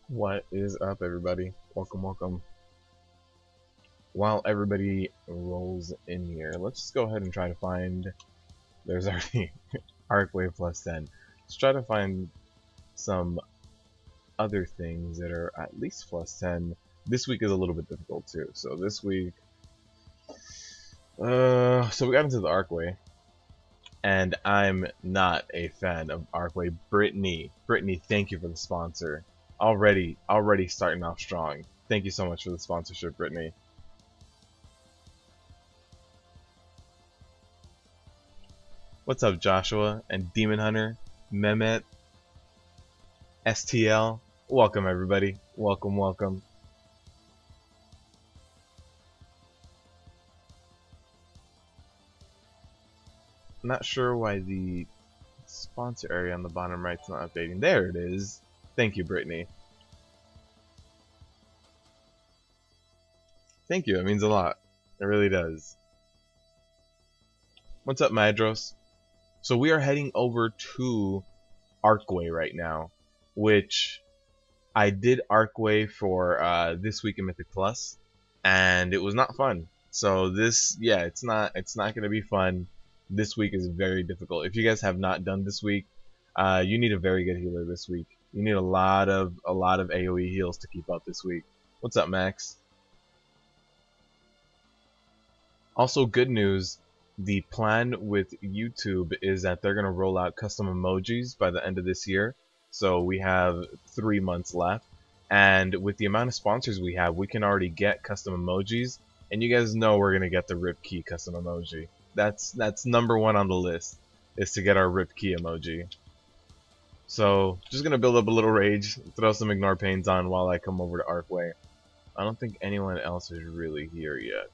What is up, everybody? Welcome, welcome. While everybody rolls in here, let's just go ahead and try to find... There's already Arcway plus 10. Let's try to find some other things that are at least plus 10. This week is a little bit difficult too. So this week... so we got into the Arcway. And I'm not a fan of Arcway. Brittany, thank you for the sponsor. Already starting off strong. Thank you so much for the sponsorship, Brittany. What's up, Joshua and Demon Hunter, Mehmet, STL? Welcome, everybody. Welcome, welcome. I'm not sure why the sponsor area on the bottom right's not updating. There it is. Thank you, Brittany. Thank you, it means a lot. It really does. What's up, Madros? So we are heading over to Arcway right now, which I did Arcway for this week in Mythic Plus, and it was not fun. So this, yeah, it's not gonna be fun. This week is very difficult. If you guys have not done this week, you need a very good healer this week. You need a lot of AoE heals to keep up this week. What's up, Max? Also, good news. The plan with YouTube is that they're gonna roll out custom emojis by the end of this year. So we have 3 months left, and with the amount of sponsors we have, we can already get custom emojis. And you guys know we're gonna get the Rip Key custom emoji. That's #1 on the list, is to get our Rip Key emoji. So, just gonna build up a little rage, throw some Ignore Pains on while I come over to Arcway. I don't think anyone else is really here yet.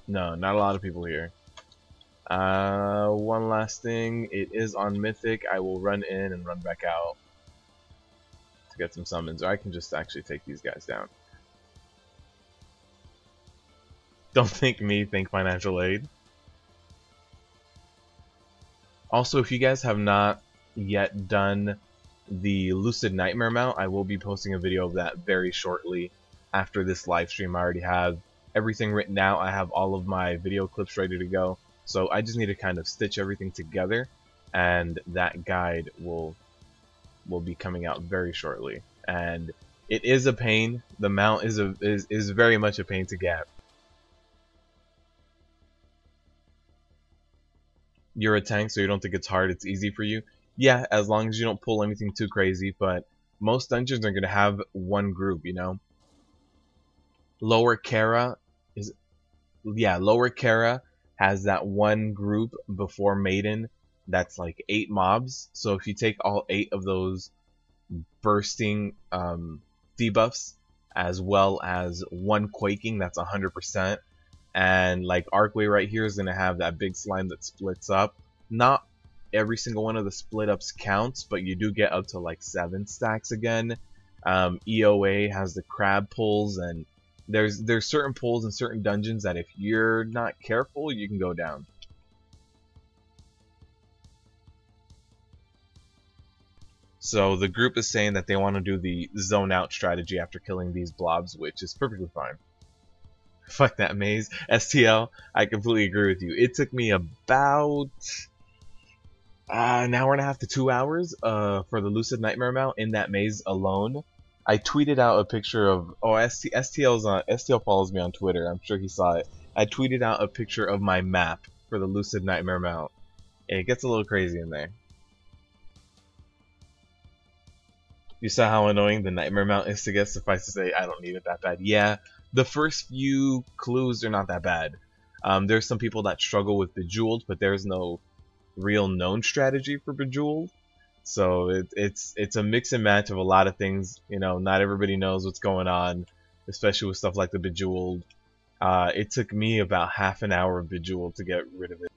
No, not a lot of people here. One last thing, it is on Mythic. I will run in and run back out to get some summons, or I can just actually take these guys down. Don't thank me, thank financial aid. Also, if you guys have not yet done the Lucid Nightmare mount, I will be posting a video of that very shortly after this live stream. I already have everything written out. I have all of my video clips ready to go. So I just need to kind of stitch everything together, and that guide will be coming out very shortly. And it is a pain. The mount is very much a pain to get. You're a tank, so you don't think it's hard, it's easy for you. Yeah, as long as you don't pull anything too crazy, but most dungeons are going to have one group, you know? Lower Kara has that one group before Maiden that's like 8 mobs. So if you take all 8 of those bursting debuffs, as well as one quaking, that's 100%. And like Arcway right here is going to have that big slime that splits up. Not every single one of the split ups counts, but you do get up to like 7 stacks again. EOA has the crab pulls, and there's certain pulls in certain dungeons that if you're not careful, you can go down. So the group is saying that they want to do the zone out strategy after killing these blobs, which is perfectly fine. Fuck that maze. STL, I completely agree with you. It took me about an hour and a half to 2 hours for the Lucid Nightmare mount in that maze alone. I tweeted out a picture of... Oh, STL follows me on Twitter. I'm sure he saw it. I tweeted out a picture of my map for the Lucid Nightmare mount. It gets a little crazy in there. You saw how annoying the Nightmare mount is to get. Suffice to say, I don't need it that bad. Yeah, the first few clues are not that bad. There's some people that struggle with Bejeweled, but there's no real known strategy for Bejeweled. So it's a mix and match of a lot of things. You know, not everybody knows what's going on, especially with stuff like the Bejeweled. It took me about half an hour of Bejeweled to get rid of it.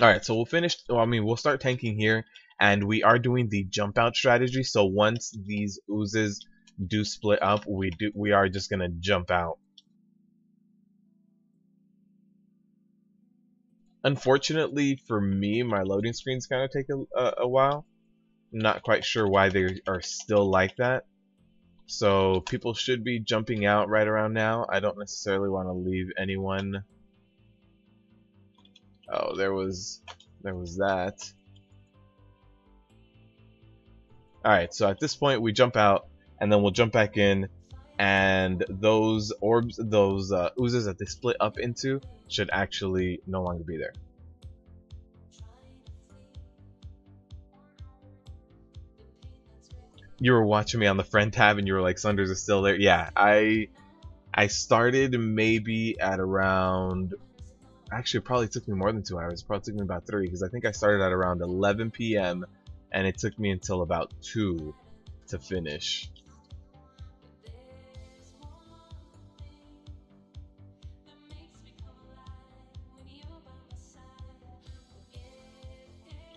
Alright, so we'll finish, well, I mean, we'll start tanking here, and we are doing the jump out strategy. So once these oozes do split up, we are just gonna jump out. Unfortunately for me, my loading screens kind of take a while. I'm not quite sure why they are still like that. So people should be jumping out right around now. I don't necessarily want to leave anyone. Oh, there was that. Alright, so at this point we jump out, and then we'll jump back in, and those orbs, those oozes that they split up into should actually no longer be there. You were watching me on the friend tab and you were like, Sunders is still there. Yeah, I started maybe at around, actually it probably took me more than 2 hours. It probably took me about 3, because I think I started at around 11 p.m. and it took me until about 2 to finish.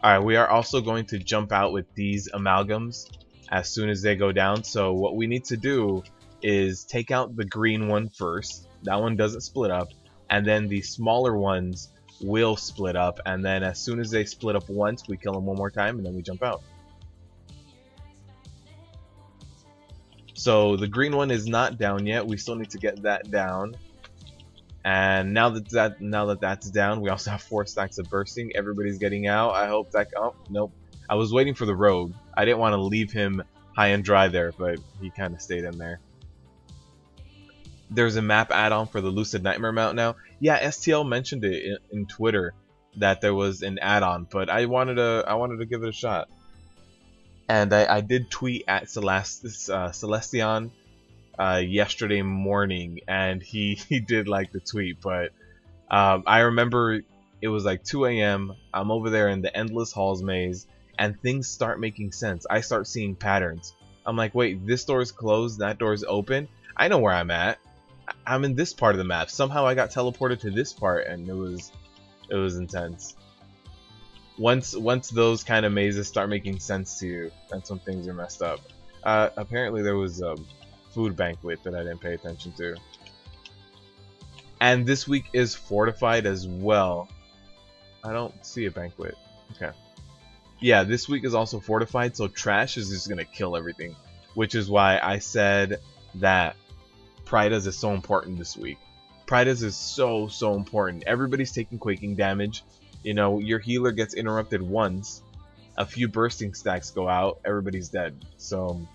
Alright, we are also going to jump out with these amalgams as soon as they go down. So what we need to do is take out the green one first. That one doesn't split up. And then the smaller ones will split up. And then as soon as they split up once, we kill them one more time and then we jump out. So the green one is not down yet. We still need to get that down. And now that that's down, we also have 4 stacks of bursting. Everybody's getting out. I hope that... Oh, nope. I was waiting for the rogue. I didn't want to leave him high and dry there, but he kind of stayed in there. There's a map add-on for the Lucid Nightmare mount now. Yeah, STL mentioned it in Twitter that there was an add-on, but I wanted to give it a shot. And I did tweet at Celestion yesterday morning, and he did like the tweet, but I remember it was like 2 a.m. I'm over there in the Endless Halls maze, and things start making sense. I start seeing patterns. I'm like, wait, this door is closed, that door is open. I know where I'm at. I'm in this part of the map. Somehow I got teleported to this part, and it was intense. Once those kind of mazes start making sense to you, that's when things are messed up. Apparently there was a food banquet that I didn't pay attention to. And this week is fortified as well. I don't see a banquet. Okay. Yeah, this week is also fortified, so trash is just gonna kill everything. Which is why I said that Pridas is so important this week. Pridas is so important. Everybody's taking quaking damage. You know, your healer gets interrupted once, a few bursting stacks go out, everybody's dead. So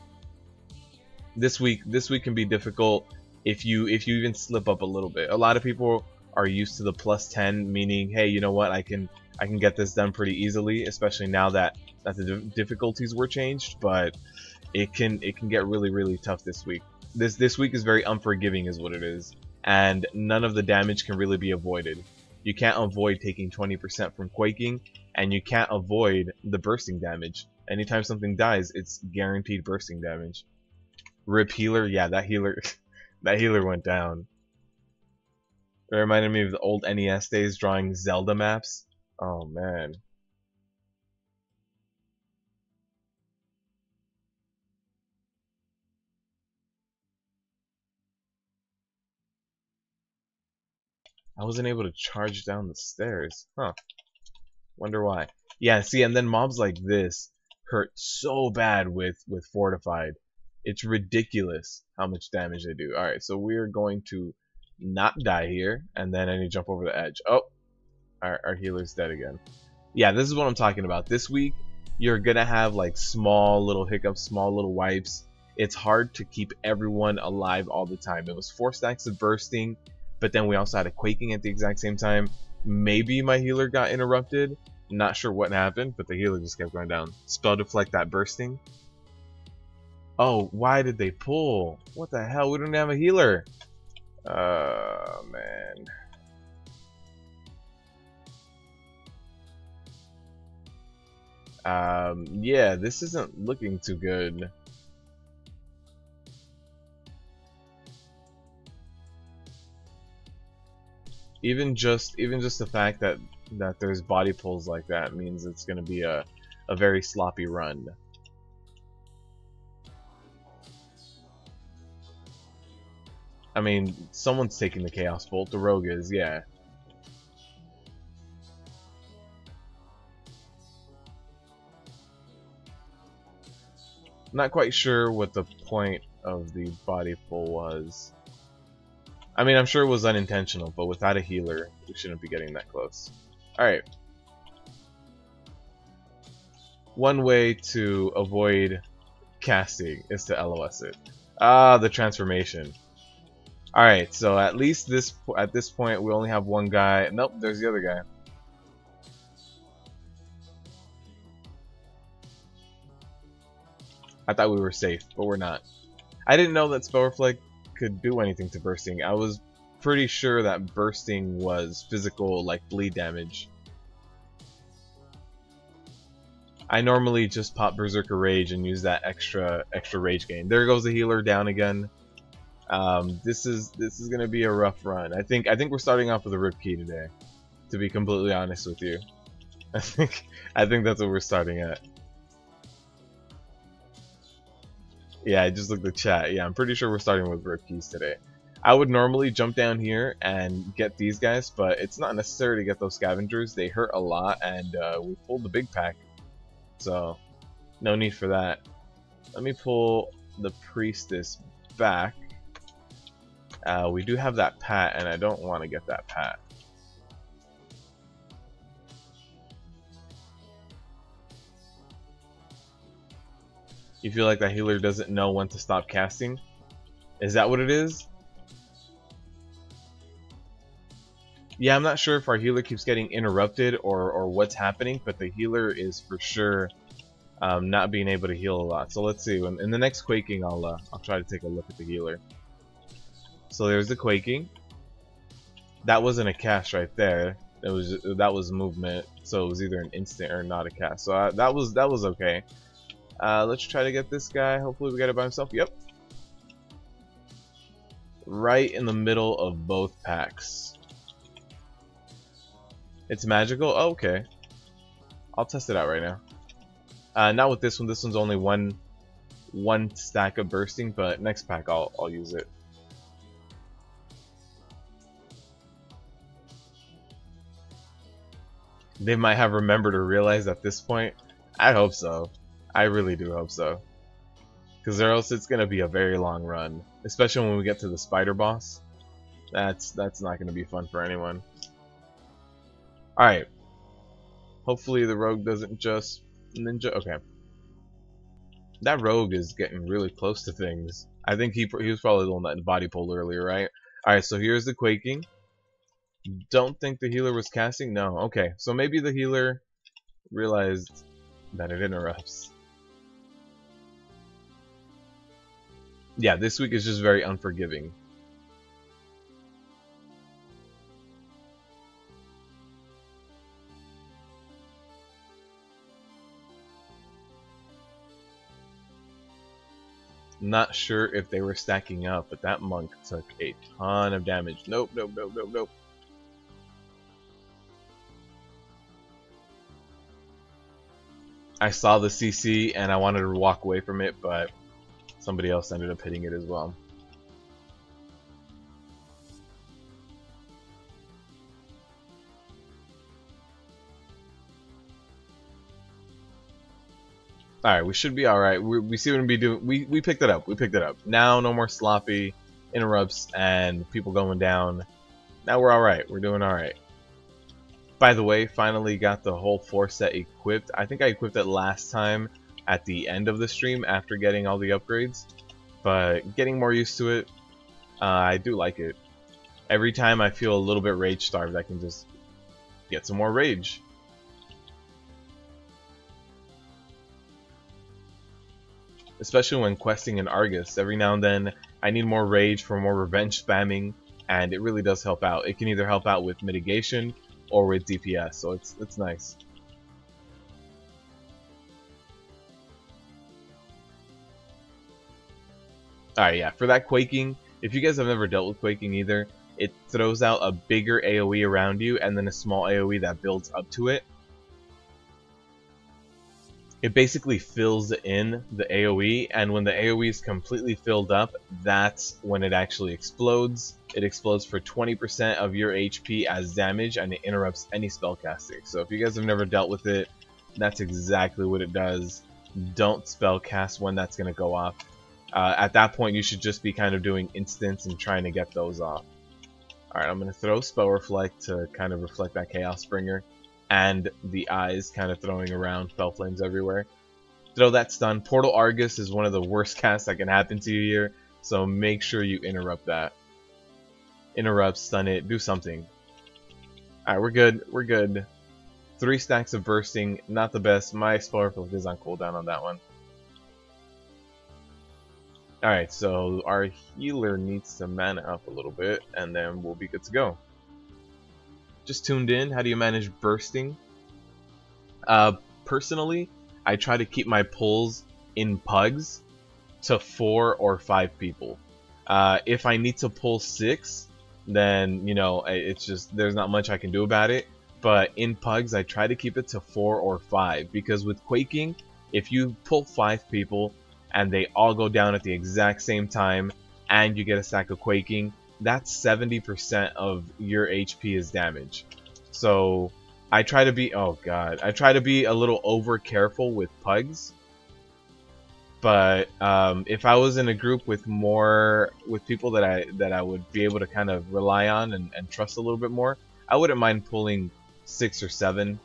this week can be difficult if you even slip up a little bit. A lot of people are used to the +10, meaning, hey, you know what, I can get this done pretty easily, especially now that the difficulties were changed. But it can get really tough this week. This week is very unforgiving, is what it is, and none of the damage can really be avoided. You can't avoid taking 20% from quaking, and you can't avoid the bursting damage. Anytime something dies, it's guaranteed bursting damage. Rip healer, yeah, that healer went down. It reminded me of the old NES days drawing Zelda maps. Oh man. I wasn't able to charge down the stairs. Huh. Wonder why. Yeah, see, and then mobs like this hurt so bad with fortified. It's ridiculous how much damage they do. Alright, so we're going to not die here, and then I need to jump over the edge. Oh, our healer's dead again. Yeah, this is what I'm talking about. This week, you're gonna have like small little hiccups, small little wipes. It's hard to keep everyone alive all the time. It was 4 stacks of bursting, but then we also had a quaking at the exact same time. Maybe my healer got interrupted. Not sure what happened, but the healer just kept going down. Spell deflect that bursting. Oh, why did they pull? What the hell? We don't have a healer. Man. Yeah, this isn't looking too good. Even just the fact that there's body pulls like that means it's gonna be a very sloppy run. I mean, someone's taking the Chaos Bolt. The rogue is, yeah. Not quite sure what the point of the body pull was. I mean, I'm sure it was unintentional, but without a healer, we shouldn't be getting that close. Alright. One way to avoid casting is to LOS it. Ah, the transformation. Alright, so at least at this point we only have one guy. Nope, there's the other guy. I thought we were safe, but we're not. I didn't know that Spell Reflect could do anything to bursting. I was pretty sure that bursting was physical, like bleed damage. I normally just pop Berserker Rage and use that extra rage gain. There goes the healer down again. This is gonna be a rough run. I think we're starting off with a Rip Key today, to be completely honest with you. I think that's what we're starting at. Yeah, I just looked at the chat. Yeah, I'm pretty sure we're starting with Rip Keys today. I would normally jump down here and get these guys, but it's not necessary to get those scavengers. They hurt a lot, and we pulled the big pack, so no need for that. Let me pull the priestess back. We do have that pat, and I don't want to get that pat. You feel like that healer doesn't know when to stop casting? Is that what it is? Yeah, I'm not sure if our healer keeps getting interrupted or what's happening, but the healer is for sure not being able to heal a lot. So let's see. In the next quaking, I'll try to take a look at the healer. So there's the quaking. That wasn't a cast right there. That was movement. So it was either an instant or not a cast. So that was okay. Let's try to get this guy. Hopefully we get it by himself. Yep. Right in the middle of both packs. It's magical? Oh, okay. I'll test it out right now. Not with this one. This one's only one stack of bursting, but next pack I'll use it. They might have remembered or realized at this point. I hope so. I really do hope so. Because or else it's gonna be a very long run. Especially when we get to the spider boss. That's not gonna be fun for anyone. Alright. Hopefully the rogue doesn't just ninja. Okay. That rogue is getting really close to things. I think he was probably the one that body pulled earlier, right? Alright, so here's the quaking. Don't think the healer was casting? No. Okay, so maybe the healer realized that it interrupts. Yeah, this week is just very unforgiving. Not sure if they were stacking up, but that monk took a ton of damage. Nope, nope, nope, nope, nope. I saw the CC and I wanted to walk away from it, but somebody else ended up hitting it as well. Alright, we should be alright. We see what we doing. We picked it up. We picked it up. Now no more sloppy interrupts and people going down. Now we're alright. We're doing alright. By the way, finally got the whole 4 set equipped. I think I equipped it last time at the end of the stream after getting all the upgrades. But getting more used to it, I do like it. Every time I feel a little bit rage starved, I can just get some more rage. Especially when questing in Argus. Every now and then I need more rage for more revenge spamming, and it really does help out. It can either help out with mitigation or with DPS, so it's nice. Alright, yeah, for that quaking, if you guys have never dealt with quaking either, it throws out a bigger AoE around you and then a small AoE that builds up to it. It basically fills in the AoE, and when the AoE is completely filled up, that's when it actually explodes. It explodes for 20% of your HP as damage, and it interrupts any spellcasting. So if you guys have never dealt with it, that's exactly what it does. don't spell cast when that's going to go off. At that point, you should just be kind of doing instants and trying to get those off. Alright, I'm going to throw Spell Reflect to kind of reflect that Chaos Bringer, and the eyes kind of throwing around Fell Flames everywhere. Throw that stun. Portal Argus is one of the worst casts that can happen to you here, so make sure you interrupt that. Interrupt, stun it, do something. Alright, we're good. We're good. 3 stacks of bursting, not the best. My Spell Reflect is on cooldown on that one. Alright, so our healer needs to mana up a little bit, and then we'll be good to go. Just tuned in. How do you manage bursting? Personally, I try to keep my pulls in PUGs to 4 or 5 people. If I need to pull 6, then, you know, it's just, there's not much I can do about it. But in PUGs, I try to keep it to 4 or 5, because with Quaking, if you pull 5 people, and they all go down at the exact same time, and you get a stack of Quaking, that's 70% of your HP is damage. So I try to be, oh god, I try to be a little over careful with PUGs. But if I was in a group with people that I would be able to kind of rely on and trust a little bit more, I wouldn't mind pulling 6 or 7.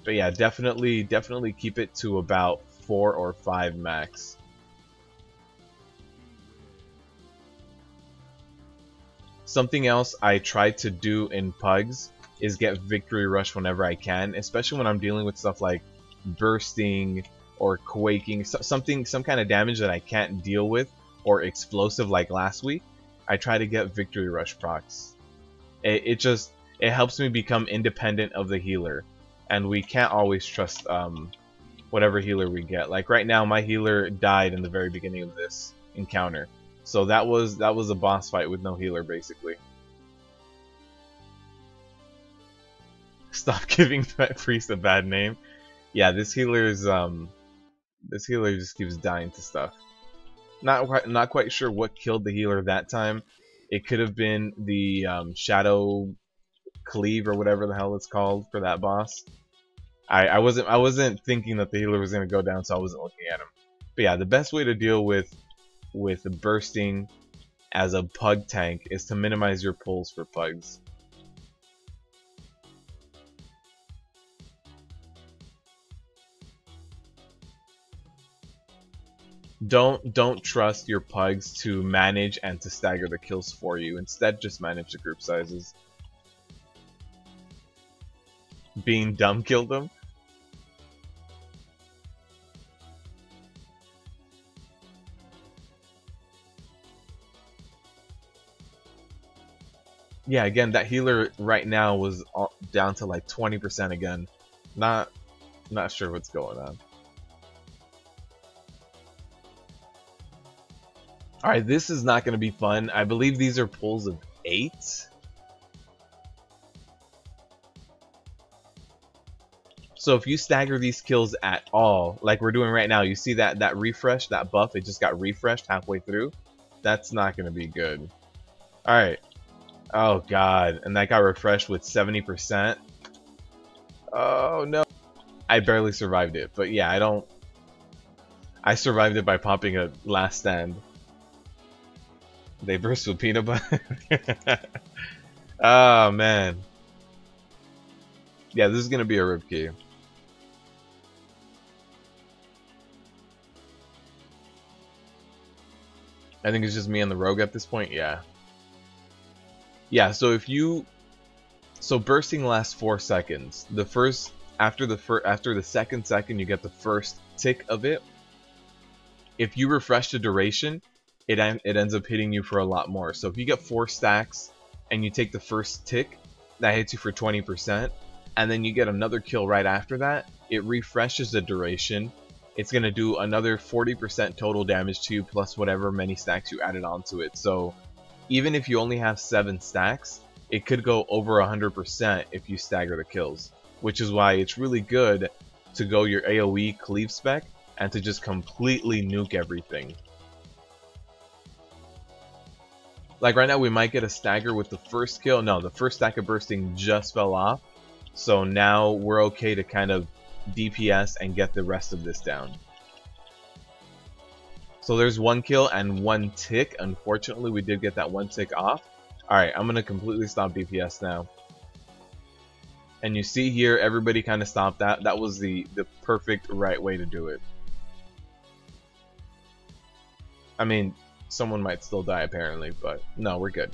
But yeah, definitely keep it to about 4 or 5 max. Something else I try to do in PUGs is get Victory Rush whenever I can, especially when I'm dealing with stuff like bursting or quaking, some kind of damage that I can't deal with, or explosive like last week. I try to get Victory Rush procs. It helps me become independent of the healer, and we can't always trust whatever healer we get. Like right now, my healer died in the very beginning of this encounter. So that was a boss fight with no healer, basically. Stop giving that priest a bad name. Yeah, this healer just keeps dying to stuff. Not quite sure what killed the healer that time. It could have been the shadow cleave or whatever the hell it's called for that boss. I wasn't thinking that the healer was gonna go down, so I wasn't looking at him. But yeah, the best way to deal with bursting as a PUG tank is to minimize your pulls for PUGs. Don't trust your PUGs to manage and to stagger the kills for you. Instead, just manage the group sizes. Being dumb killed them. Yeah, again, that healer right now was down to like 20% again. Not sure what's going on. Alright, this is not going to be fun. I believe these are pulls of 8. So if you stagger these kills at all, like we're doing right now, you see that refresh, that buff, it just got refreshed halfway through? That's not going to be good. Alright. Oh god, and that got refreshed with 70%. Oh no. I barely survived it, but yeah, I survived it by popping a last stand. They burst with peanut butter. Oh man. Yeah, this is gonna be a rip key. I think it's just me and the rogue at this point, yeah. Yeah, so so bursting lasts 4 seconds. After the second you get the first tick of it. If you refresh the duration, it ends up hitting you for a lot more. So if you get 4 stacks and you take the first tick, that hits you for 20%, and then you get another kill right after that, it refreshes the duration. It's gonna do another 40% total damage to you plus whatever many stacks you added onto it. So even if you only have 7 stacks, it could go over 100% if you stagger the kills, which is why it's really good to go your AoE cleave spec and to just completely nuke everything. Like right now we might get a stagger with the first kill. No, the first stack of bursting just fell off, so now we're okay to kind of DPS and get the rest of this down. So there's 1 kill and 1 tick. Unfortunately, we did get that 1 tick off. Alright, I'm gonna completely stop DPS now. And you see here, everybody kind of stopped that. That was the perfect right way to do it. I mean, someone might still die apparently, but no, we're good.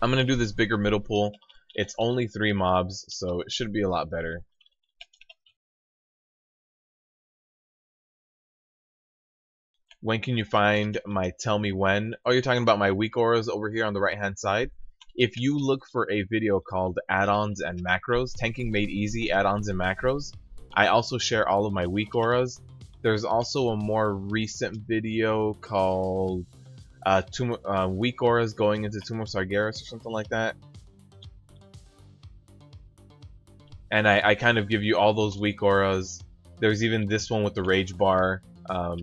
I'm gonna do this bigger middle pool. It's only 3 mobs, so it should be a lot better. When can you find my tell me when? Oh, you're talking about my weak auras over here on the right hand side. If you look for a video called add-ons and macros, tanking made easy, add-ons and macros, I also share all of my weak auras. There's also a more recent video called weak auras going into Tomb of Sargeras or something like that. And I kind of give you all those weak auras. There's even this one with the rage bar.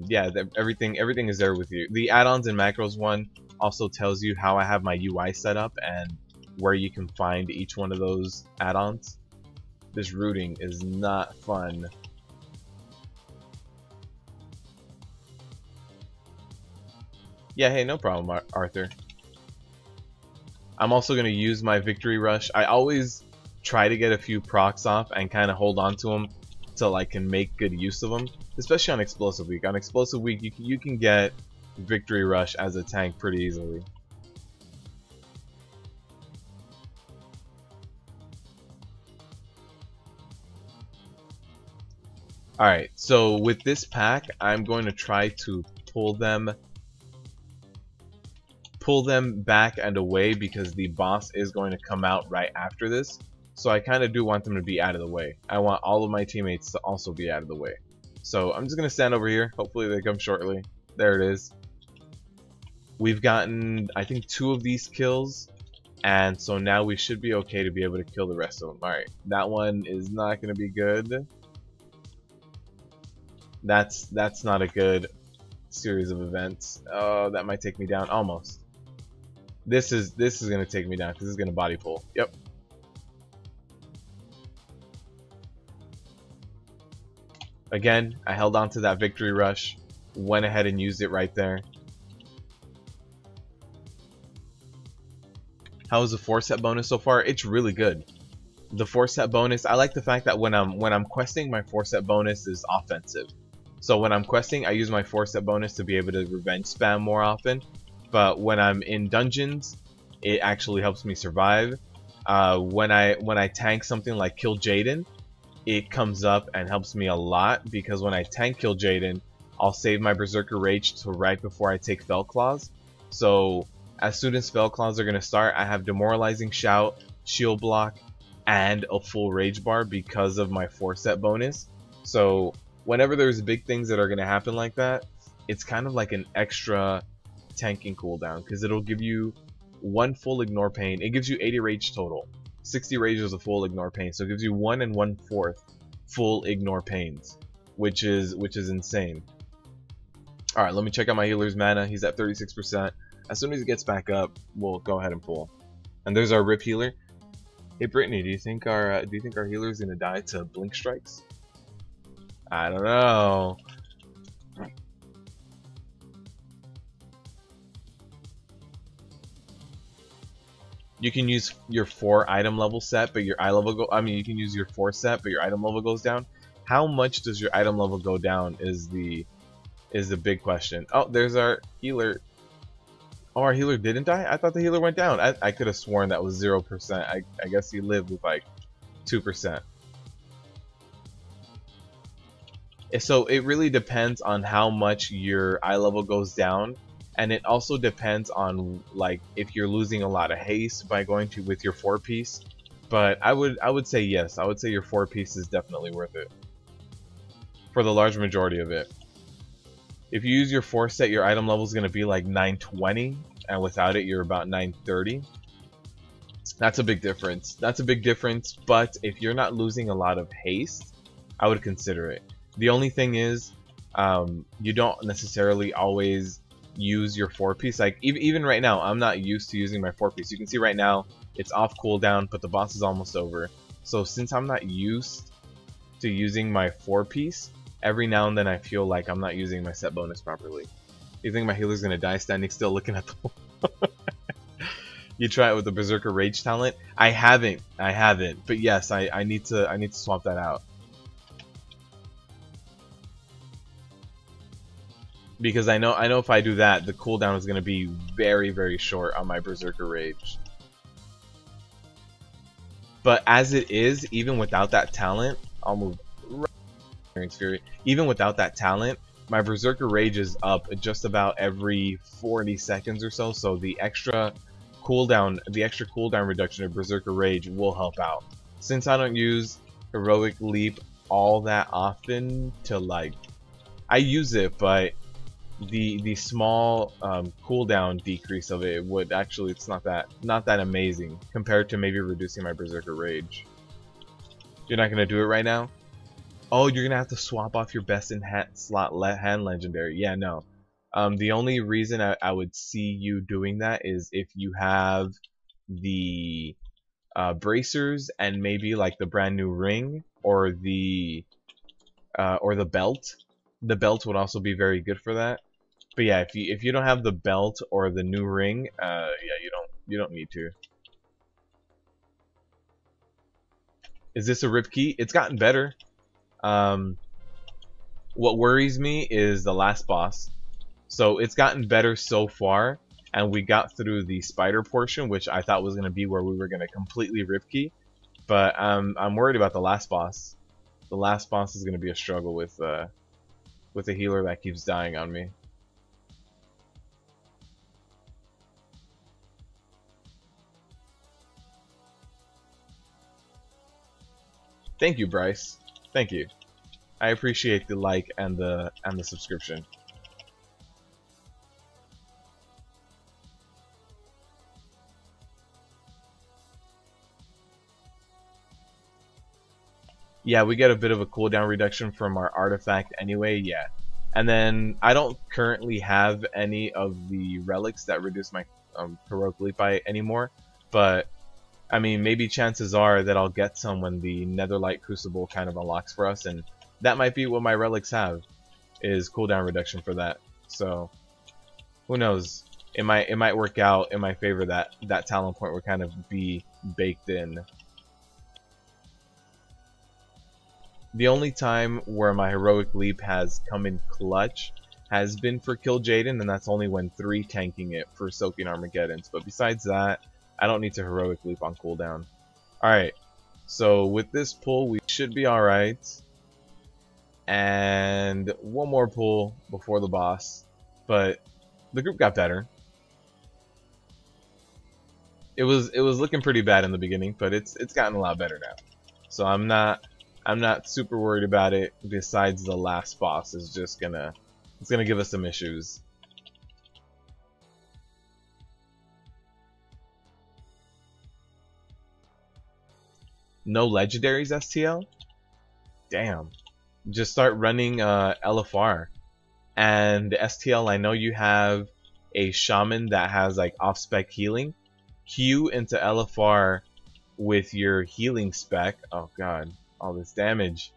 Yeah, everything is there with you. The add-ons and macros one also tells you how I have my UI set up and where you can find each one of those add-ons. This routing is not fun. Yeah, hey, no problem, Arthur. I'm also going to use my victory rush. I always try to get a few procs off and kind of hold on to them till I can make good use of them, especially on explosive week. On explosive week, you can get victory rush as a tank pretty easily. Alright, so with this pack, I'm going to try to pull them back and away because the boss is going to come out right after this. So I kind of do want them to be out of the way. I want all of my teammates to also be out of the way. So I'm just going to stand over here. Hopefully they come shortly. There it is. We've gotten, I think, 2 of these kills. And so now we should be okay to be able to kill the rest of them. Alright, that one is not going to be good. That's not a good series of events. Oh, that might take me down. Almost. This is going to take me down because this is going to body pull. Yep. Again, I held on to that victory rush, went ahead and used it right there. How is the 4-set bonus so far? It's really good. The 4-set bonus, I like the fact that when I'm questing, my 4-set bonus is offensive. So when I'm questing, I use my 4-set bonus to be able to revenge spam more often. But when I'm in dungeons, it actually helps me survive. When I tank something like Kil'jaeden, it comes up and helps me a lot because when I tank Kil'jaeden, I'll save my Berserker Rage to right before I take Fell Claws. So as soon as Fell Claws are going to start, I have Demoralizing Shout, Shield Block, and a full Rage Bar because of my 4-set bonus. So whenever there's big things that are going to happen like that, it's kind of like an extra tanking cooldown because it'll give you 1 full Ignore Pain. It gives you 80 Rage total. 60 Rage is a full Ignore Pain, so it gives you 1 1/4 full Ignore Pains, which is insane. Alright, let me check out my healer's mana. He's at 36%. As soon as he gets back up, we'll go ahead and pull. And there's our rip healer. Hey Brittany, do you think our healer's gonna die to blink strikes? I don't know. You can use your 4 item level set, but your eye level go. I mean, you can use your 4 set, but your item level goes down. How much does your item level go down? Is the big question. Oh, there's our healer. Oh, our healer didn't die? I thought the healer went down. I could have sworn that was 0%. I guess he lived with like 2%. So it really depends on how much your eye level goes down. And it also depends on like if you're losing a lot of haste by going with your 4-piece. But I would say yes. I would say your 4-piece is definitely worth it for the large majority of it. If you use your 4-set, your item level is going to be like 920, and without it, you're about 930. That's a big difference. That's a big difference. But if you're not losing a lot of haste, I would consider it. The only thing is, you don't necessarily always use your 4-piece. Like even right now, I'm not used to using my 4-piece. You can see right now it's off cooldown, but the boss is almost over. So since I'm not used to using my 4-piece, every now and then I feel like I'm not using my set bonus properly. You think my healer's gonna die standing still looking at the wall? You try it with the Berserker Rage talent? I haven't, but yes, I need to swap that out. Because I know if I do that, the cooldown is gonna be very, very short on my Berserker Rage. But as it is, even without that talent, I'll move right Fury. Even without that talent, my Berserker Rage is up just about every 40 seconds or so. So the extra cooldown reduction of Berserker Rage will help out. Since I don't use Heroic Leap all that often to like, I use it, but the small cooldown decrease of it would actually, it's not that amazing compared to maybe reducing my Berserker Rage. You're not gonna do it right now? Oh, you're gonna have to swap off your best in slot hand legendary. Yeah, no. The only reason I would see you doing that is if you have the bracers and maybe like the brand new ring or the belt. The belt would also be very good for that. But yeah, if you don't have the belt or the new ring, yeah, you don't need to. Is this a rip key? It's gotten better. What worries me is the last boss. So it's gotten better so far, and we got through the spider portion, which I thought was gonna be where we were gonna completely rip key. But I'm worried about the last boss. The last boss is gonna be a struggle with a healer that keeps dying on me. Thank you, Bryce. Thank you. I appreciate the like and the subscription. Yeah, we get a bit of a cooldown reduction from our artifact anyway, yeah. And then I don't currently have any of the relics that reduce my heroic leap by anymore, but I mean, maybe chances are that I'll get some when the Netherlight Crucible kind of unlocks for us, and that might be what my relics have, is cooldown reduction for that. So who knows? It might work out in my favor that that talent point will kind of be baked in. The only time where my heroic leap has come in clutch has been for Kil'jaeden, and that's only when 3 tanking it for soaking Armageddons. But besides that, I don't need to heroic leap on cooldown. Alright, so with this pull we should be alright. And one more pull before the boss. But the group got better. It was looking pretty bad in the beginning, but it's gotten a lot better now. So I'm not super worried about it. Besides the last boss is just gonna give us some issues. No legendaries STL? Damn. Just start running LFR. And STL, I know you have a shaman that has like off-spec healing. Queue into LFR with your healing spec. Oh god, all this damage.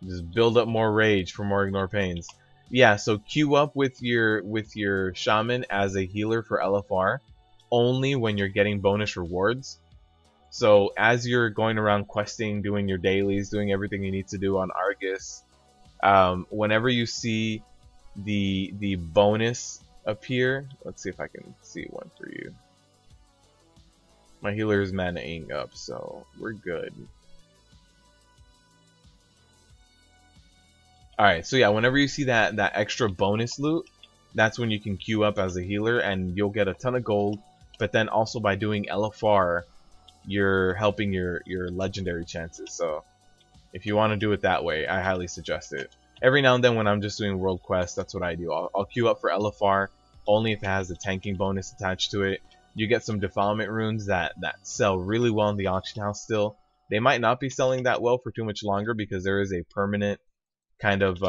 Just build up more rage for more ignore pains. Yeah, so queue up with your shaman as a healer for LFR only when you're getting bonus rewards. So as you're going around questing, doing your dailies, doing everything you need to do on Argus, whenever you see the bonus appear, let's see if I can see one for you. My healer is mana-ing up, so we're good. Alright, so yeah, whenever you see that extra bonus loot, that's when you can queue up as a healer and you'll get a ton of gold, but then also by doing LFR, you're helping your legendary chances. So if you want to do it that way, I highly suggest it. Every now and then when I'm just doing world quests, that's what I do. I'll queue up for LFR only if it has a tanking bonus attached to it. You get some defilement runes that sell really well in the auction house still. They might not be selling that well for too much longer because there is a permanent kind of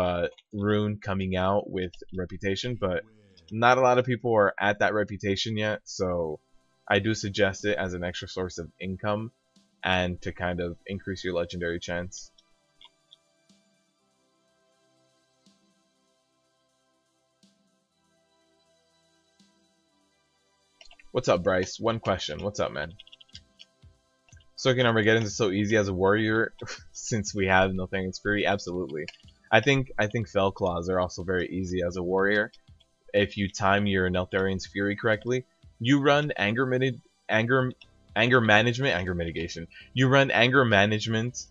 rune coming out with reputation, but not a lot of people are at that reputation yet, so I do suggest it as an extra source of income. and to kind of increase your legendary chance. What's up, Bryce? One question. What's up, man? Soaking Armageddon is so easy as a warrior since we have Neltharion Fury. Absolutely. I think Fell Claws are also very easy as a warrior if you time your Neltharion's Fury correctly. You run anger mitigation. You run anger management,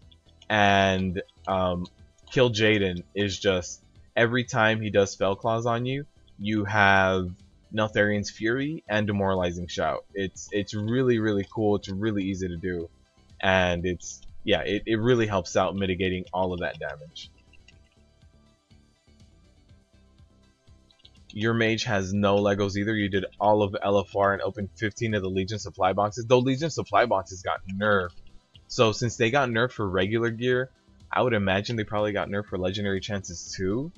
and Kil'jaeden is just every time he does Fell Claws on you, you have Neltharion's Fury and Demoralizing Shout. It's really cool. It's really easy to do, and it really helps out mitigating all of that damage. Your mage has no Legos either. You did all of LFR and opened 15 of the Legion supply boxes. Though Legion supply boxes got nerfed, so since they got nerfed for regular gear, I would imagine they probably got nerfed for legendary chances too.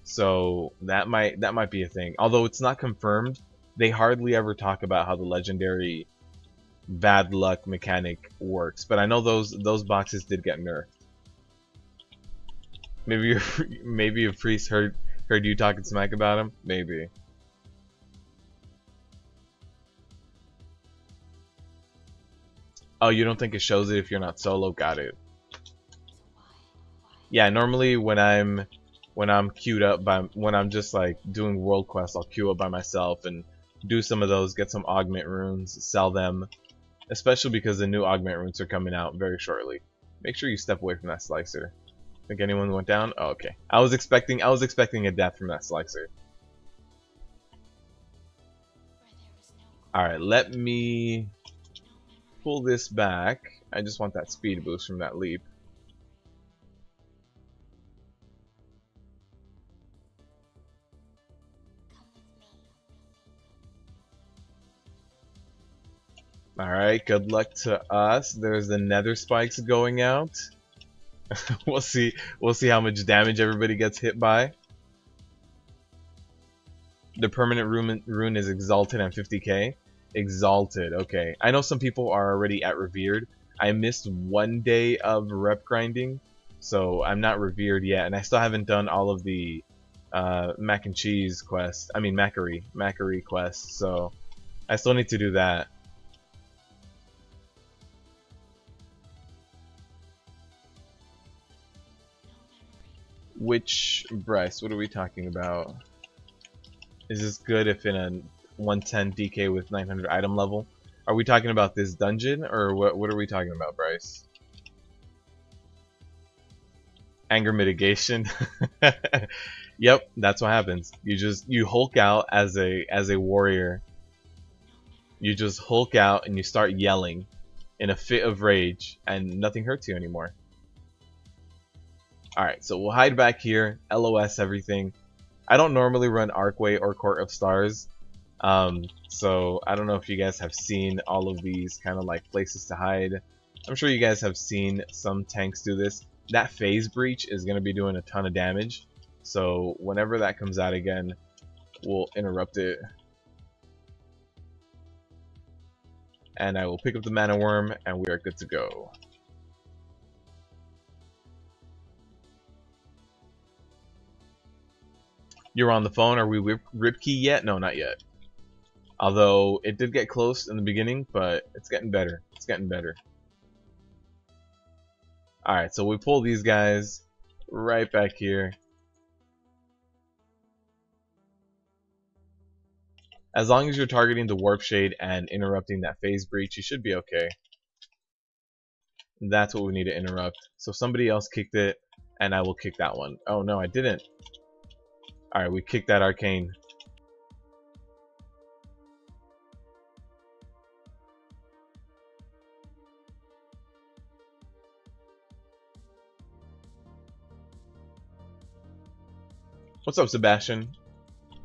So that might be a thing. Although it's not confirmed, they hardly ever talk about how the legendary bad luck mechanic works. But I know those boxes did get nerfed. Maybe a priest heard you talking smack about him. Maybe. Oh, you don't think it shows it if you're not solo? Got it. Yeah, normally when I'm queued up when I'm just like doing world quests, I'll queue up by myself and do some of those, get some augment runes, sell them, especially because the new augment runes are coming out very shortly. Make sure you step away from that slicer. Think anyone went down? Oh, okay. I was expecting a death from that slicer. Alright, let me pull this back. I just want that speed boost from that leap. Alright, good luck to us. There's the nether spikes going out. We'll see how much damage everybody gets hit by. The permanent rune is exalted and 50k. Exalted, okay. I know some people are already at revered. I missed 1 day of rep grinding, so I'm not revered yet, and I still haven't done all of the mac and cheese quests. I mean Macquarie quests, so I still need to do that. Which Bryce? What are we talking about? Is this good if in a 110 DK with 900 item level? Are we talking about this dungeon, or what are we talking about, Bryce? Anger mitigation. Yep, that's what happens. You Hulk out as a warrior. You just Hulk out and you start yelling in a fit of rage, and nothing hurts you anymore. Alright, so we'll hide back here, LOS everything. I don't normally run Arcway or Court of Stars, so I don't know if you guys have seen all of these kind of like places to hide. I'm sure you guys have seen some tanks do this. That phase breach is going to be doing a ton of damage, so whenever that comes out again, we'll interrupt it. And I will pick up the mana worm, and we are good to go. You're on the phone. Are we Ripkey yet? No, not yet. Although it did get close in the beginning, but it's getting better. It's getting better. Alright, so we pull these guys right back here. As long as you're targeting the Warp Shade and interrupting that phase breach, you should be okay. That's what we need to interrupt. So somebody else kicked it, and I will kick that one. Oh no, I didn't. Alright, we kicked that arcane. What's up, Sebastian?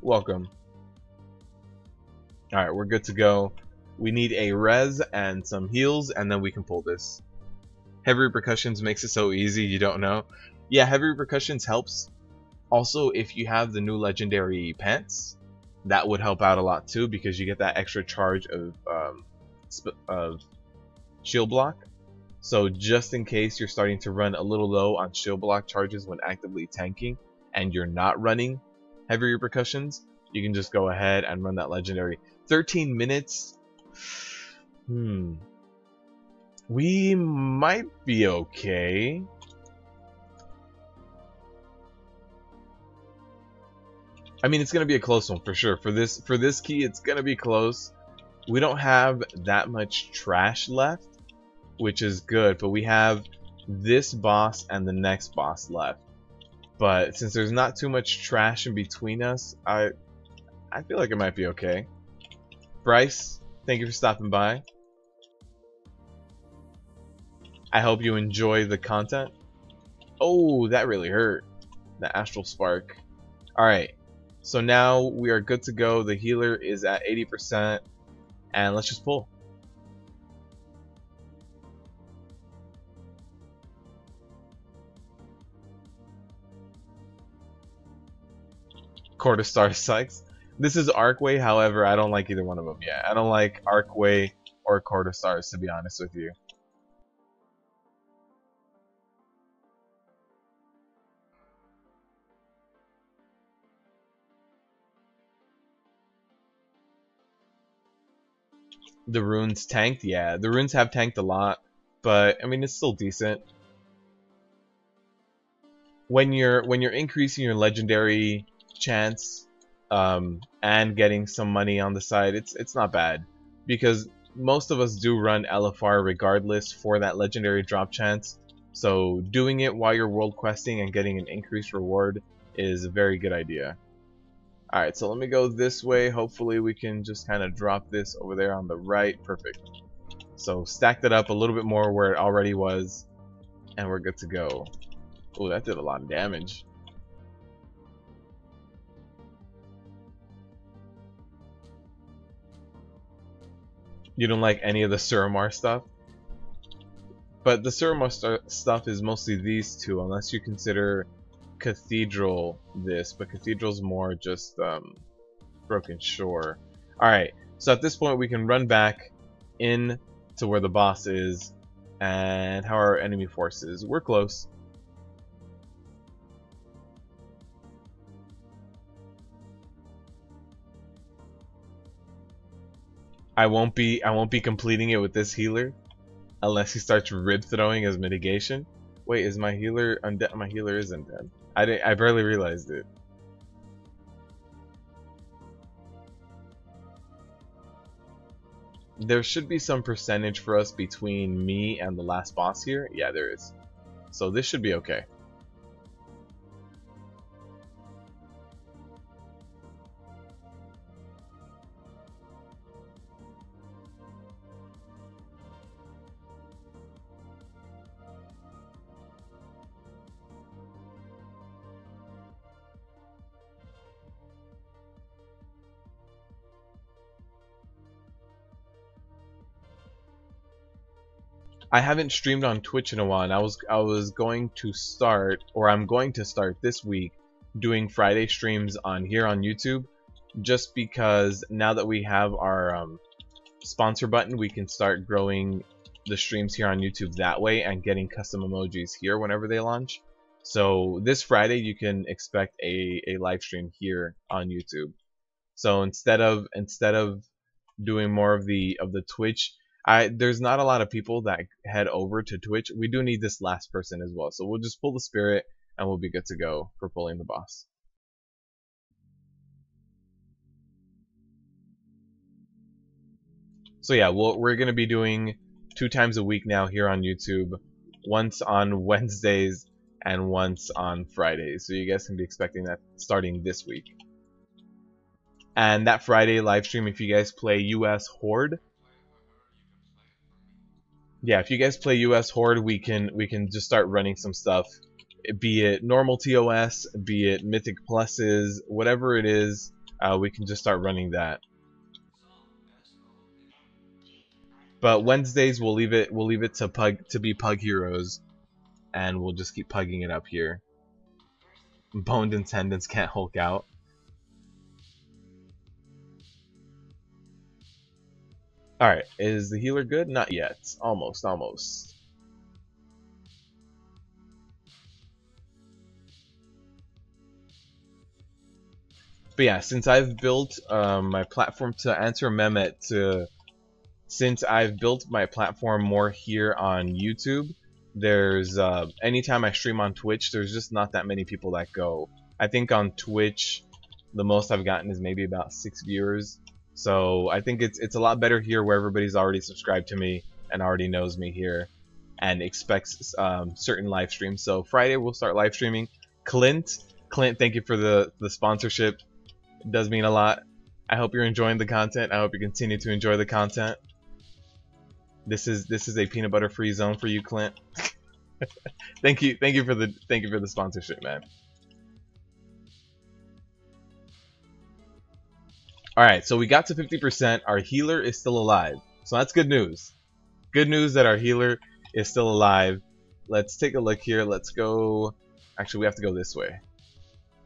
Welcome. Alright, we're good to go. We need a res and some heals, and then we can pull this. Heavy Repercussions makes it so easy, you don't know. Yeah, Heavy Repercussions helps. Also, if you have the new legendary pants, that would help out a lot too, because you get that extra charge of shield block. So just in case you're starting to run a little low on shield block charges when actively tanking and you're not running heavy repercussions, you can just go ahead and run that legendary. 13 minutes. We might be okay. I mean, it's gonna be a close one for sure. For this key, it's gonna be close. We don't have that much trash left, which is good, but we have this boss and the next boss left. But since there's not too much trash in between us, I feel like it might be okay. Bryce, thank you for stopping by. I hope you enjoy the content. Oh, that really hurt. The Astral Spark. Alright, so now we are good to go. The healer is at 80%, and let's just pull. Quarter Star sucks. This is Arcway, however, I don't like either one of them yet. I don't like Arcway or Quarter Stars, to be honest with you. The runes tanked? Yeah, the runes have tanked a lot, but I mean it's still decent. When you're increasing your legendary chance and getting some money on the side, it's not bad, because most of us do run LFR regardless for that legendary drop chance. So doing it while you're world questing and getting an increased reward is a very good idea. Alright, so let me go this way. Hopefully we can just kind of drop this over there on the right. Perfect. So stacked it up a little bit more where it already was, and we're good to go. Oh, that did a lot of damage. You don't like any of the Suramar stuff? But the Suramar stuff is mostly these two, unless you consider Cathedral this, but Cathedral's more just Broken Shore. Alright, so at this point we can run back in to where the boss is. And how are our enemy forces? We're close. I won't be completing it with this healer unless he starts rib throwing as mitigation. Wait, is my healer undead? My healer is undead. I barely realized it. There should be some percentage for us between me and the last boss here. Yeah, there is. So this should be okay. I haven't streamed on Twitch in a while, and I was going to start, or I'm going to start this week, doing Friday streams on here on YouTube, just because now that we have our sponsor button, we can start growing the streams here on YouTube that way and getting custom emojis here whenever they launch. So this Friday you can expect a live stream here on YouTube. So instead of doing more of the Twitch, there's not a lot of people that head over to Twitch. We do need this last person as well, so we'll just pull the spirit and we'll be good to go for pulling the boss. So yeah, we're gonna be doing 2 times a week now here on YouTube, once on Wednesdays and once on Fridays. So you guys can be expecting that starting this week. And that Friday live stream, if you guys play US Horde, yeah, if you guys play US Horde, we can just start running some stuff, be it normal TOS, be it Mythic Pluses, whatever it is, we can just start running that. But Wednesdays we'll leave it to be Pug Heroes, and we'll just keep pugging it up here. Boned and tendons can't Hulk out. Alright, is the healer good? Not yet. Almost. But yeah, since I've built my platform to answer Mehmet, since I've built my platform more here on YouTube, there's anytime I stream on Twitch, there's just not that many people that go. I think on Twitch, the most I've gotten is maybe about 6 viewers. So I think it's a lot better here where everybody's already subscribed to me and already knows me here and expects certain live streams. So Friday we'll start live streaming. Clint, thank you for the sponsorship. It does mean a lot. I hope you're enjoying the content. I hope you continue to enjoy the content. This is a peanut butter free zone for you, Clint. thank you for the sponsorship, man. Alright, so we got to 50%. Our healer is still alive. So that's good news. Good news that our healer is still alive. Let's take a look here. Let's go... Actually, we have to go this way.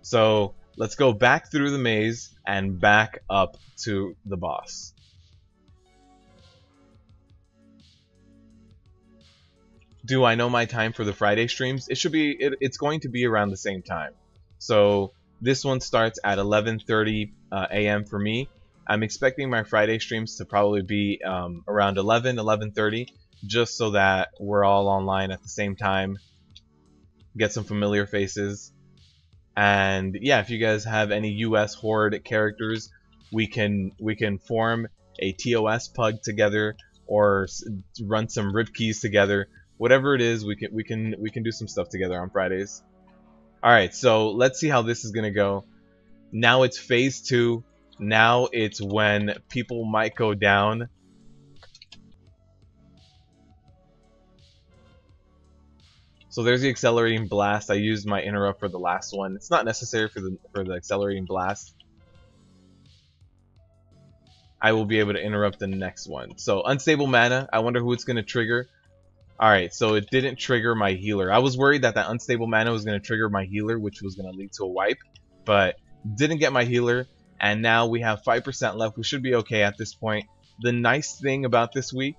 So, let's go back through the maze and back up to the boss. Do I know my time for the Friday streams? It should be... It's going to be around the same time. So... This one starts at 11:30 a.m. for me. I'm expecting my Friday streams to probably be around 11:30, just so that we're all online at the same time. Get some familiar faces. And yeah, if you guys have any US Horde characters, we can form a TOS PUG together or run some rip keys together. Whatever it is, we can do some stuff together on Fridays. Alright, so let's see how this is going to go. Now it's phase 2. Now it's when people might go down. So there's the accelerating blast. I used my interrupt for the last one. It's not necessary for the accelerating blast. I will be able to interrupt the next one. So unstable mana. I wonder who it's going to trigger. Alright, so it didn't trigger my healer. I was worried that unstable mana was going to trigger my healer, which was going to lead to a wipe. But didn't get my healer, and now we have 5% left. We should be okay at this point. The nice thing about this week,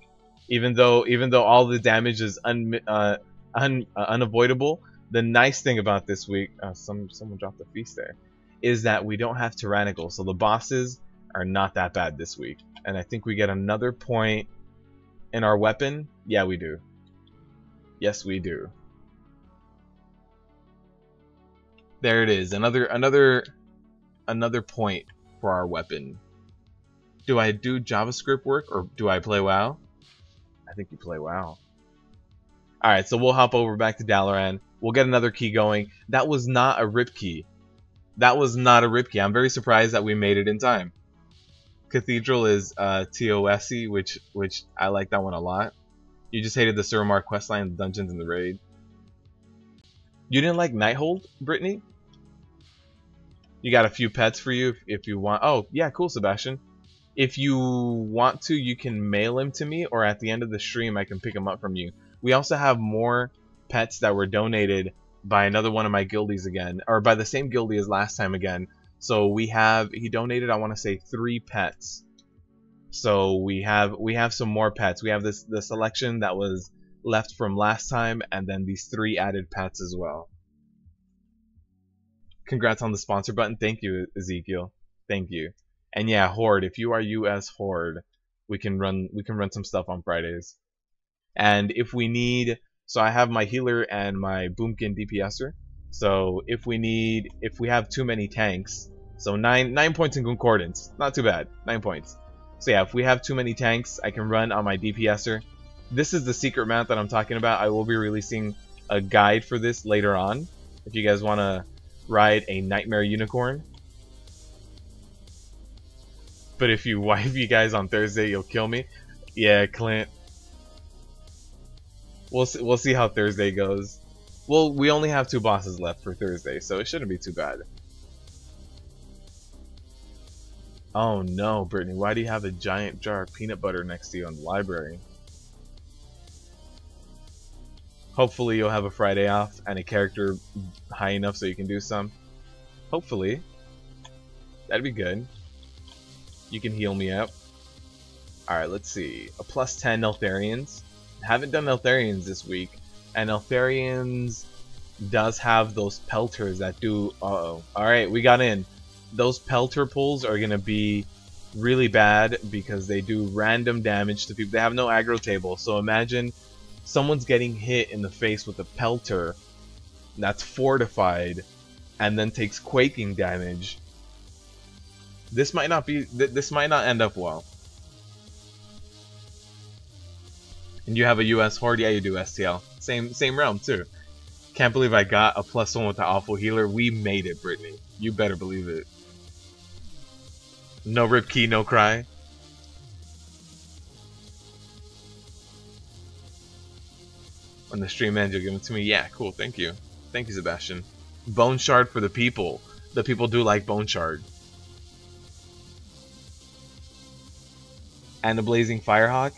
even though all the damage is unavoidable, the nice thing about this week, someone dropped a feast there, is that we don't have tyrannical. So the bosses are not that bad this week. And I think we get another point in our weapon. Yeah, we do. Yes, we do. There it is. Another point for our weapon. Do I do JavaScript work or do I play WoW? I think you play WoW. Alright, so we'll hop over back to Dalaran. We'll get another key going. That was not a rip key. That was not a rip key. I'm very surprised that we made it in time. Cathedral is TOSy, which I like that one a lot. You just hated the Suramar questline, the dungeons, and the raid. You didn't like Nighthold, Brittany? You got a few pets for you if you want. Oh, yeah, cool, Sebastian. If you want to, you can mail him to me, or at the end of the stream, I can pick him up from you. We also have more pets that were donated by another one of my guildies again, or by the same guildie as last time again. So he donated, I want to say, 3 pets. So we have some more pets. We have the selection that was left from last time, and then these 3 added pets as well. Congrats on the sponsor button. Thank you, Ezekiel. Thank you. And yeah, Horde. If you are US Horde, we can run some stuff on Fridays. And if we need, so I have my healer and my Boomkin DPSer. So if we have too many tanks, so 9 points in Concordance, not too bad. 9 points. So yeah, if we have too many tanks, I can run on my DPSer. This is the secret mount that I'm talking about. I will be releasing a guide for this later on. If you guys want to ride a Nightmare Unicorn. But if you wipe you guys on Thursday, you'll kill me. Yeah, Clint. We'll see how Thursday goes. Well, we only have 2 bosses left for Thursday, so it shouldn't be too bad. Oh no, Brittany, why do you have a giant jar of peanut butter next to you in the library? Hopefully you'll have a Friday off and a character high enough so you can do some. Hopefully. That'd be good. You can heal me up. Alright, let's see. A plus 10 Neltharians. Haven't done Neltharians this week. And Neltharians does have those pelters that do... Uh-oh. Alright, we got in. those pelter pulls are gonna be really bad because they do random damage to people. They have no aggro table, so imagine someone's getting hit in the face with a pelter that's fortified and then takes quaking damage. This might not be. This might not end up well. And you have a US Horde? Yeah, you do, STL. Same realm too. Can't believe I got a +1 with the awful healer. We made it, Brittany. You better believe it. No rip key, no cry. When the stream ends, you'll give it to me. Yeah, cool. Thank you. Thank you, Sebastian. Bone Shard for the people. The people do like Bone Shard. And the Blazing Firehawk.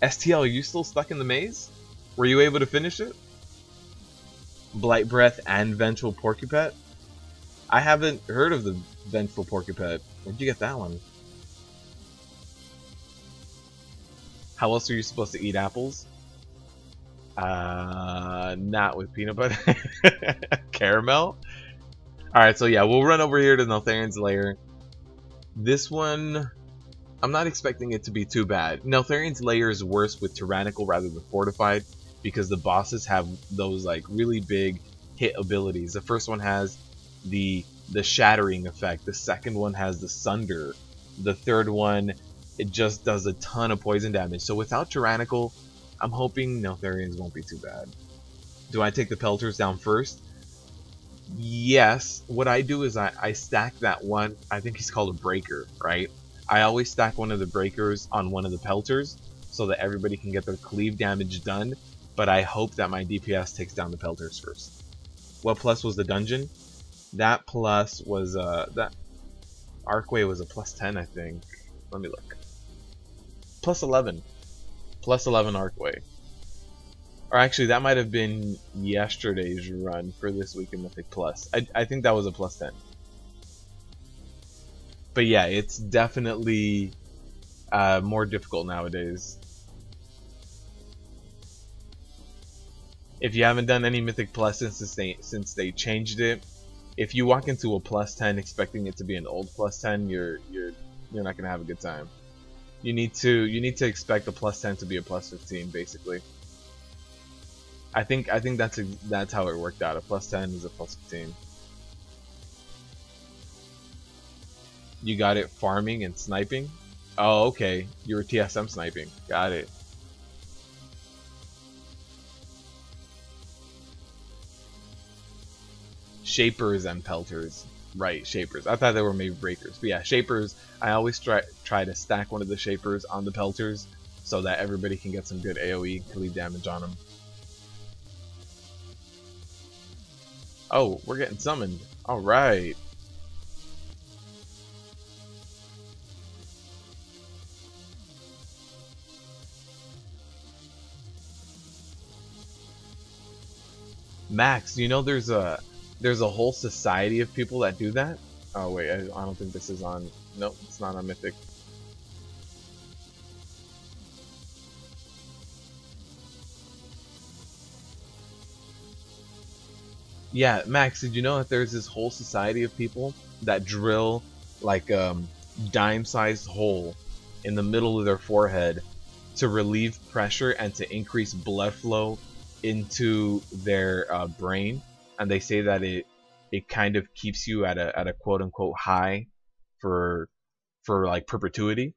STL, are you still stuck in the maze? Were you able to finish it? Blight Breath and Vengeful Porcupet? I haven't heard of the Vengeful Porcupet. Where'd you get that one? How else are you supposed to eat apples? Not with peanut butter. Caramel? Alright, so yeah, we'll run over here to Neltharian's Lair. This one, I'm not expecting it to be too bad. Neltharian's Lair is worse with Tyrannical rather than Fortified because the bosses have those like really big hit abilities. The first one has the shattering effect. The second one has the sunder. The third one, it just does a ton of poison damage. So without Tyrannical, I'm hoping Neltharians won't be too bad. Do I take the Pelters down first? Yes. What I do is I stack that one. I think he's called a breaker, right? I always stack one of the breakers on one of the Pelters so that everybody can get their cleave damage done. But I hope that my DPS takes down the Pelters first. What plus was the dungeon? That plus was that Arcway was a +10, I think. Let me look. +11. +11 Arcway. Or actually, that might have been yesterday's run for this week in Mythic Plus. I think that was a +10. But yeah, it's definitely more difficult nowadays. If you haven't done any Mythic Plus since they changed it, if you walk into a +10 expecting it to be an old +10, you're not gonna have a good time. You need to expect a +10 to be a +15, basically. I think that's how it worked out. A +10 is a +15. You got it farming and sniping? Oh, okay. You were TSM sniping. Got it. Shapers and Pelters. Right, Shapers. I thought they were maybe Breakers. But yeah, Shapers, I always try to stack one of the Shapers on the Pelters so that everybody can get some good AoE cleave damage on them. Oh, we're getting summoned. Alright. Max, you know there's a whole society of people that do that? Oh wait, I don't think this is on. Nope, it's not on Mythic. Yeah, Max, did you know that there's this whole society of people that drill like dime-sized hole in the middle of their forehead to relieve pressure and to increase blood flow into their brain? And they say that it kind of keeps you at a quote unquote high for like perpetuity.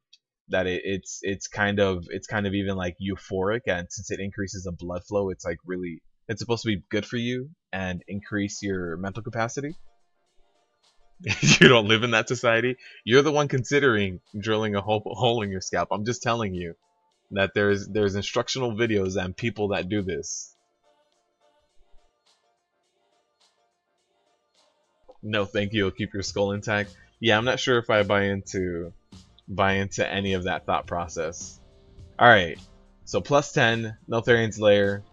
That it's kind of even like euphoric, and since it increases the blood flow, it's like really, it's supposed to be good for you and increase your mental capacity. You don't live in that society. You're the one considering drilling a hole in your scalp. I'm just telling you that there's instructional videos and people that do this. No, thank you. It'll keep your skull intact. Yeah, I'm not sure if I buy into any of that thought process. All right, so +10, Neltharian's Lair.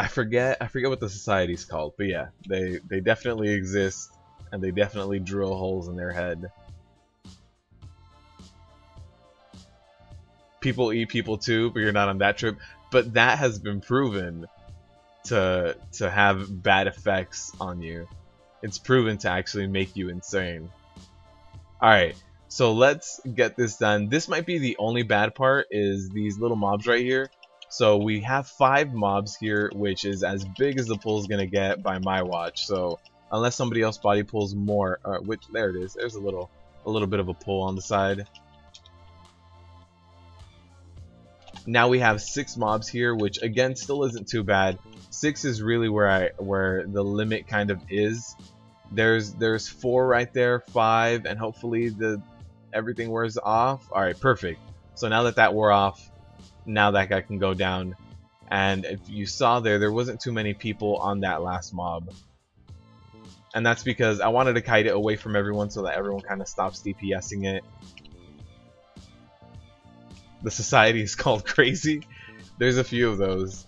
I forget what the society's called, but yeah, they definitely exist, and they definitely drill holes in their head. People eat people too, but you're not on that trip. But that has been proven. to have bad effects on you. It's proven to actually make you insane. Alright, so let's get this done. This might be the only bad part, is these little mobs right here. So we have 5 mobs here, which is as big as the pool is gonna get by my watch. So unless somebody else body pulls more, which there it is. There's a little bit of a pull on the side. Now we have 6 mobs here, which again still isn't too bad. 6 is really where the limit kind of is. There's 4 right there, 5, and hopefully everything wears off. All right, perfect. So now that wore off, now that guy can go down. And if you saw there wasn't too many people on that last mob. And that's because I wanted to kite it away from everyone so that everyone kind of stops DPSing it. The society is called crazy. There's a few of those.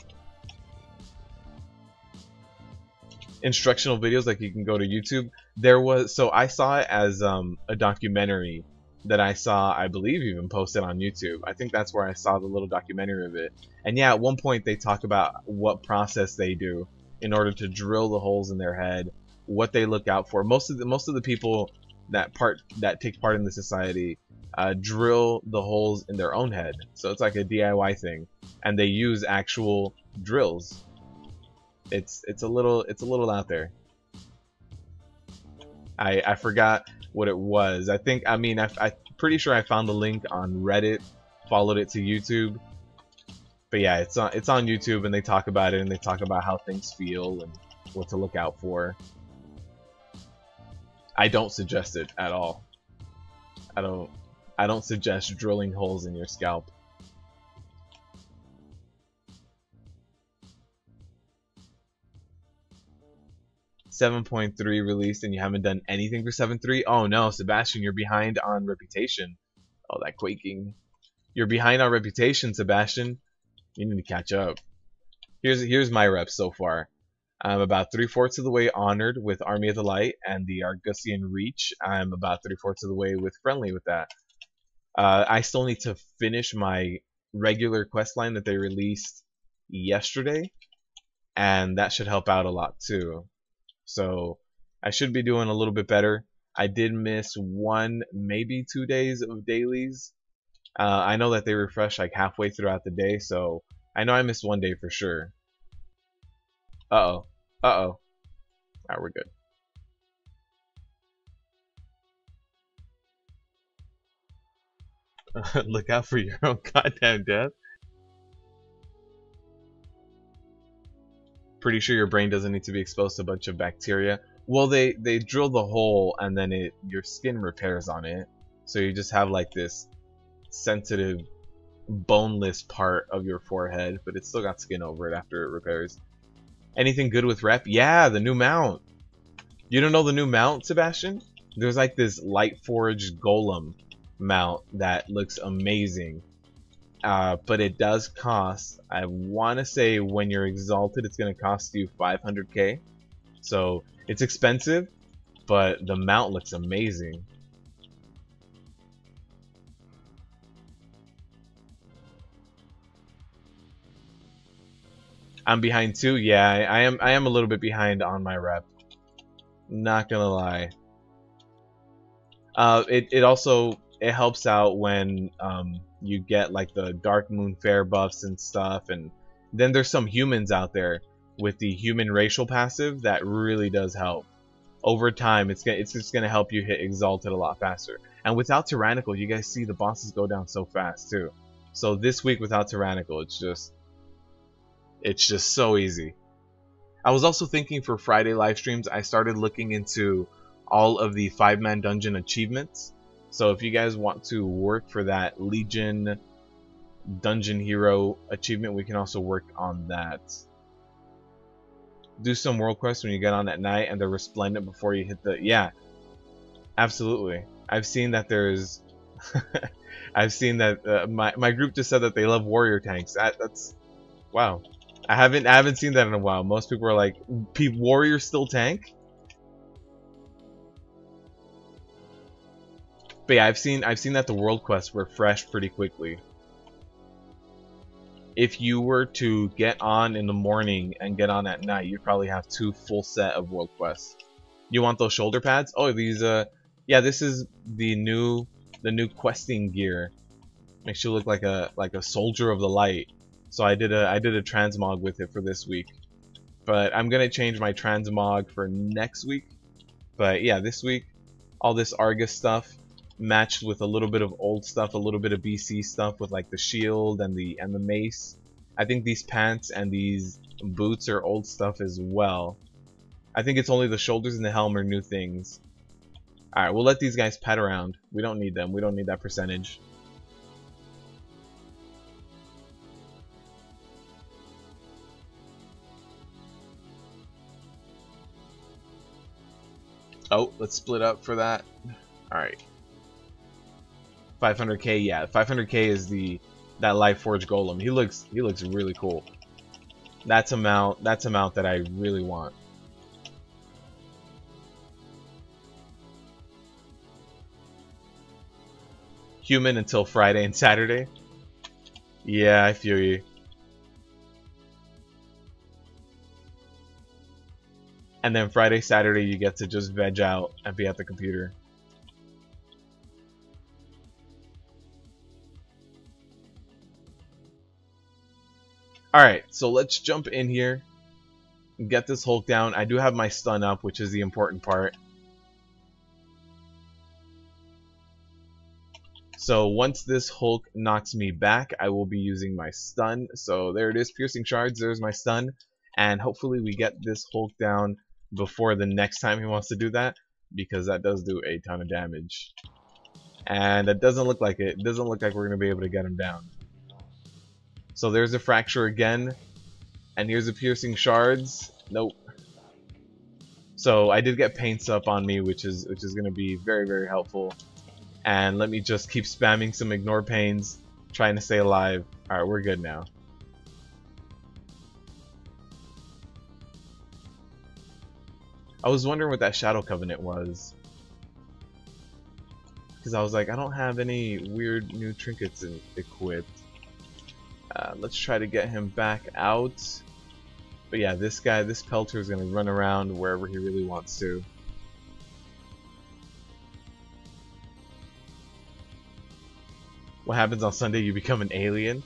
Instructional videos, like you can go to YouTube. So I saw it as a documentary that I saw, I believe, even posted on YouTube. I think that's where I saw the little documentary of it. And yeah, at one point they talk about what process they do in order to drill the holes in their head, what they look out for. Most of the people that take part in the society drill the holes in their own head. So it's like a DIY thing, and they use actual drills. It's a little out there. I forgot what it was. I'm pretty sure I found the link on Reddit, followed it to YouTube. But yeah, it's on YouTube, and they talk about it, and they talk about how things feel and what to look out for. I don't suggest it at all. I don't suggest drilling holes in your scalp. .3 released and you haven't done anything for 7.3? Oh no, Sebastian, you're behind on Reputation. Oh, that quaking. You're behind on Reputation, Sebastian. You need to catch up. Here's my reps so far. I'm about 3/4 of the way Honored with Army of the Light and the Argusian Reach. I'm about 3/4 of the way with Friendly with that. I still need to finish my regular quest line that they released yesterday, and that should help out a lot too. So I should be doing a little bit better. I did miss 1, maybe 2 days of dailies. I know that they refresh like halfway throughout the day, so I know I missed 1 day for sure. Uh-oh. Uh-oh. Alright, we're good. Look out for your own goddamn death. Pretty sure your brain doesn't need to be exposed to a bunch of bacteria. Well, they drill the hole and then your skin repairs on it. So you just have like this sensitive, boneless part of your forehead, but it's still got skin over it after it repairs. Anything good with rep? Yeah, the new mount. You don't know the new mount, Sebastian? There's like this light forged golem mount that looks amazing. But it does cost, I want to say when you're exalted, it's going to cost you 500k. So it's expensive, but the mount looks amazing. I'm behind too. Yeah, I am a little bit behind on my rep. Not gonna lie. It also helps out when you get like the Dark Moon Fair buffs and stuff, and then there's some humans out there with the human racial passive that really does help. Over time, it's just gonna help you hit Exalted a lot faster. And without Tyrannical, you guys see the bosses go down so fast too. So this week without Tyrannical, it's just so easy. I was also thinking for Friday live streams, I started looking into all of the 5-man dungeon achievements. So if you guys want to work for that Legion Dungeon Hero achievement, we can also work on that. Do some world quests when you get on at night and they're resplendent before you hit the... Yeah, absolutely. I've seen that there's... I've seen that my group just said that they love warrior tanks. That's... Wow. I haven't seen that in a while. Most people are like, warriors still tank? But yeah, I've seen that the world quests refresh pretty quickly. if you were to get on in the morning and get on at night, you'd probably have 2 full set of world quests. You want those shoulder pads? Oh, these yeah, this is the new questing gear. Makes you look like a soldier of the light. So I did a transmog with it for this week. But I'm gonna change my transmog for next week. But yeah, this week, all this Argus stuff matched with a little bit of old stuff, a little bit of BC stuff with like the shield and the mace. I think these pants and these boots are old stuff as well. I think it's only the shoulders and the helm are new things. Alright, we'll let these guys pet around. We don't need them. We don't need that percentage. Oh, let's split up for that. Alright. 500k, yeah. 500k is that Life-Forged Golem. He looks really cool. That's amount that I really want. Human until Friday and Saturday. Yeah, I feel you. And then Friday, Saturday, you get to just veg out and be at the computer. Alright, so let's jump in here and get this Hulk down. I do have my stun up, which is the important part. So once this Hulk knocks me back, I will be using my stun. So there it is, piercing shards, there's my stun. And hopefully we get this Hulk down before the next time he wants to do that, because that does do a ton of damage. And it doesn't look like it. It doesn't look like we're going to be able to get him down. So there's a fracture again. And here's the piercing shards. Nope. So I did get paints up on me, which is going to be very, very helpful. And let me just keep spamming some ignore pains, trying to stay alive. Alright, we're good now. I was wondering what that Shadow Covenant was. Because I was like, I don't have any weird new trinkets equipped. Let's try to get him back out. But yeah, this guy, this Pelter is going to run around wherever he really wants to. What happens on Sunday? You become an alien?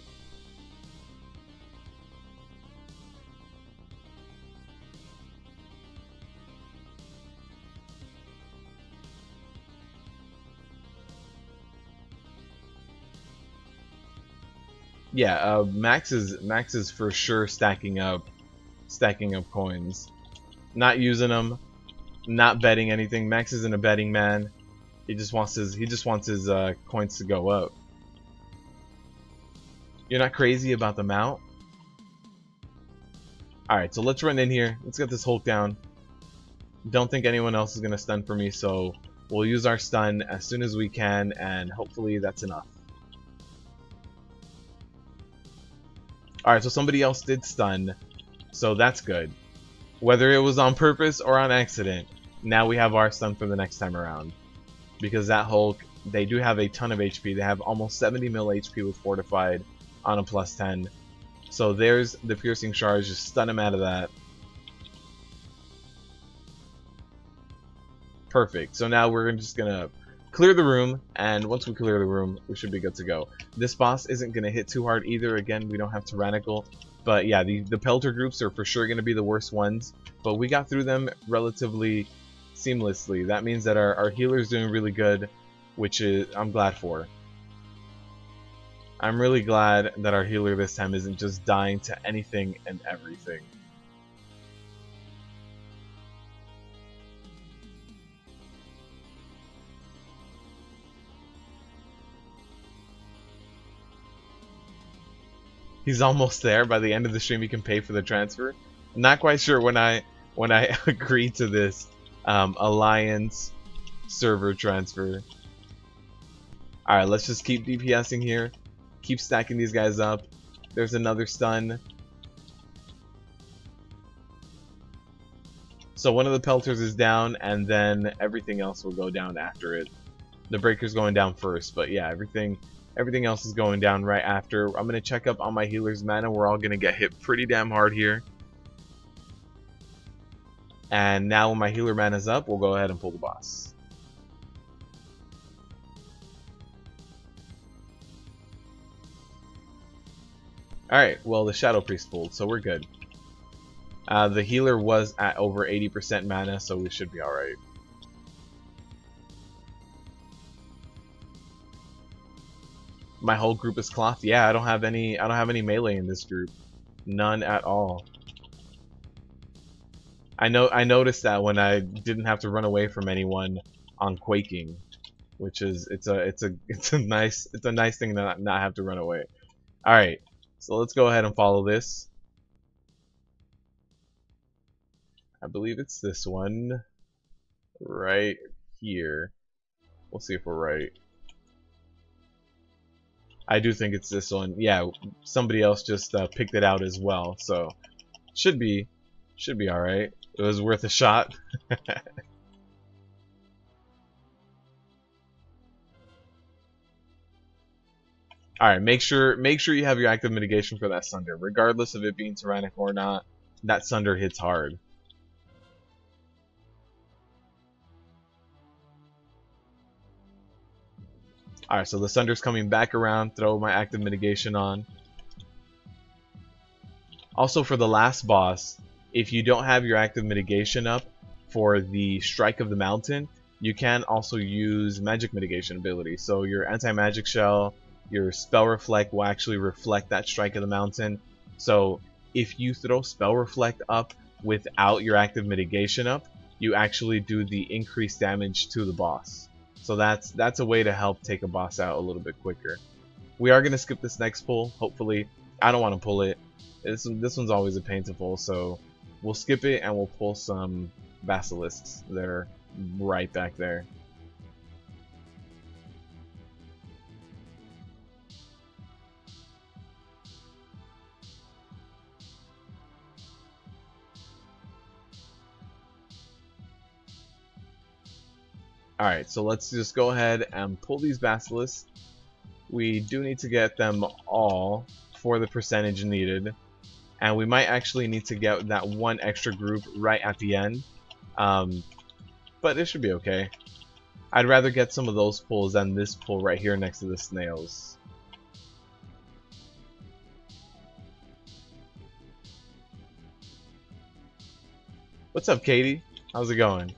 Yeah, Max is for sure stacking up coins. Not using them, not betting anything. Max isn't a betting man. He just wants his coins to go up. You're not crazy about the mount? Alright, so let's run in here. Let's get this Hulk down. Don't think anyone else is going to stun for me, so we'll use our stun as soon as we can, and hopefully that's enough. Alright, so somebody else did stun, so that's good. Whether it was on purpose or on accident, now we have our stun for the next time around. Because that Hulk, they do have a ton of HP. They have almost 70 mil HP with Fortified on a plus 10. So there's the piercing shards, just stun him out of that. Perfect. So now we're just gonna clear the room, and once we clear the room, we should be good to go. This boss isn't gonna hit too hard either. Again, we don't have tyrannical, but yeah, the Pelter groups are for sure gonna be the worst ones. But we got through them relatively seamlessly. That means that our healer's doing really good, which is I'm glad for. I'm really glad that our healer this time isn't just dying to anything and everything. He's almost there. By the end of the stream, you can pay for the transfer. I'm not quite sure when I agreed to this Alliance server transfer. Alright, let's just keep DPSing here. Keep stacking these guys up. There's another stun. So one of the Pelters is down, and then everything else will go down after it. The Breaker's going down first, but yeah, everything Everything else is going down right after. I'm going to check up on my healer's mana. We're all going to get hit pretty damn hard here. And now when my healer mana's up, we'll go ahead and pull the boss. Alright, well the Shadow Priest pulled, so we're good. The healer was at over 80% mana, so we should be alright. My whole group is cloth. Yeah, I don't have any melee in this group. None at all. I noticed that when I didn't have to run away from anyone on Quaking, which is it's a nice thing to not have to run away. All right, so let's go ahead and follow this. I believe it's this one right here. We'll see if we're right. I do think it's this one. Yeah, somebody else just picked it out as well, so should be all right. It was worth a shot. All right, make sure you have your active mitigation for that Sunder, regardless of it being tyrannic or not. That Sunder hits hard. Alright, so the Sunder's coming back around, throw my active mitigation on. Also for the last boss, if you don't have your active mitigation up for the Strike of the Mountain, you can also use magic mitigation ability. So your anti-magic shell, your spell reflect will actually reflect that Strike of the Mountain. So if you throw spell reflect up without your active mitigation up, you actually do the increased damage to the boss. So that's a way to help take a boss out a little bit quicker. We are going to skip this next pull, hopefully. I don't want to pull it. This one's always a pain to pull, so we'll skip it and we'll pull some basilisks that are right back there. Alright, so let's just go ahead and pull these basilisks. We do need to get them all for the percentage needed. And we might actually need to get that one extra group right at the end. But it should be okay. I'd rather get some of those pulls than this pull right here next to the snails. What's up, Katie? How's it going?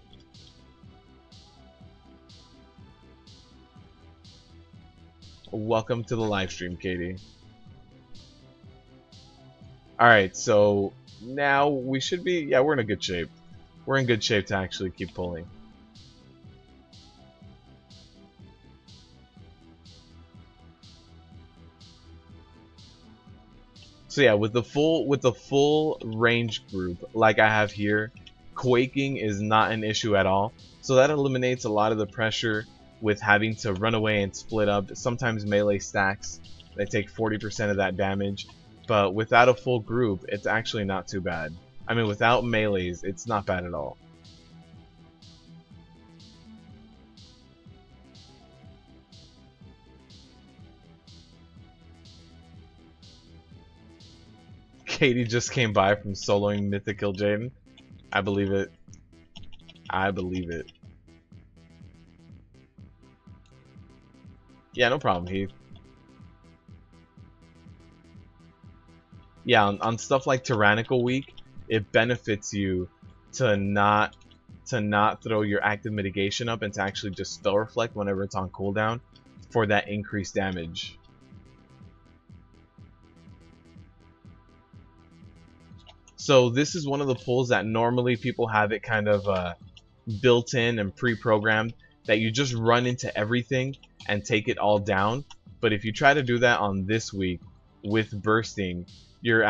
Welcome to the live stream, Katie. Alright, so now we should be, yeah, we're in a good shape. We're in good shape to actually keep pulling. So yeah, with the full range group like I have here, quaking is not an issue at all. So that eliminates a lot of the pressure with having to run away and split up. Sometimes melee stacks, they take 40% of that damage, but without a full group, it's actually not too bad. I mean, without melees, it's not bad at all. Katie just came by from soloing Mythic Kil'jaeden. I believe it. I believe it. Yeah, no problem, Heath. Yeah, on stuff like Tyrannical Week, it benefits you to not throw your active mitigation up and to actually just spell reflect whenever it's on cooldown for that increased damage. So this is one of the pulls that normally people have it kind of built in and pre-programmed, that you just run into everything and take it all down. But if you try to do that on this week with bursting, you're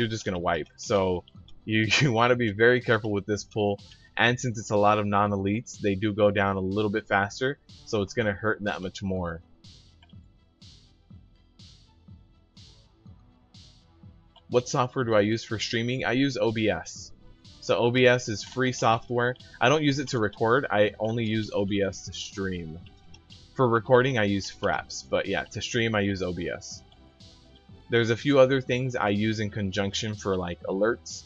just gonna wipe. So you want to be very careful with this pull, and since it's a lot of non-elites, they do go down a little bit faster, so it's gonna hurt that much more. What software do I use for streaming? I use OBS. So OBS is free software. I don't use it to record, I only use OBS to stream. For recording, I use Fraps, but yeah, to stream, I use OBS. There's a few other things I use in conjunction for like alerts,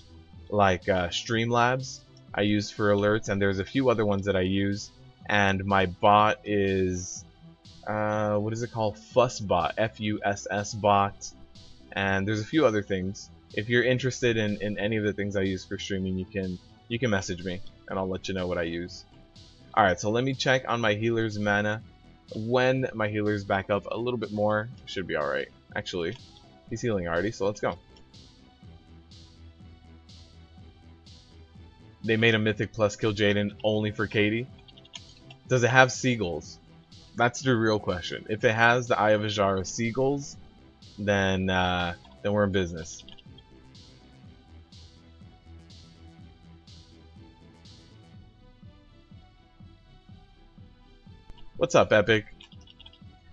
like Streamlabs I use for alerts, and there's a few other ones that I use. And my bot is, what is it called? Fussbot, F-U-S-S bot. And there's a few other things. If you're interested in any of the things I use for streaming, you can message me, and I'll let you know what I use. Alright, so let me check on my healer's mana. When my healer's back up a little bit more, should be alright. Actually, he's healing already, so let's go. They made a Mythic Plus Kil'jaeden only for Katie. Does it have seagulls? That's the real question. If it has the Eye of Azshara seagulls, then we're in business. What's up, Epic?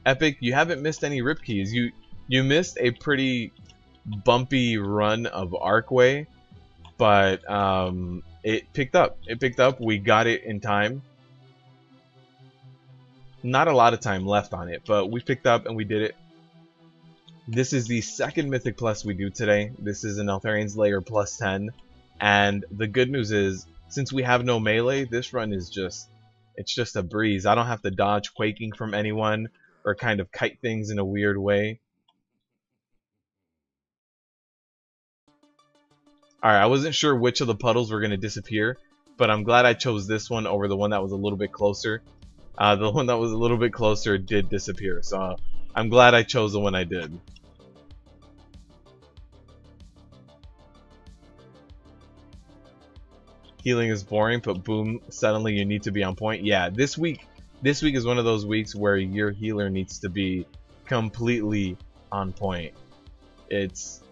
Epic, you haven't missed any rip keys. You missed a pretty bumpy run of Arcway, but it picked up. It picked up. We got it in time. Not a lot of time left on it, but we picked up and we did it. This is the second Mythic Plus we do today. This is an Eltharian's Lair plus 10, and the good news is, since we have no melee, this run is just, it's just a breeze. I don't have to dodge quaking from anyone or kind of kite things in a weird way. Alright, I wasn't sure which of the puddles were going to disappear, but I'm glad I chose this one over the one that was a little bit closer. The one that was a little bit closer did disappear, so I'm glad I chose the one I did. Healing is boring, but boom, suddenly you need to be on point. Yeah, this week is one of those weeks where your healer needs to be completely on point. It's,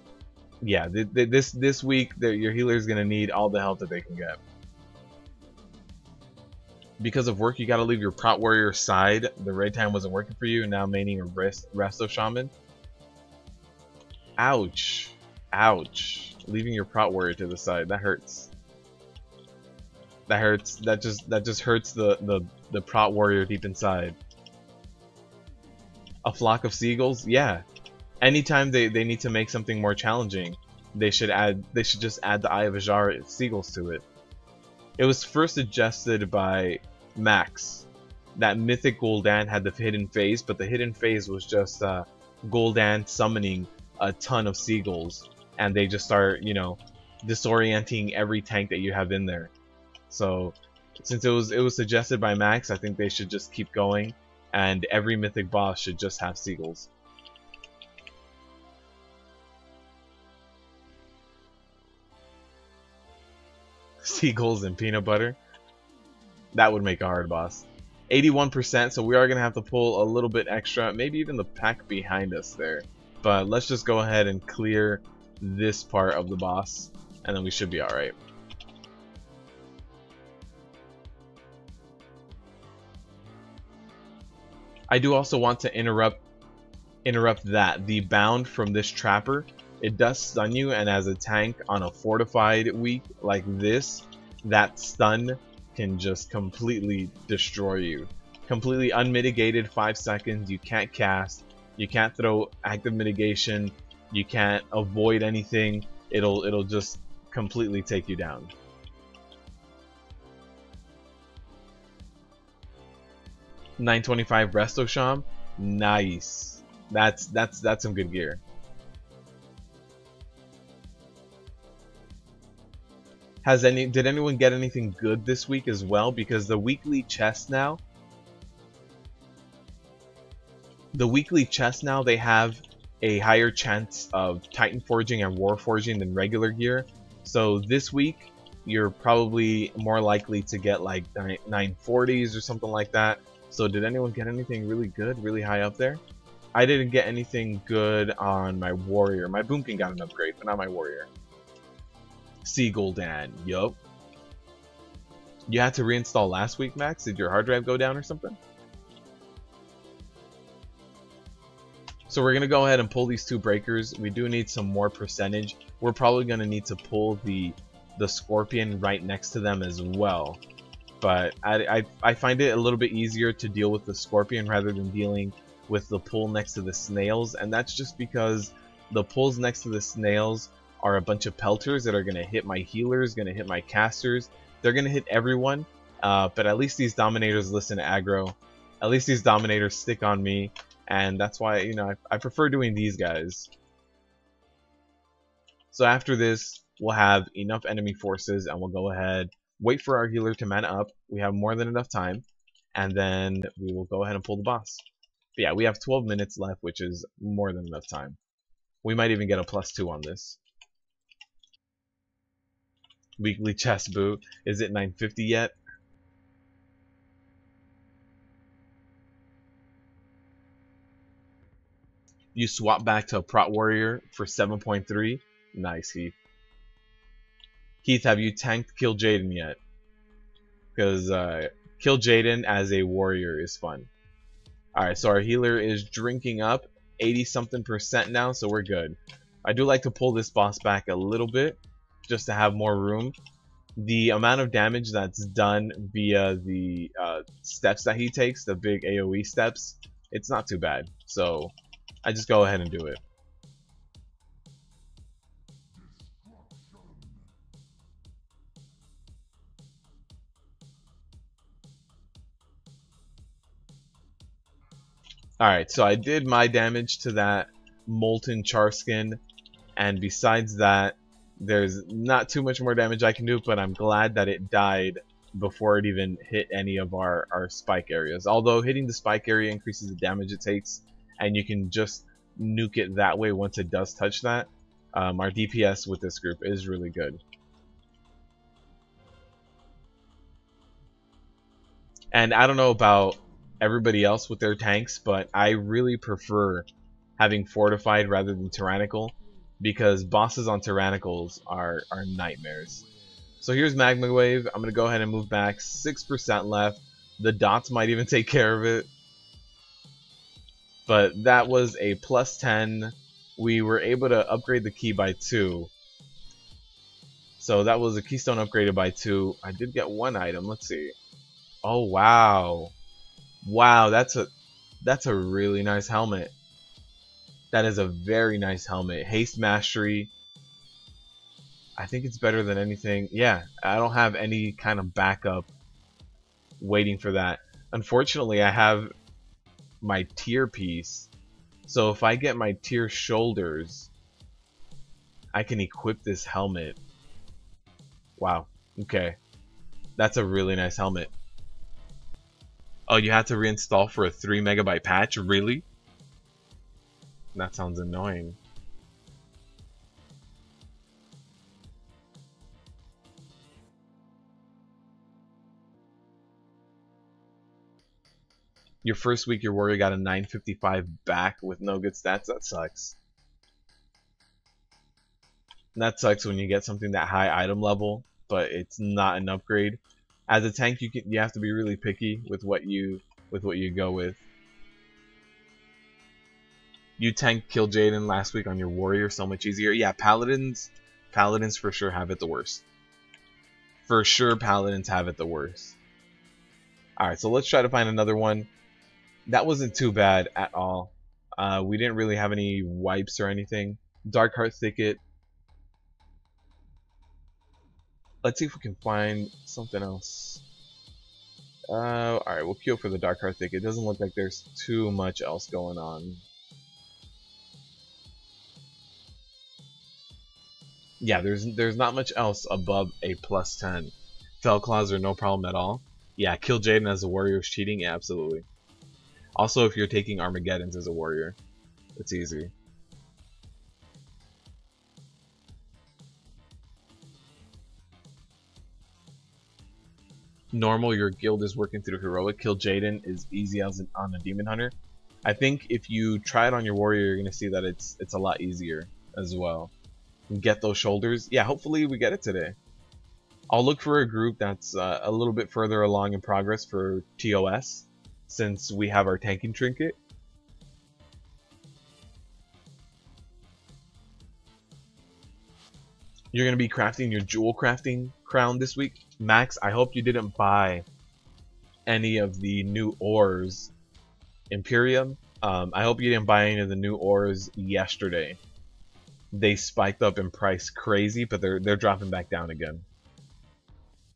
yeah, this week your healer is gonna need all the help that they can get. Because of work, you gotta leave your Prot Warrior side. The raid time wasn't working for you, now maining a Resto Shaman. Ouch. Ouch. Leaving your Prot Warrior to the side, that hurts. That hurts. That just hurts the Prot Warrior deep inside. A flock of seagulls? Yeah. Anytime they need to make something more challenging, they should just add the Eye of Azshara seagulls to it. It was first suggested by Max that Mythic Gul'dan had the hidden phase, but the hidden phase was just Gul'dan summoning a ton of seagulls, and they just start, you know, disorienting every tank that you have in there. So since it was suggested by Max, I think they should just keep going, and every Mythic boss should just have seagulls. Seagulls and peanut butter. That would make a hard boss. 81%, so we are going to have to pull a little bit extra, maybe even the pack behind us there. But let's just go ahead and clear this part of the boss, and then we should be alright. I do also want to interrupt that. The bound from this trapper, it does stun you, and as a tank on a fortified week like this, that stun can just completely destroy you. Completely unmitigated, 5 seconds, you can't cast, you can't throw active mitigation, you can't avoid anything, it'll just completely take you down. $925 Resto Sham, nice. That's some good gear. Did anyone get anything good this week as well? Because the weekly chests now, they have a higher chance of Titan Forging and War Forging than regular gear. So this week, you're probably more likely to get like 940s or something like that. So did anyone get anything really good, really high up there? I didn't get anything good on my warrior. My Boomkin got an upgrade, but not my warrior. Gul'dan, yup. You had to reinstall last week, Max? Did your hard drive go down or something? So we're gonna go ahead and pull these two breakers. We do need some more percentage. We're probably gonna need to pull the Scorpion right next to them as well. but I find it a little bit easier to deal with the Scorpion rather than dealing with the pull next to the snails, and that's just because the pulls next to the snails are a bunch of pelters that are going to hit my healers, going to hit my casters, they're going to hit everyone, but at least these dominators listen to aggro, at least these dominators stick on me, and that's why, you know, I prefer doing these guys. So after this, we'll have enough enemy forces, and we'll go ahead, wait for our healer to mana up, we have more than enough time, and then we will go ahead and pull the boss. But yeah, we have 12 minutes left, which is more than enough time. We might even get a +2 on this. Weekly chest boot. Is it 950 yet? You swap back to a Prot Warrior for 7.3. Nice, Heath. Heath, have you tanked Kil'jaeden yet? Because Kil'jaeden as a warrior is fun. Alright, so our healer is drinking up 80-something% now, so we're good. I do like to pull this boss back a little bit, just to have more room. The amount of damage that's done via the steps that he takes, the big AoE steps, it's not too bad. So I just go ahead and do it. Alright, so I did my damage to that molten char skin, and besides that, there's not too much more damage I can do, but I'm glad that it died before it even hit any of our spike areas. Although hitting the spike area increases the damage it takes, and you can just nuke it that way once it does touch that. Our DPS with this group is really good. And I don't know about everybody else with their tanks, but I really prefer having fortified rather than tyrannical, because bosses on tyrannicals are nightmares. So here's Magma Wave. I'm going to go ahead and move back. 6% left. The dots might even take care of it. But that was a +10. We were able to upgrade the key by 2. So that was a keystone upgraded by 2. I did get 1 item. Let's see. Oh, wow. Wow, that's a really nice helmet. That is a very nice helmet. Haste Mastery. I think it's better than anything. Yeah, I don't have any kind of backup waiting for that. Unfortunately, I have my tier piece. So if I get my tier shoulders, I can equip this helmet. Wow. Okay. That's a really nice helmet. Oh, you had to reinstall for a 3 MB patch? Really? That sounds annoying. Your first week, your warrior got a 955 back with no good stats. That sucks. And that sucks when you get something that high item level, but it's not an upgrade. As a tank, you have to be really picky with what you go with. You tanked Kil'jaeden last week on your warrior, so much easier. Yeah, paladins for sure have it the worst. For sure, paladins have it the worst. All right, so let's try to find another one. That wasn't too bad at all. We didn't really have any wipes or anything. Darkheart Thicket. Let's see if we can find something else. Alright, we'll queue up for the Darkheart Thicket. It doesn't look like there's too much else going on. Yeah, there's not much else above a +10. Fell Claws are no problem at all. Yeah, Kil'jaeden as a warrior is cheating? Yeah, absolutely. Also, if you're taking Armageddons as a warrior, it's easy. Normal, your guild is working through heroic. Kil'jaeden is easy as on a demon hunter. I think if you try it on your warrior, you're gonna see that it's a lot easier as well. Get those shoulders. Yeah, hopefully we get it today. I'll look for a group that's a little bit further along in progress for TOS, since we have our tanking trinket. You're gonna be crafting your jewel crafting crown this week. Max, I hope you didn't buy any of the new ores Imperium. I hope you didn't buy any of the new ores yesterday. They spiked up in price crazy, but they're dropping back down again.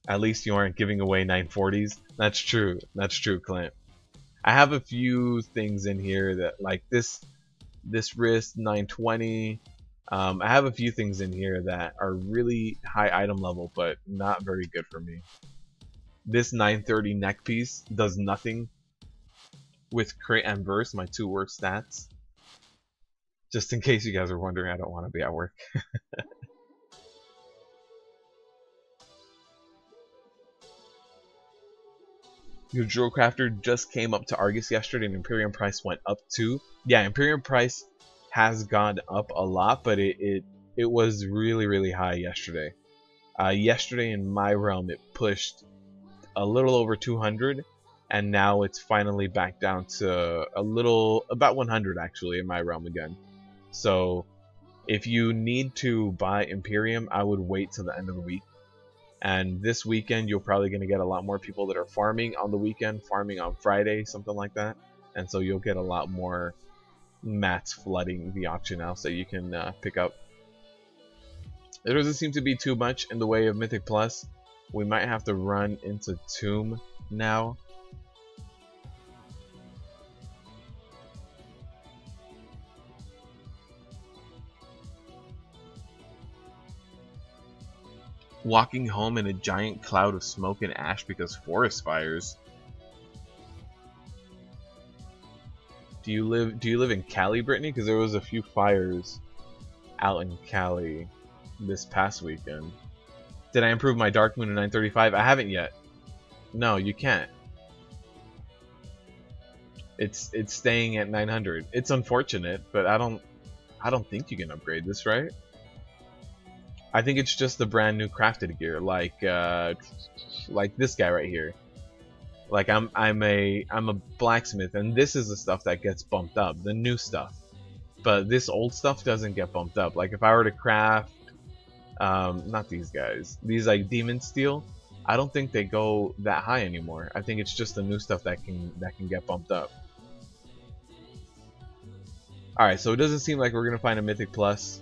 At least you aren't giving away 940s. That's true. That's true, Clint. I have a few things in here that, like this wrist 920. I have a few things in here that are really high item level, but not very good for me. This 930 neck piece does nothing with crit and burst, my two worst stats. Just in case you guys are wondering, I don't want to be at work. Your Drill Crafter just came up to Argus yesterday, and Imperium price went up too. Yeah, Imperium price has gone up a lot, but it was really high yesterday. Yesterday in my realm, it pushed a little over 200, and now it's finally back down to about 100 actually in my realm again. So if you need to buy Imperium, I would wait till the end of the week. And this weekend, you're probably going to get a lot more people that are farming on the weekend, farming on Friday, something like that. And so you'll get a lot more mats flooding the auction house that you can pick up. There doesn't seem to be too much in the way of Mythic Plus. We might have to run into Tomb now. Walking home in a giant cloud of smoke and ash because forest fires. Do you live in Cali, Brittany? Because there was a few fires out in Cali this past weekend. Did I improve my Dark Moon to 935? I haven't yet. No, you can't. It's staying at 900. It's unfortunate, but I don't think you can upgrade this, right? I think it's just the brand new crafted gear, like this guy right here. Like I'm a blacksmith, and this is the stuff that gets bumped up, the new stuff. But this old stuff doesn't get bumped up. Like if I were to craft, not these guys, these like demon steel, I don't think they go that high anymore. I think it's just the new stuff that can get bumped up. All right, so it doesn't seem like we're gonna find a Mythic Plus.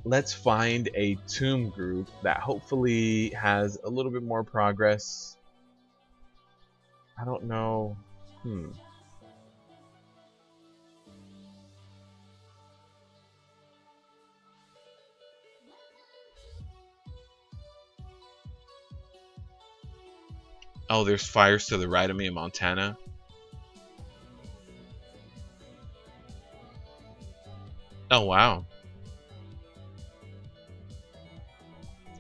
Let's find a tomb group that hopefully has a little bit more progress. I don't know. Oh, there's fires to the right of me in Montana. Oh, wow.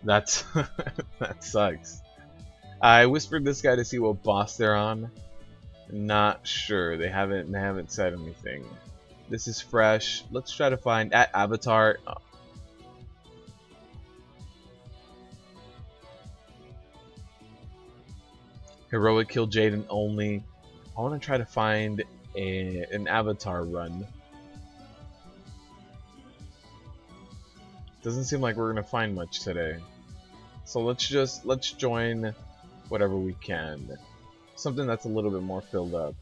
That's that sucks. I whispered this guy to see what boss they're on. Not sure. They haven't said anything. This is fresh. Let's try to find at Avatar. Oh. Heroic Kil'jaeden only. I want to try to find an Avatar run. Doesn't seem like we're gonna find much today. So let's join whatever we can. Something that's a little bit more filled up.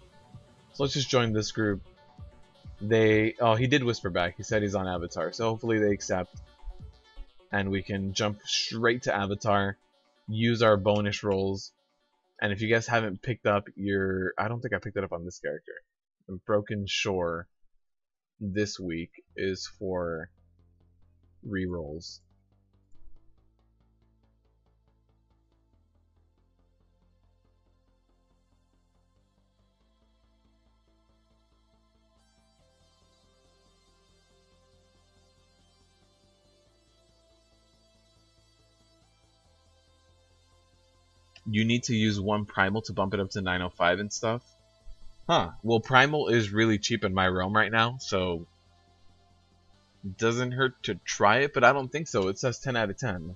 So let's just join this group. He did whisper back. He said he's on Avatar. So hopefully they accept. And we can jump straight to Avatar. Use our bonus rolls. And if you guys haven't picked up I don't think I picked it up on this character. Broken Shore this week is for rerolls. You need to use one primal to bump it up to 905 and stuff. Huh. Well, primal is really cheap in my realm right now, so doesn't hurt to try it, but I don't think so. It says 10 out of 10.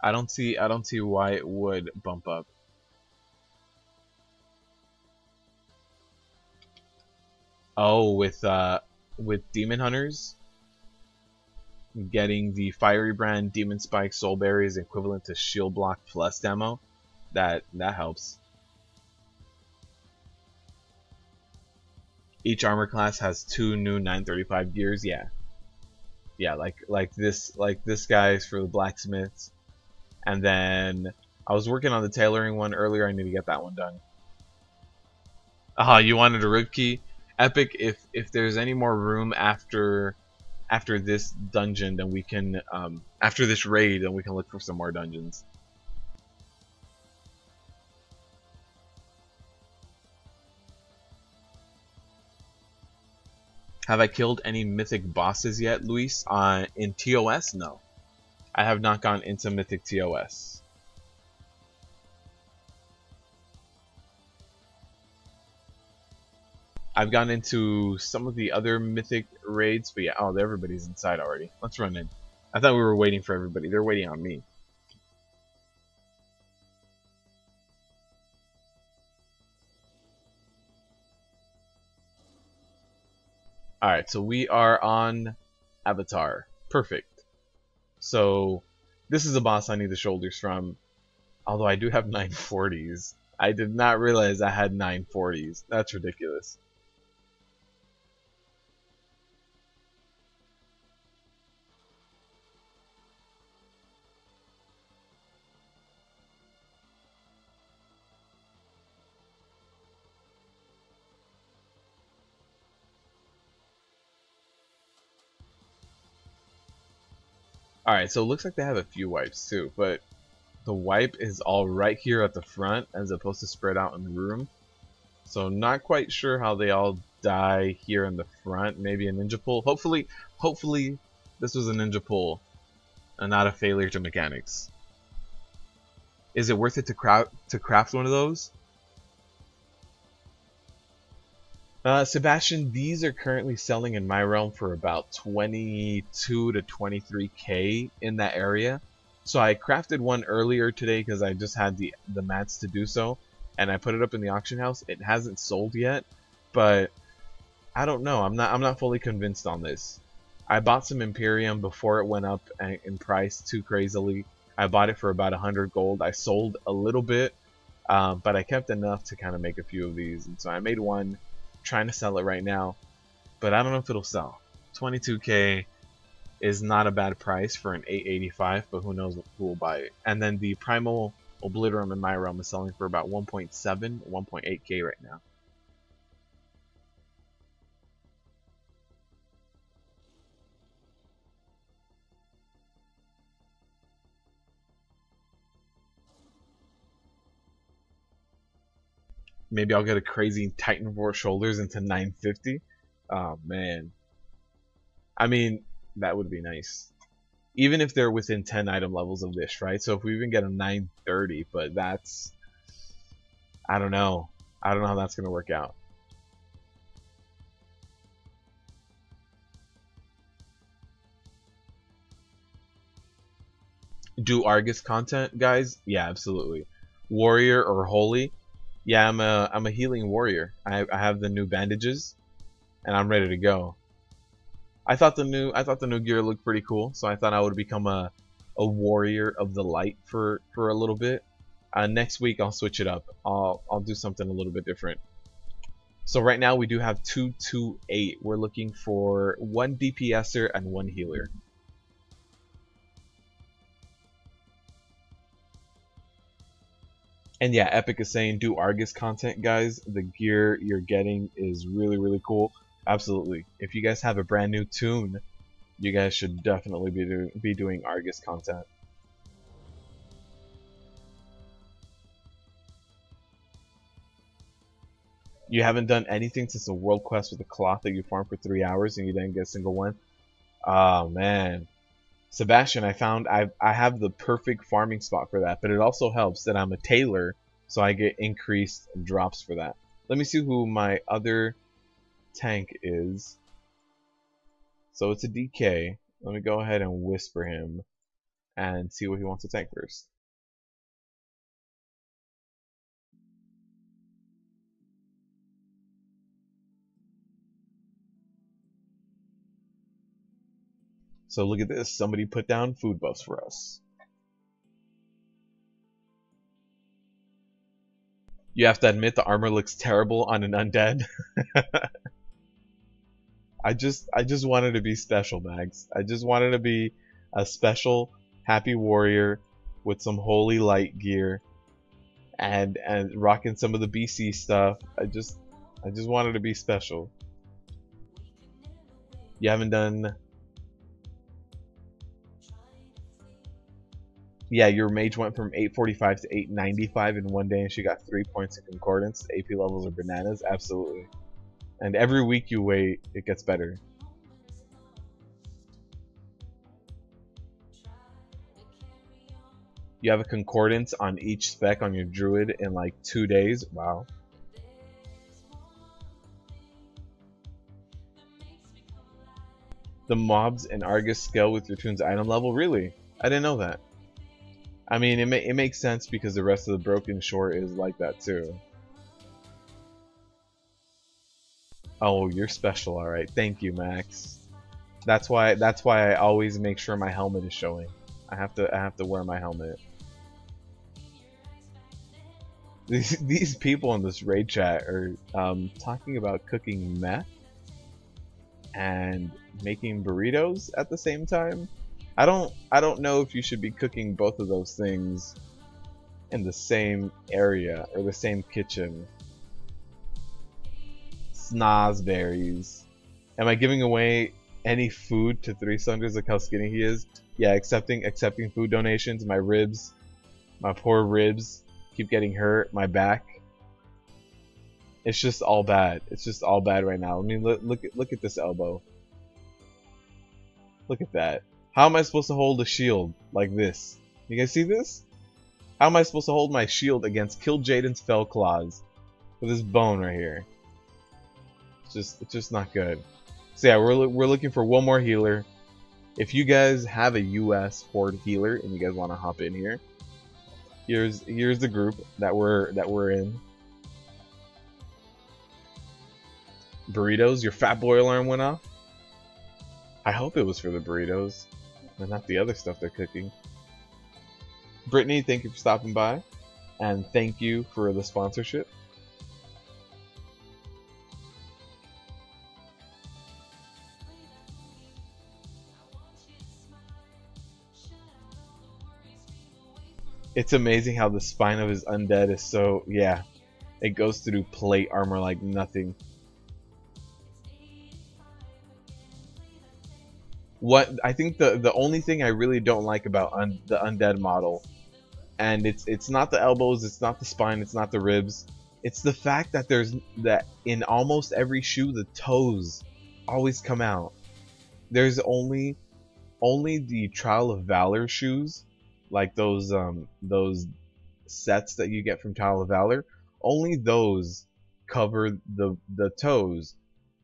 I don't see why it would bump up. Oh, with Demon Hunters? getting the Fiery Brand, Demon Spike, Soul Berry is equivalent to Shield Block plus demo. That helps. Each armor class has 2 new 935 gears. Yeah, like this guy's for the blacksmiths. And then I was working on the tailoring one earlier. I need to get that one done. You wanted a rib key? Epic, if there's any more room after this dungeon, then we can after this raid, then we can look for some more dungeons. Have I killed any mythic bosses yet, Luis? In TOS? No. I have not gone into mythic TOS. I've gone into some of the other mythic raids, but yeah, oh, everybody's inside already. Let's run in. I thought we were waiting for everybody. They're waiting on me. Alright, so we are on Avatar. Perfect. So, this is a boss I need the shoulders from. Although I do have 940s. I did not realize I had 940s. That's ridiculous. Alright, so it looks like they have a few wipes too, but the wipe is all right here at the front as opposed to spread out in the room. So not quite sure how they all die here in the front. Maybe a ninja pull. Hopefully this was a ninja pull and not a failure to mechanics. Is it worth it to craft one of those? Sebastian, these are currently selling in my realm for about 22 to 23k in that area. So I crafted one earlier today because I just had the mats to do so, and I put it up in the auction house. It hasn't sold yet, but I don't know. I'm not fully convinced on this. I bought some Imperium before it went up in price too crazily. I bought it for about 100 gold. I sold a little bit, but I kept enough to kind of make a few of these, and so I made one. Trying to sell it right now, but I don't know if it'll sell. 22k is not a bad price for an 885, but who knows who will buy it. And then the Primal Obliterum in my realm is selling for about 1.7, 1.8k right now. Maybe I'll get a crazy Titanvore shoulders into 950. Oh man. I mean, that would be nice. Even if they're within 10 item levels of this, right? So if we even get a 930, but that's... I don't know. I don't know how that's going to work out. Do Argus content, guys? Yeah, absolutely. Warrior or Holy? Yeah, I'm a healing warrior. I have the new bandages, and I'm ready to go. I thought the new gear looked pretty cool, so I thought I would become a warrior of the light for a little bit. Next week I'll switch it up. I'll do something a little bit different. So right now we do have 228. We're looking for 1 DPSer and 1 healer. And yeah, Epic is saying do Argus content, guys. The gear you're getting is really, really cool. Absolutely. If you guys have a brand new tune, you guys should definitely be doing Argus content. You haven't done anything since the world quest with the cloth that you farmed for 3 hours and you didn't get a single one? Oh man. Sebastian, I found I have the perfect farming spot for that, but it also helps that I'm a tailor, so I get increased drops for that. Let me see who my other tank is. So it's a DK. Let me go ahead and whisper him and see what he wants to tank first. So look at this. Somebody put down food buffs for us. You have to admit the armor looks terrible on an undead. I just wanted to be special, Max. I just wanted to be a special happy warrior with some holy light gear and rocking some of the BC stuff. I just wanted to be special. You haven't done. Yeah, your mage went from 845 to 895 in one day, and she got 3 points of concordance. The AP levels are bananas, absolutely. And every week you wait, it gets better. You have a concordance on each spec on your druid in like 2 days. Wow. The mobs in Argus scale with your toon's item level? Really? I didn't know that. I mean, it makes sense because the rest of the Broken Shore is like that too. Oh, you're special, alright. Thank you, Max. That's why I always make sure my helmet is showing. I have to wear my helmet. These people in this raid chat are talking about cooking meth and making burritos at the same time. I don't know if you should be cooking both of those things in the same area or the same kitchen. Snozberries. Am I giving away any food to 3 Sunders? Look how skinny he is. Yeah, accepting food donations. My ribs, my poor ribs, keep getting hurt. My back. It's just all bad. It's just all bad right now. I mean, look at this elbow. Look at that. How am I supposed to hold a shield like this? You guys see this? How am I supposed to hold my shield against Kil'jaeden's fell claws with this bone right here? It's just not good. So yeah, we're looking for one more healer. If you guys have a US Horde healer and you guys want to hop in here, here's the group that we're in. Burritos, your fat boy alarm went off. I hope it was for the burritos and not the other stuff they're cooking. Brittany, thank you for stopping by, and thank you for the sponsorship. It's amazing how the spine of his undead is so, yeah, it goes through plate armor like nothing. What I think the only thing I really don't like about the undead model, and it's not the elbows, it's not the spine, it's not the ribs, it's the fact that that in almost every shoe the toes always come out. There's only the Trial of Valor shoes, like those sets that you get from Trial of Valor. Only those cover the toes.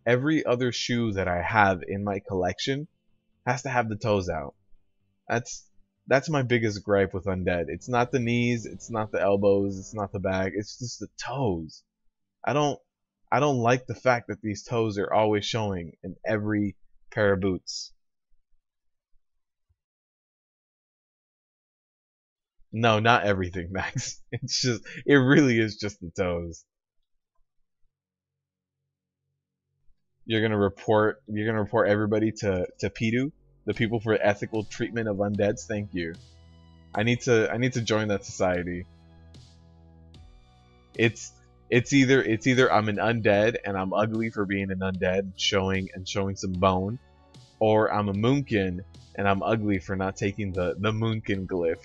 Every other shoe that I have in my collection has to have the toes out. That's my biggest gripe with undead. It's not the knees, it's not the elbows, it's not the back, it's just the toes. I don't like the fact that these toes are always showing in every pair of boots. No, not everything, Max. It really is just the toes. You're gonna report everybody to PUG, the People for Ethical Treatment of Undeads. Thank you. I need to join that society. It's either I'm an undead and I'm ugly for being an undead, showing some bone, or I'm a Boomkin and I'm ugly for not taking the Boomkin glyph.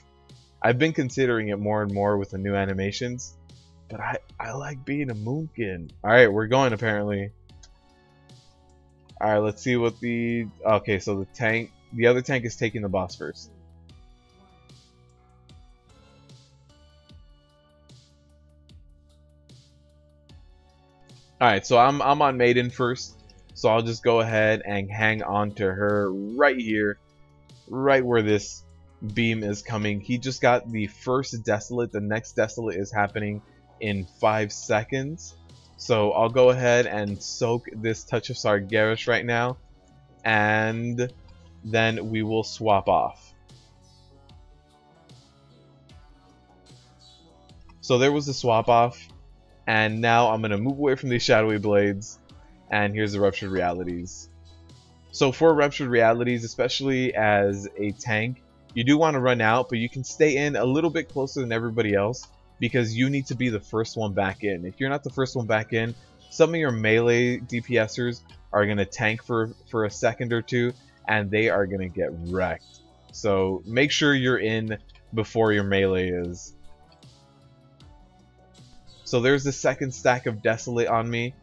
I've been considering it more and more with the new animations, but I like being a Boomkin. Alright, we're going apparently. Alright, let's see what okay, so the other tank is taking the boss first. Alright, so I'm on Maiden first, so I'll just go ahead and hang on to her right here, right where this beam is coming. He just got the first Desolate. The next Desolate is happening in 5 seconds. So I'll go ahead and soak this touch of Sargeras right now. And then we will swap off. So there was the swap off, and now I'm going to move away from these shadowy blades, and here's the Ruptured Realities. So for Ruptured Realities, especially as a tank, you do want to run out, but you can stay in a little bit closer than everybody else because you need to be the first one back in. If you're not the first one back in, some of your melee DPSers are going to tank for a second or two, and they are going to get wrecked. So make sure you're in before your melee is. So there's the second stack of Desolate on me,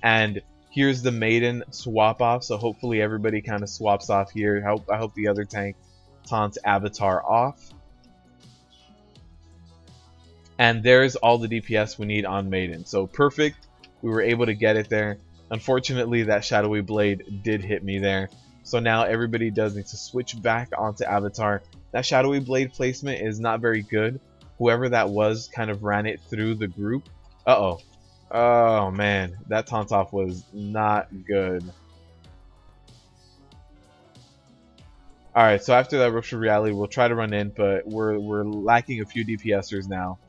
and here's the Maiden swap off. So hopefully everybody kind of swaps off here. I hope the other tank taunts Avatar off. And there's all the DPS we need on Maiden. So perfect. We were able to get it there. Unfortunately, that Shadowy Blade did hit me there. So now everybody does need to switch back onto Avatar. That Shadowy Blade placement is not very good. Whoever that was kind of ran it through the group. Uh-oh. Oh, man. That taunt off was not good. Alright, so after that Ruptured Reality, we'll try to run in, but we're lacking a few DPSers now.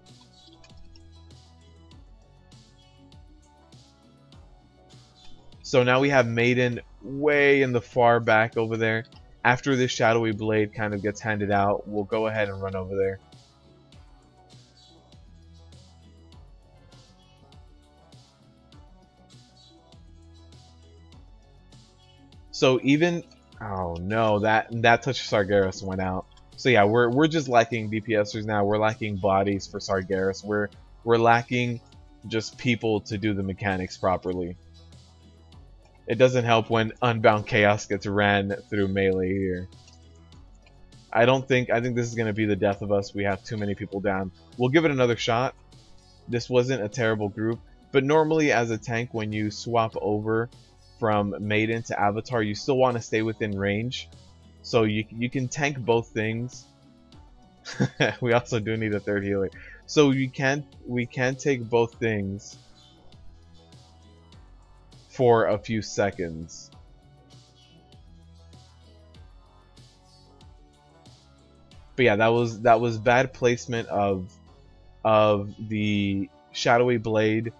So now we have Maiden way in the far back over there. After this Shadowy Blade kind of gets handed out, we'll go ahead and run over there. So even, oh no, that touch of Sargeras went out. So yeah, we're just lacking DPSers now. We're lacking bodies for Sargeras. We're lacking just people to do the mechanics properly. It doesn't help when Unbound Chaos gets ran through melee here. I think this is gonna be the death of us. We have too many people down. We'll give it another shot. This wasn't a terrible group, but normally as a tank, when you swap over from Maiden to Avatar, you still want to stay within range, so you can tank both things. We also do need a third healer, so we can take both things for a few seconds. But yeah, that was bad placement of the Shadowy Blade.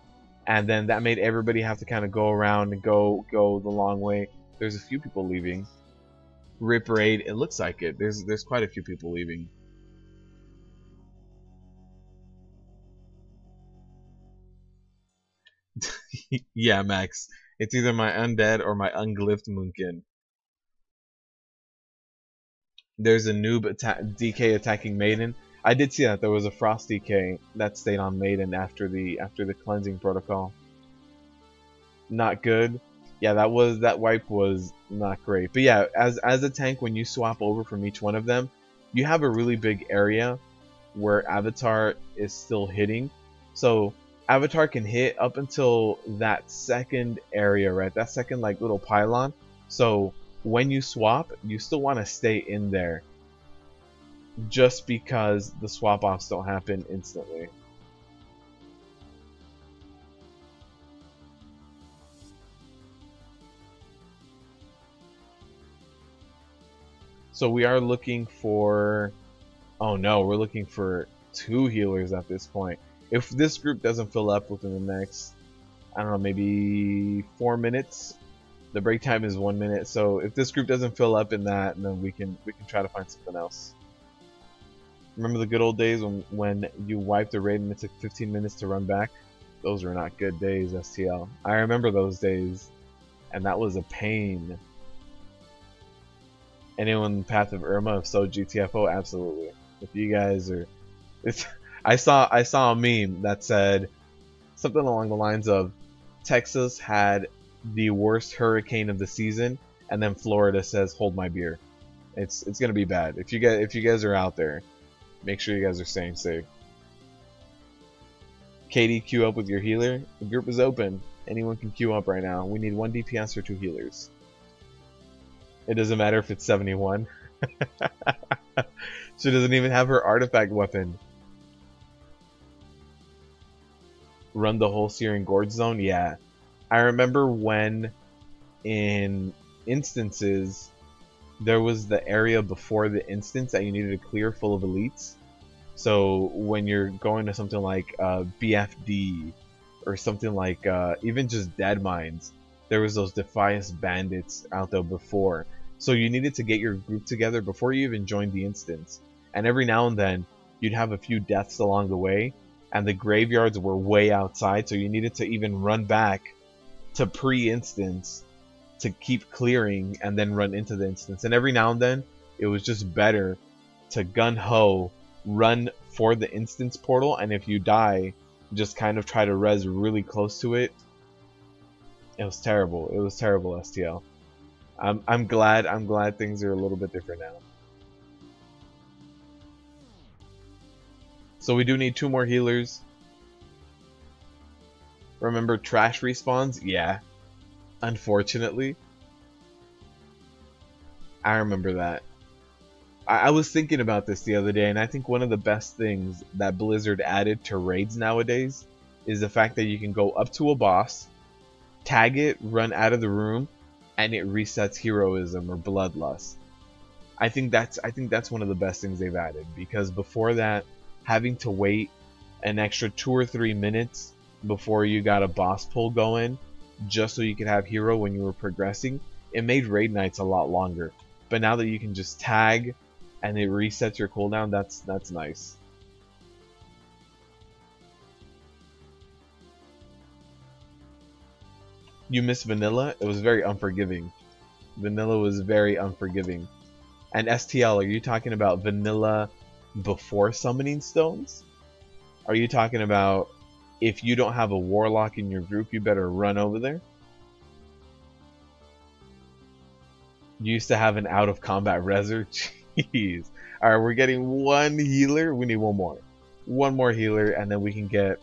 And then that made everybody have to kind of go around and go the long way. There's a few people leaving. Rip Raid, it looks like it. There's quite a few people leaving. Yeah, Max. It's either my undead or my unglyphed Boomkin. There's a noob DK attacking Maiden. I did see that there was a Frost DK that stayed on Maiden after the cleansing protocol. Not good. Yeah, that wipe was not great. But yeah, as a tank, when you swap over from each one of them, you have a really big area where Avatar is still hitting. So Avatar can hit up until that second area, right? That second like little pylon. So when you swap, you still want to stay in there, just because the swap offs don't happen instantly. So we are looking for, oh no, we're looking for 2 healers at this point. If this group doesn't fill up within the next, I don't know, maybe 4 minutes, the break time is 1 minute. So if this group doesn't fill up in that, then we can try to find something else. Remember the good old days when you wiped a raid and it took 15 minutes to run back? Those were not good days, STL. I remember those days, and that was a pain. Anyone in the path of Irma, if so, GTFO, absolutely. If you guys are, I saw a meme that said something along the lines of Texas had the worst hurricane of the season, and then Florida says hold my beer. It's gonna be bad. If you guys are out there, make sure you guys are staying safe. Katie, queue up with your healer. The group is open. Anyone can queue up right now. We need 1 DPS or 2 healers. It doesn't matter if it's 71. She doesn't even have her artifact weapon. Run the whole Searing Gorge zone? Yeah. I remember when in instances there was the area before the instance that you needed to clear full of elites. So when you're going to something like BFD or something like even just Dead Mines, there was those Defiance Bandits out there before. So you needed to get your group together before you even joined the instance. And every now and then, you'd have a few deaths along the way, and the graveyards were way outside, so you needed to even run back to pre-instance to keep clearing and then run into the instance. And every now and then, it was just better to gun-ho run for the instance portal, and if you die, just kind of try to res really close to it. It was terrible. It was terrible, STL. I'm glad things are a little bit different now. So we do need 2 more healers. Remember trash respawns? Yeah. Unfortunately. I remember that. I was thinking about this the other day, and I think one of the best things that Blizzard added to raids nowadays is the fact that you can go up to a boss, tag it, run out of the room, and it resets heroism or bloodlust. I think that's one of the best things they've added, because before that, having to wait an extra 2 or 3 minutes before you got a boss pull going just so you could have hero when you were progressing, it made raid nights a lot longer. But now that you can just tag and it resets your cooldown, that's nice. You miss vanilla? It was very unforgiving. Vanilla was very unforgiving. And STL, are you talking about vanilla before summoning stones? Are you talking about if you don't have a warlock in your group, you better run over there? You used to have an out of combat reser? Jeez. Alright, we're getting 1 healer. We need 1 more. 1 more healer, and then we can get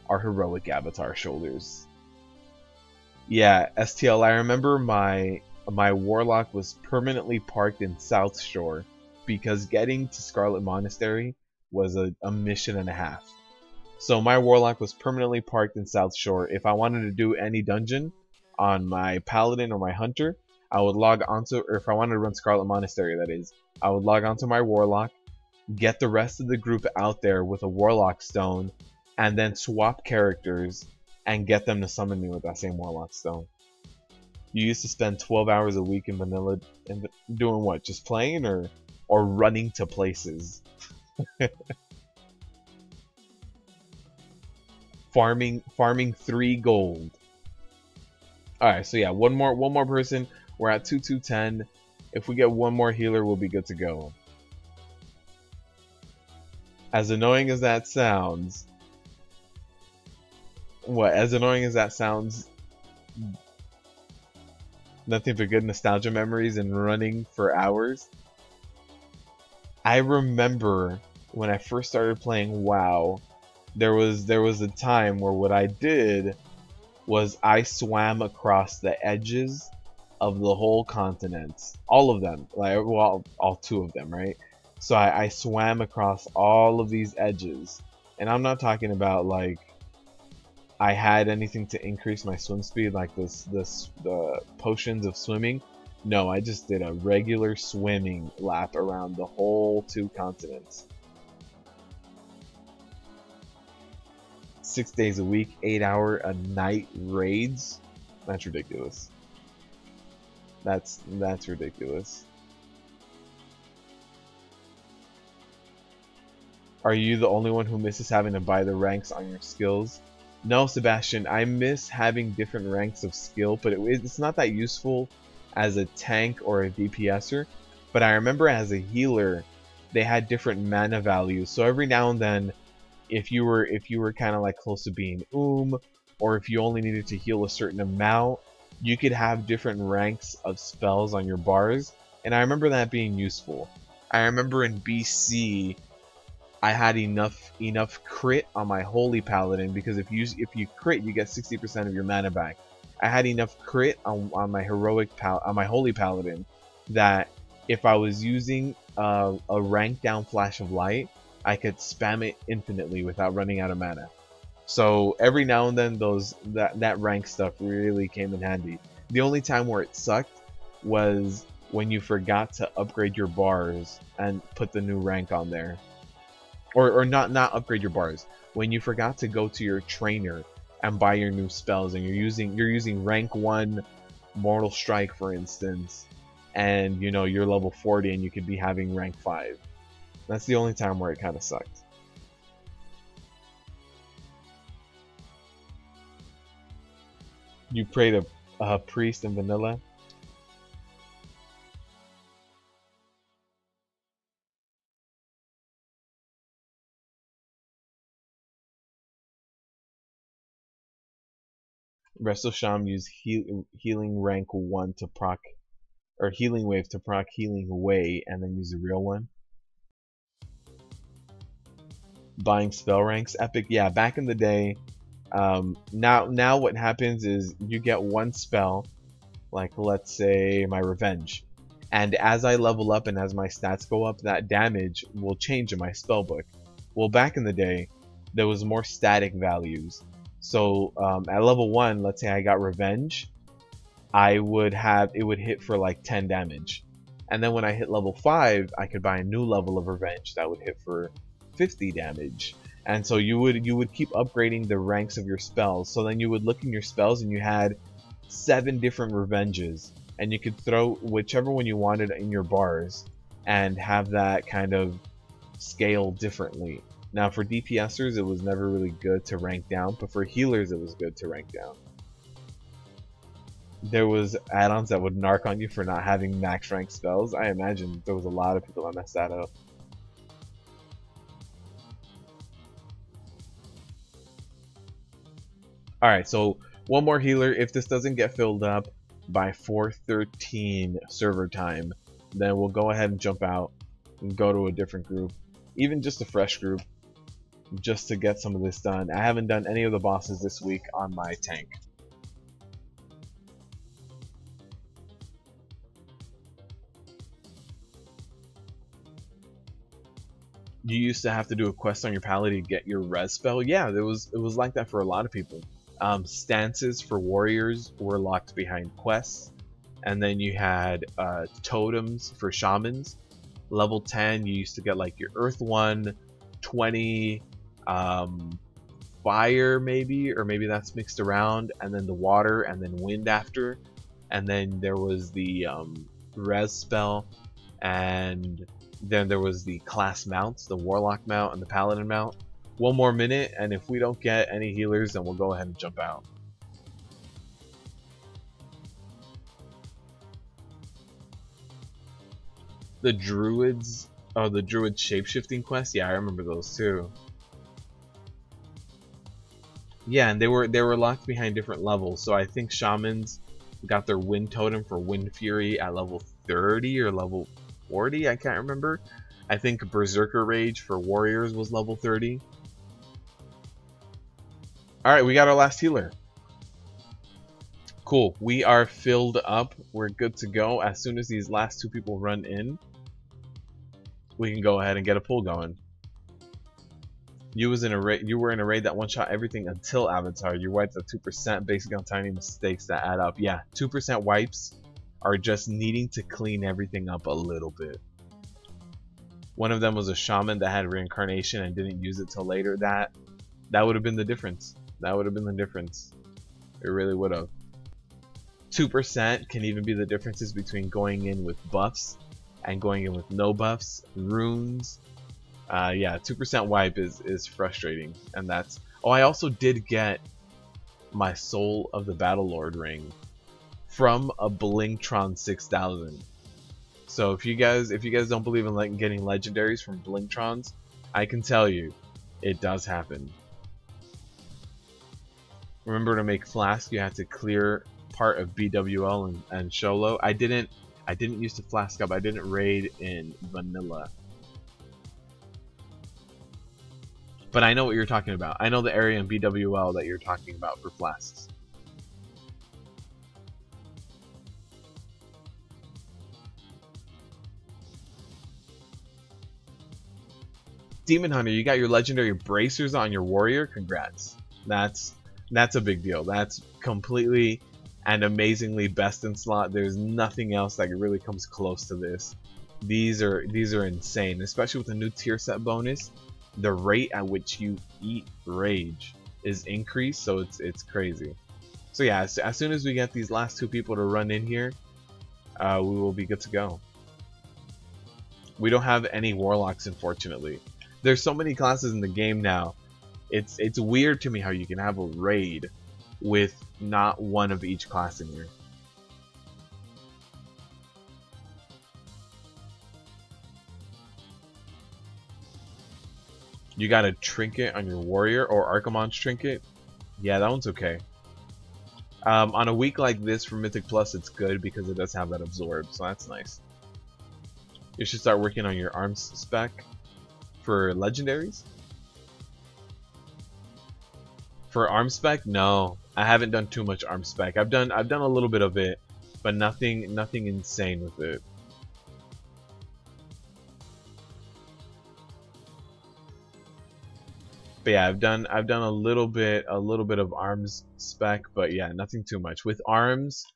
our heroic avatar shoulders. Yeah, STL, I remember my warlock was permanently parked in South Shore because getting to Scarlet Monastery was a mission and a half. So my warlock was permanently parked in South Shore. If I wanted to do any dungeon on my paladin or my hunter, I would log onto, or if I wanted to run Scarlet Monastery, that is, I would log onto my warlock, get the rest of the group out there with a warlock stone, and then swap characters and get them to summon me with that same warlock stone. You used to spend 12 hours a week in vanilla and doing what? Just playing or running to places? farming 3 gold. Alright, so yeah, one more person. We're at 210. If we get 1 more healer, we'll be good to go. As annoying as that sounds, nothing but good nostalgia memories and running for hours. I remember when I first started playing WoW, there was a time where what I did was I swam across the edges of the whole continent, all of them, like, well, all 2 of them, right? So I swam across all of these edges, and I'm not talking about like I had anything to increase my swim speed, like the potions of swimming. No, I just did a regular swimming lap around the whole 2 continents. 6 days a week, 8-hour a night raids. That's ridiculous. That's ridiculous. Are you the only one who misses having to buy the ranks on your skills? No, Sebastian, I miss having different ranks of skill, but it's not that useful as a tank or a DPSer. But I remember as a healer, they had different mana values. So every now and then, if you were kind of like close to being or if you only needed to heal a certain amount, you could have different ranks of spells on your bars, and I remember that being useful. I remember in BC, I had enough crit on my Holy Paladin, because if you crit, you get 60% of your mana back. I had enough crit on my Holy Paladin that if I was using a rank down Flash of Light, I could spam it infinitely without running out of mana. So every now and then that rank stuff really came in handy. The only time where it sucked was when you forgot to upgrade your bars and put the new rank on there. Or not upgrade your bars. When you forgot to go to your trainer and buy your new spells, and you're using rank 1 Mortal Strike, for instance, and you know you're level 40 and you could be having rank 5. That's the only time where it kind of sucked. You prayed a priest in vanilla. Resto Sham used healing rank 1 to proc, or healing wave to proc healing away, and then use the real one. Buying spell ranks, epic. Yeah, back in the day. Now what happens is you get one spell, like let's say my revenge, and as I level up and as my stats go up, that damage will change in my spell book. Well, back in the day, there was more static values. So at level 1, let's say I got revenge, it would hit for like 10 damage, and then when I hit level 5, I could buy a new level of revenge that would hit for 50 damage. And so you would keep upgrading the ranks of your spells. So then you would look in your spells and you had 7 different revenges, and you could throw whichever one you wanted in your bars and have that kind of scale differently. Now for DPSers, it was never really good to rank down, but for healers, it was good to rank down. There was add-ons that would narc on you for not having max rank spells. I imagine there was a lot of people that messed that up. Alright, so one more healer. If this doesn't get filled up by 4:13 server time, then we'll go ahead and jump out and go to a different group. Even just a fresh group, just to get some of this done. I haven't done any of the bosses this week on my tank. You used to have to do a quest on your palette to get your res spell. Yeah, it was like that for a lot of people. Stances for warriors were locked behind quests, and then you had totems for shamans. Level 10, you used to get like your earth 1, 20, fire maybe, or maybe that's mixed around, and then the water, and then wind after, and then there was the res spell, and then there was the class mounts, the warlock mount and the paladin mount. One more minute, and if we don't get any healers, then we'll go ahead and jump out. The druids, oh, the druid shapeshifting quest. Yeah, I remember those too. Yeah, and they were locked behind different levels. So I think shamans got their wind totem for wind fury at level 30 or level 40. I can't remember. I think berserker rage for warriors was level 30. All right, we got our last healer. Cool. We are filled up. We're good to go. As soon as these last 2 people run in, we can go ahead and get a pull going. You were in a raid that one-shot everything until Avatar. You wiped at 2% based on tiny mistakes that add up. Yeah, 2% wipes are just needing to clean everything up a little bit. One of them was a shaman that had reincarnation and didn't use it till later. That would have been the difference. That would have been the difference. It really would have. 2% can even be the differences between going in with buffs and going in with no buffs, runes. Yeah, 2% wipe is frustrating, and that's. Oh, I also did get my Soul of the Battlelord ring from a Blingtron 6000. So if you guys don't believe in like getting legendaries from Blingtrons, I can tell you, it does happen. Remember, to make Flask, you have to clear part of BWL and Sholo. I didn't use to Flask up. I didn't raid in vanilla. But I know what you're talking about. I know the area in BWL that you're talking about for Flasks. Demon Hunter, you got your legendary bracers on your warrior? Congrats. That's a big deal. That's completely and amazingly best in slot. There's nothing else that really comes close to this. These are insane, especially with the new tier set bonus. The rate at which you eat rage is increased, so it's crazy. So yeah, as soon as we get these last two people to run in here, we will be good to go. We don't have any warlocks, unfortunately. There's so many classes in the game now. It's weird to me how you can have a raid with not one of each class in here. You got a trinket on your warrior or Archimon's trinket. Yeah, that one's okay. On a week like this for Mythic Plus, it's good because it does have that absorb, so that's nice. You should start working on your arms spec for legendaries. For arm spec, no, I haven't done too much arm spec. I've done a little bit of it, but nothing insane with it. But yeah, I've done a little bit of arms spec, but yeah, nothing too much. With arms,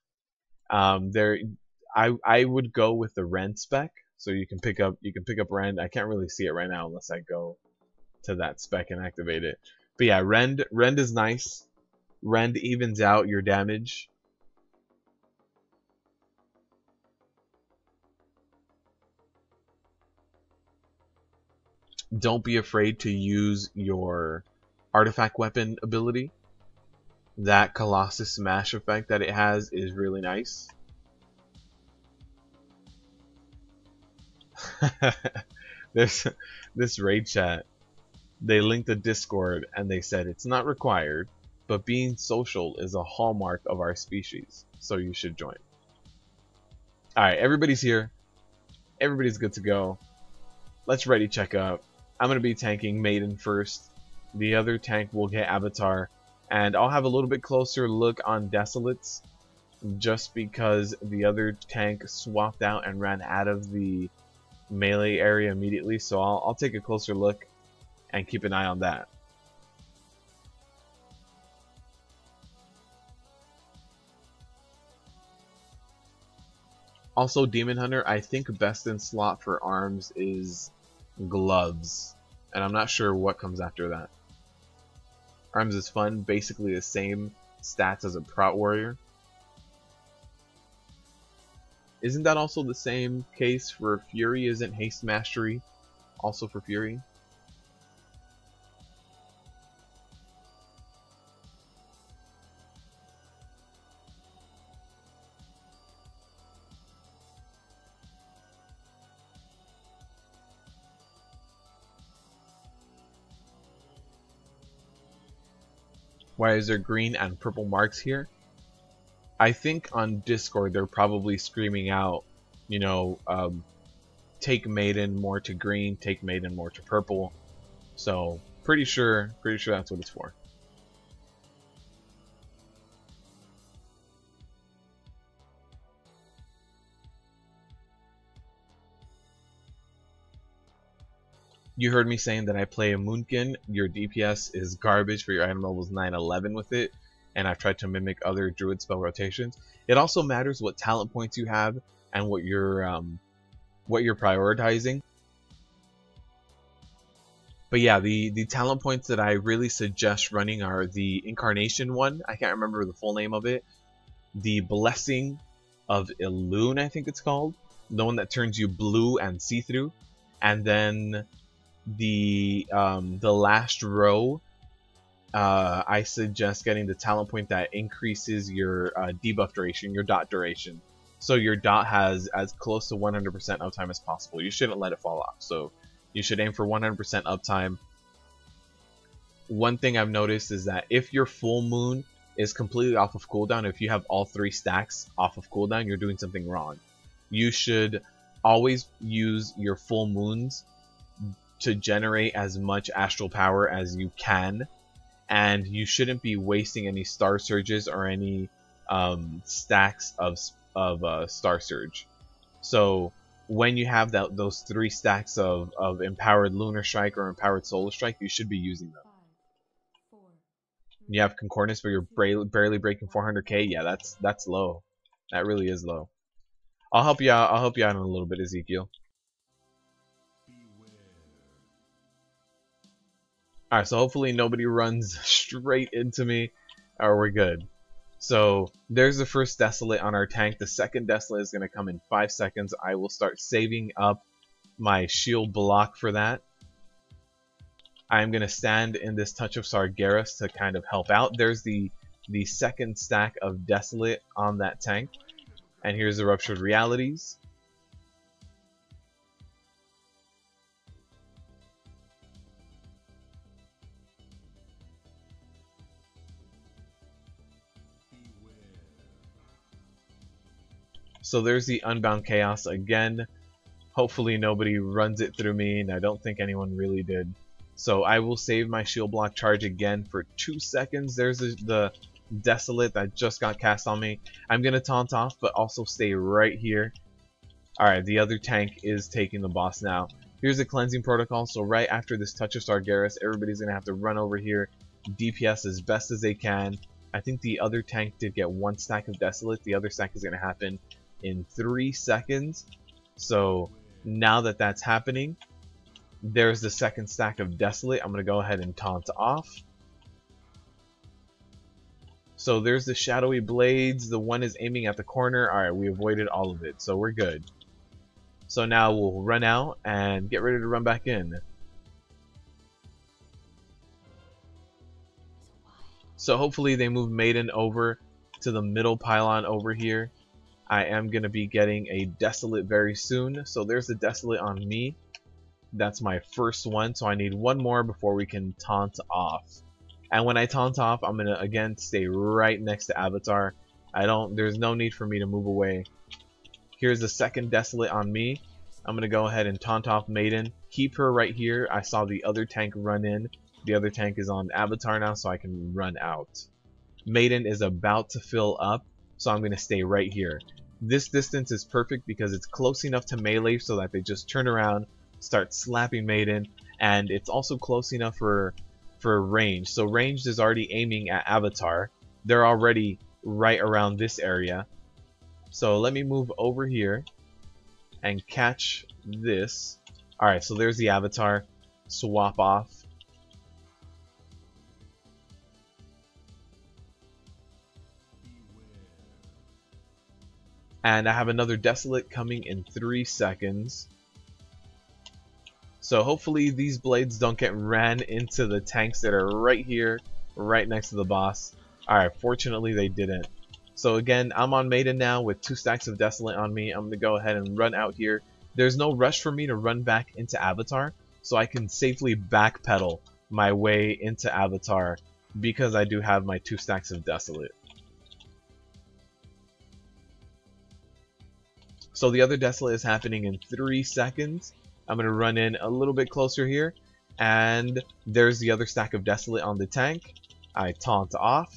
I would go with the rend spec, so you can pick up rend. I can't really see it right now unless I go to that spec and activate it. But yeah, rend is nice. Rend evens out your damage. Don't be afraid to use your artifact weapon ability. That Colossus Smash effect that it has is really nice. There's this raid chat. They linked the Discord and they said it's not required, but being social is a hallmark of our species, so you should join. Alright, everybody's here. Everybody's good to go. Let's ready check up. I'm going to be tanking Maiden first. The other tank will get Avatar. And I'll have a little bit closer look on Desolates, just because the other tank swapped out and ran out of the melee area immediately. So I'll take a closer look and keep an eye on that. Also, Demon Hunter, I think best in slot for arms is gloves, and I'm not sure what comes after that. Arms is fun, basically the same stats as a Prout Warrior. Isn't that also the same case for Fury? Isn't Haste Mastery also for Fury? Why is there green and purple marks here? I think on Discord they're probably screaming out, you know, take Maiden more to green, take Maiden more to purple. So pretty sure that's what it's for. You heard me saying that I play a Boomkin. Your DPS is garbage for your item levels 9-11 with it, and I've tried to mimic other druid spell rotations. It also matters what talent points you have and what you're prioritizing. But yeah, the talent points that I really suggest running are the Incarnation one. I can't remember the full name of it. The Blessing of Elune, I think it's called. The one that turns you blue and see-through. And then the last row, I suggest getting the talent point that increases your debuff duration, your dot duration. So your dot has as close to 100% uptime as possible. You shouldn't let it fall off. So you should aim for 100% uptime. One thing I've noticed is that if your full moon is completely off of cooldown, if you have all 3 stacks off of cooldown, you're doing something wrong. You should always use your full moons to generate as much astral power as you can, and you shouldn't be wasting any star surges or any stacks of star surge. So when you have those 3 stacks of empowered lunar strike or empowered solar strike, you should be using them. You have concordance, but you're barely breaking 400k. Yeah, that's low. That really is low. I'll help you out. I'll help you out in a little bit, Ezekiel. Alright, so hopefully nobody runs straight into me, or we're good. So there's the first Desolate on our tank. The second Desolate is going to come in 5 seconds. I will start saving up my shield block for that. I'm going to stand in this Touch of Sargeras to kind of help out. There's the second stack of Desolate on that tank. And here's the Ruptured Realities. So there's the Unbound Chaos again. Hopefully nobody runs it through me, and I don't think anyone really did. So I will save my shield block charge again for 2 seconds. There's the Desolate that just got cast on me. I'm going to taunt off, but also stay right here. Alright, the other tank is taking the boss now. Here's the Cleansing Protocol. So right after this Touch of Sargeras, everybody's going to have to run over here, DPS as best as they can. I think the other tank did get 1 stack of Desolate. The other stack is going to happen in 3 seconds. So now that that's happening, there's the second stack of Desolate. I'm going to go ahead and taunt off. So there's the Shadowy Blades. The one is aiming at the corner. Alright, we avoided all of it, so we're good. So now we'll run out and get ready to run back in. So hopefully they move Maiden over to the middle pylon over here. I am going to be getting a Desolate very soon. So there's the Desolate on me. That's my first one. So I need one more before we can taunt off. And when I taunt off, I'm going to again stay right next to Avatar. There's no need for me to move away. Here's the second Desolate on me. I'm going to go ahead and taunt off Maiden. Keep her right here. I saw the other tank run in. The other tank is on Avatar now, so I can run out. Maiden is about to fill up, so I'm going to stay right here. This distance is perfect because it's close enough to melee so that they just turn around, start slapping Maiden, and it's also close enough for range. So ranged is already aiming at Avatar. They're already right around this area. So let me move over here and catch this. Alright, so there's the Avatar. Swap off. And I have another Desolate coming in 3 seconds. So hopefully these blades don't get ran into the tanks that are right here, right next to the boss. Alright, fortunately they didn't. So again, I'm on Maiden now with 2 stacks of Desolate on me. I'm going to go ahead and run out here. There's no rush for me to run back into Avatar, so I can safely backpedal my way into Avatar because I do have my 2 stacks of Desolate. So the other Desolate is happening in 3 seconds. I'm going to run in a little bit closer here. And there's the other stack of Desolate on the tank. I taunt off.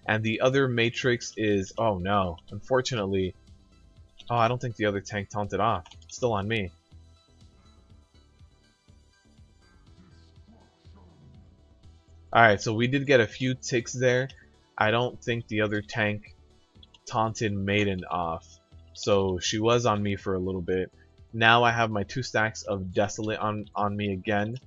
And the other Matrix is... oh no. Unfortunately... oh, I don't think the other tank taunted off. It's still on me. Alright, so we did get a few ticks there. I don't think the other tank taunted Maiden off. So she was on me for a little bit. Now I have my 2 stacks of Desolate on me again.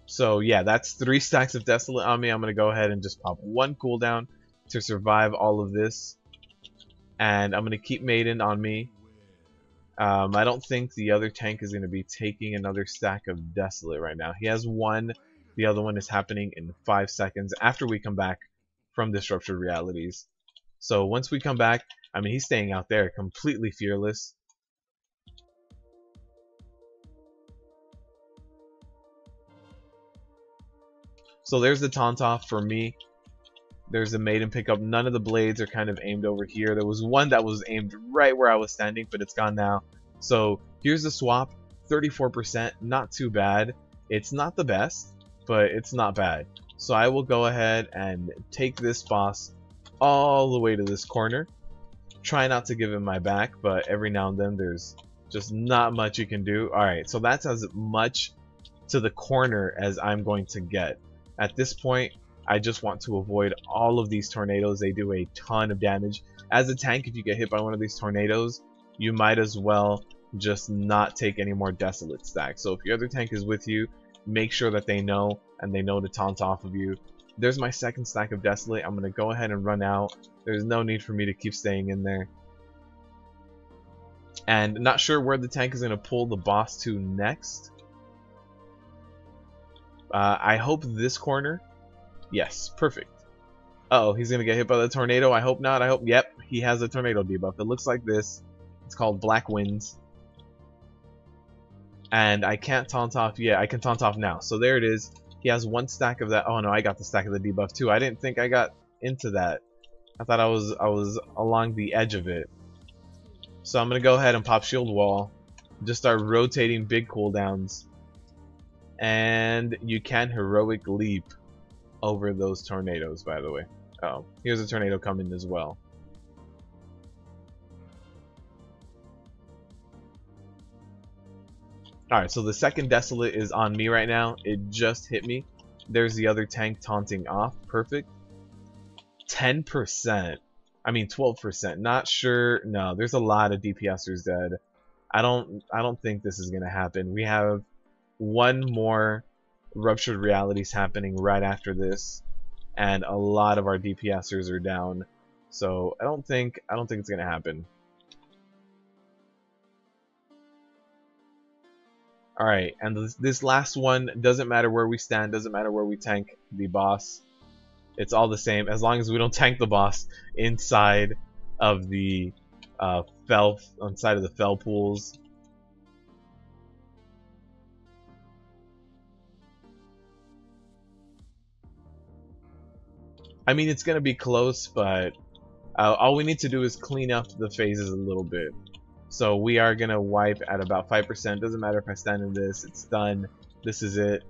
So yeah, that's 3 stacks of Desolate on me. I'm going to go ahead and just pop 1 cooldown to survive all of this. And I'm going to keep Maiden on me. I don't think the other tank is going to be taking another stack of Desolate right now. He has 1. The other one is happening in 5 seconds after we come back from Disrupted Realities. So once we come back, I mean, he's staying out there completely fearless. So there's the taunt off for me. There's the Maiden pickup. None of the blades are kind of aimed over here. There was one that was aimed right where I was standing, but it's gone now. So here's the swap. 34%, not too bad. It's not the best, but it's not bad. So I will go ahead and take this boss all the way to this corner. Try not to give him my back, but every now and then there's just not much you can do. Alright, so that's as much to the corner as I'm going to get. At this point, I just want to avoid all of these tornadoes. They do a ton of damage. As a tank, if you get hit by one of these tornadoes, you might as well just not take any more desolate stacks. So if your other tank is with you, make sure that they know, and they know to taunt off of you. There's my second stack of desolate. I'm going to go ahead and run out. There's no need for me to keep staying in there. And not sure where the tank is going to pull the boss to next. I hope this corner. Yes, perfect. Uh-oh, he's going to get hit by the tornado. I hope not. I hope, yep, he has a tornado debuff. It looks like this. It's called Black Winds. And I can't taunt off yet. I can taunt off now. So there it is. He has one stack of that. Oh no, I got the stack of the debuff too. I didn't think I got into that. I thought I was along the edge of it. So I'm gonna go ahead and pop shield wall. Just start rotating big cooldowns. And you can heroic leap over those tornadoes, by the way. Oh, here's a tornado coming as well. Alright, so the second desolate is on me right now. It just hit me. There's the other tank taunting off. Perfect. 10%. I mean 12%. Not sure. No, there's a lot of DPSers dead. I don't think this is gonna happen. We have one more Ruptured Realities happening right after this, and a lot of our DPSers are down. So I don't think it's gonna happen. Alright, and this last one, doesn't matter where we stand, doesn't matter where we tank the boss. It's all the same, as long as we don't tank the boss inside of the fell pools. I mean, it's gonna be close, but all we need to do is clean up the phases a little bit. So we are gonna wipe at about 5%. Doesn't matter if I stand in this, it's done. This is it.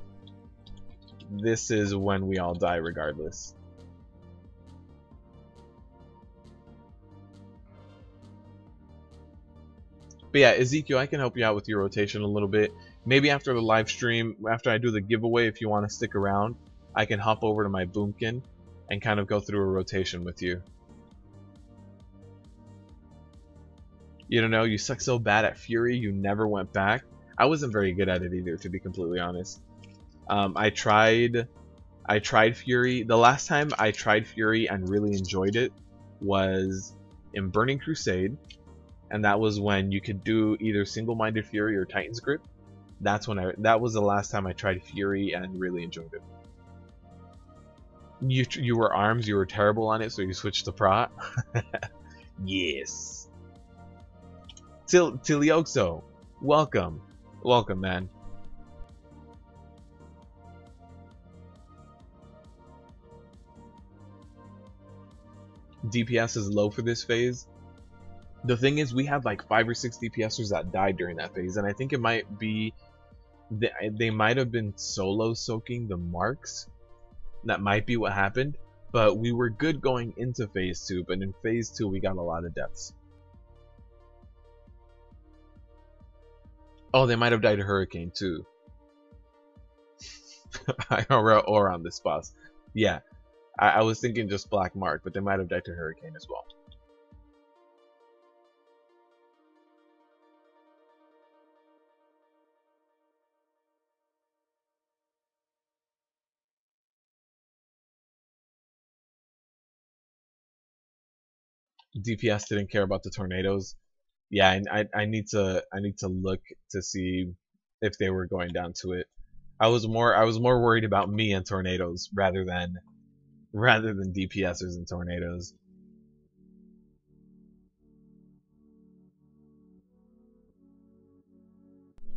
This is when we all die regardless. But yeah, Ezekiel, I can help you out with your rotation a little bit. Maybe after the live stream, after I do the giveaway, if you want to stick around, I can hop over to my Boomkin and kind of go through a rotation with you. You don't know, you suck so bad at Fury, you never went back. I wasn't very good at it either, to be completely honest. I tried Fury. The last time I tried Fury and really enjoyed it was in Burning Crusade, and that was when you could do either single-minded Fury or Titan's Grip. That was the last time I tried Fury and really enjoyed it. You were arms, you were terrible on it, so you switched to Prot. Yes. Tilioxo, welcome, man. DPS is low for this phase. The thing is, we have like 5 or 6 DPSers that died during that phase, and I think it might be they might have been solo soaking the marks. That might be what happened, but we were good going into phase 2, but in phase 2 we got a lot of deaths. Oh, they might have died to Hurricane too. or on this boss. Yeah, I was thinking just Black Mark, but they might have died to Hurricane as well. DPS didn't care about the tornadoes. Yeah, I need to look to see if they were going down to it. I was more worried about me and tornadoes rather than DPSers and tornadoes.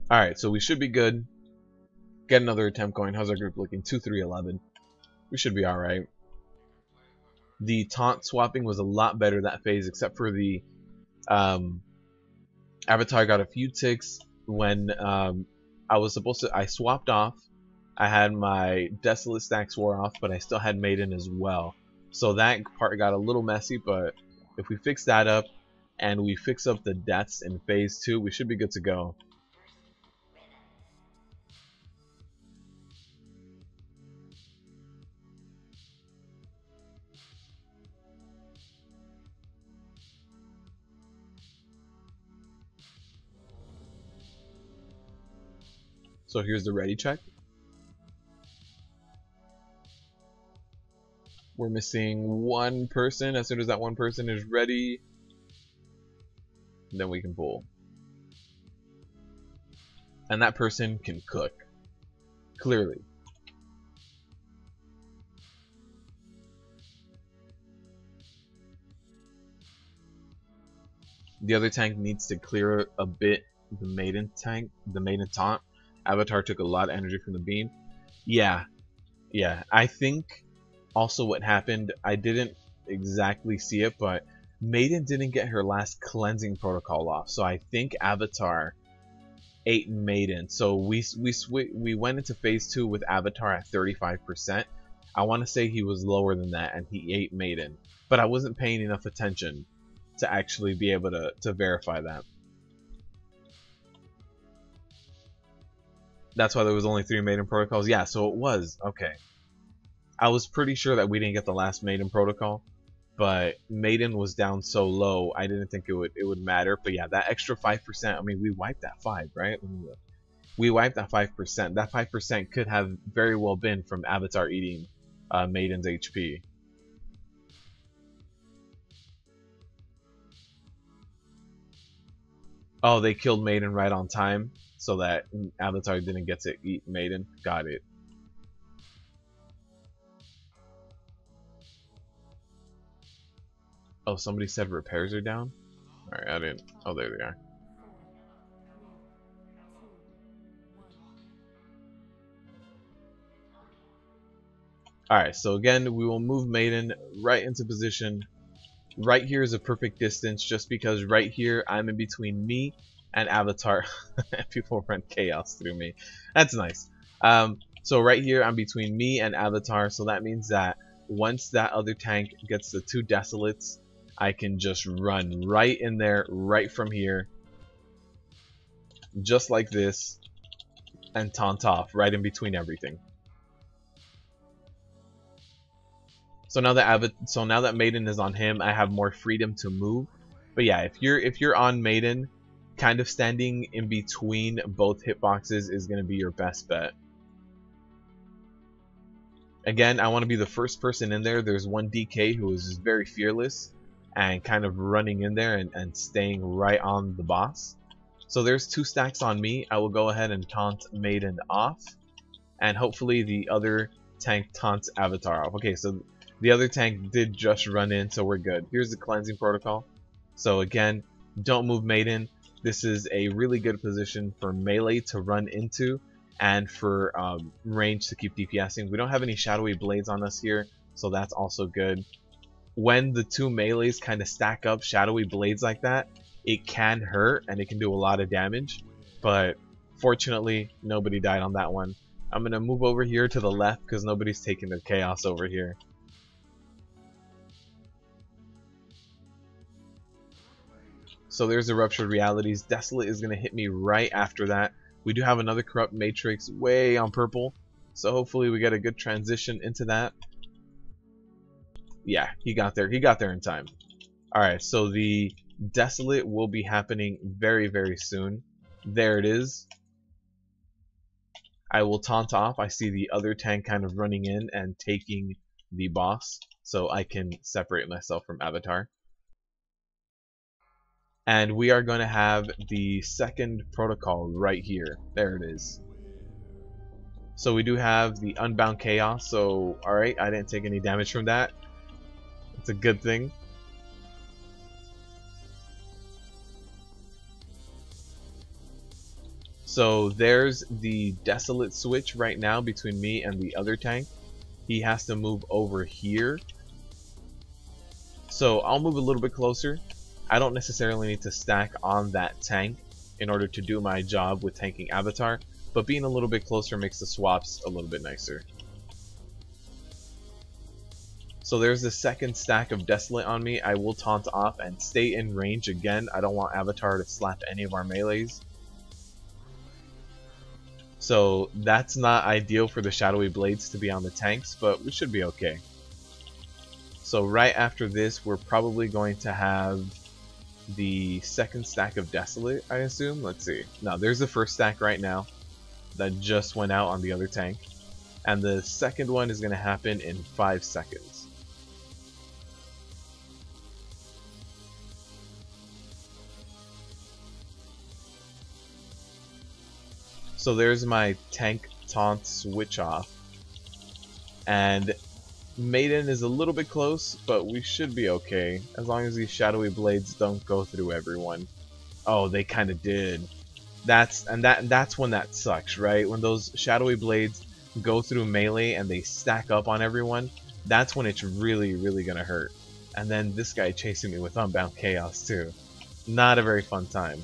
Alright, so we should be good. Get another attempt going. How's our group looking? 2-3-11. We should be alright. The taunt swapping was a lot better that phase, except for the Avatar got a few ticks when I swapped off. I had my Desolate stacks wore off, but I still had Maiden as well. So that part got a little messy, but If we fix that up and we fix up the deaths in phase 2, we should be good to go. So here's the ready check. We're missing one person. As soon as that one person is ready, then we can pull. And that person can cook. Clearly. The other tank needs to clear a bit the maiden tank, the maiden taunt. Avatar took a lot of energy from the beam. Yeah. I think also what happened, I didn't exactly see it, but Maiden didn't get her last cleansing protocol off. So I think Avatar ate Maiden. So we went into phase 2 with Avatar at 35%. I want to say he was lower than that and he ate Maiden. But I wasn't paying enough attention to actually be able to verify that. That's why there was only 3 Maiden protocols. Yeah, so it was. Okay. I was pretty sure that we didn't get the last Maiden protocol, but Maiden was down so low, I didn't think it would matter. But yeah, that extra 5%, I mean, we wiped that 5, right? We wiped that 5%. That 5% could have very well been from Avatar eating Maiden's HP. Oh, they killed Maiden right on time, so that Avatar didn't get to eat Maiden. Got it. Oh, somebody said repairs are down? Alright, I didn't. Oh, there they are. Alright, so again, we will move Maiden right into position. Right here is a perfect distance just because right here I'm in between me and Avatar. People run chaos through me. That's nice. So right here I'm between me and Avatar, so that means that once that other tank gets the 2 Desolates, I can just run right in there, right from here, just like this, and taunt off right in between everything. So now that Maiden is on him, I have more freedom to move. But yeah, if you're on Maiden, kind of standing in between both hitboxes is going to be your best bet. Again, I want to be the first person in there. There's one DK who is very fearless and kind of running in there and staying right on the boss. So there's 2 stacks on me. I will go ahead and taunt Maiden off, and hopefully the other tank taunts Avatar off. Okay, so the other tank did just run in, so we're good. Here's the cleansing protocol. So again, don't move Maiden. This is a really good position for melee to run into and for range to keep DPSing. We don't have any shadowy blades on us here, so that's also good. When the 2 melees kind of stack up shadowy blades like that, it can hurt and it can do a lot of damage, but fortunately nobody died on that one. I'm gonna move over here to the left because nobody's taking the chaos over here. So there's the Ruptured Realities. Desolate is gonna hit me right after that. We do have another Corrupt Matrix way on purple, so hopefully we get a good transition into that. Yeah, he got there. He got there in time. Alright, so the Desolate will be happening very, very soon. There it is. I will taunt off. I see the other tank kind of running in and taking the boss, so I can separate myself from Avatar. And we are going to have the second protocol right here. There it is. So we do have the Unbound Chaos, so alright, I didn't take any damage from that. It's a good thing. So there's the Desolate switch right now between me and the other tank. He has to move over here. So I'll move a little bit closer. I don't necessarily need to stack on that tank in order to do my job with tanking Avatar, but being a little bit closer makes the swaps a little bit nicer. So there's the second stack of Desolate on me. I will taunt off and stay in range again. I don't want Avatar to slap any of our melees. So that's not ideal for the Shadowy Blades to be on the tanks, but we should be okay. So right after this, we're probably going to have the second stack of Desolate, I assume. Let's see. No, there's the first stack right now that just went out on the other tank. And the second one is going to happen in 5 seconds. So there's my tank taunt switch off. And Maiden is a little bit close, but we should be okay. As long as these Shadowy Blades don't go through everyone. Oh, they kind of did. That's when that sucks, right? When those Shadowy Blades go through melee and they stack up on everyone, that's when it's really, really gonna hurt. And then this guy chasing me with Unbound Chaos too. Not a very fun time.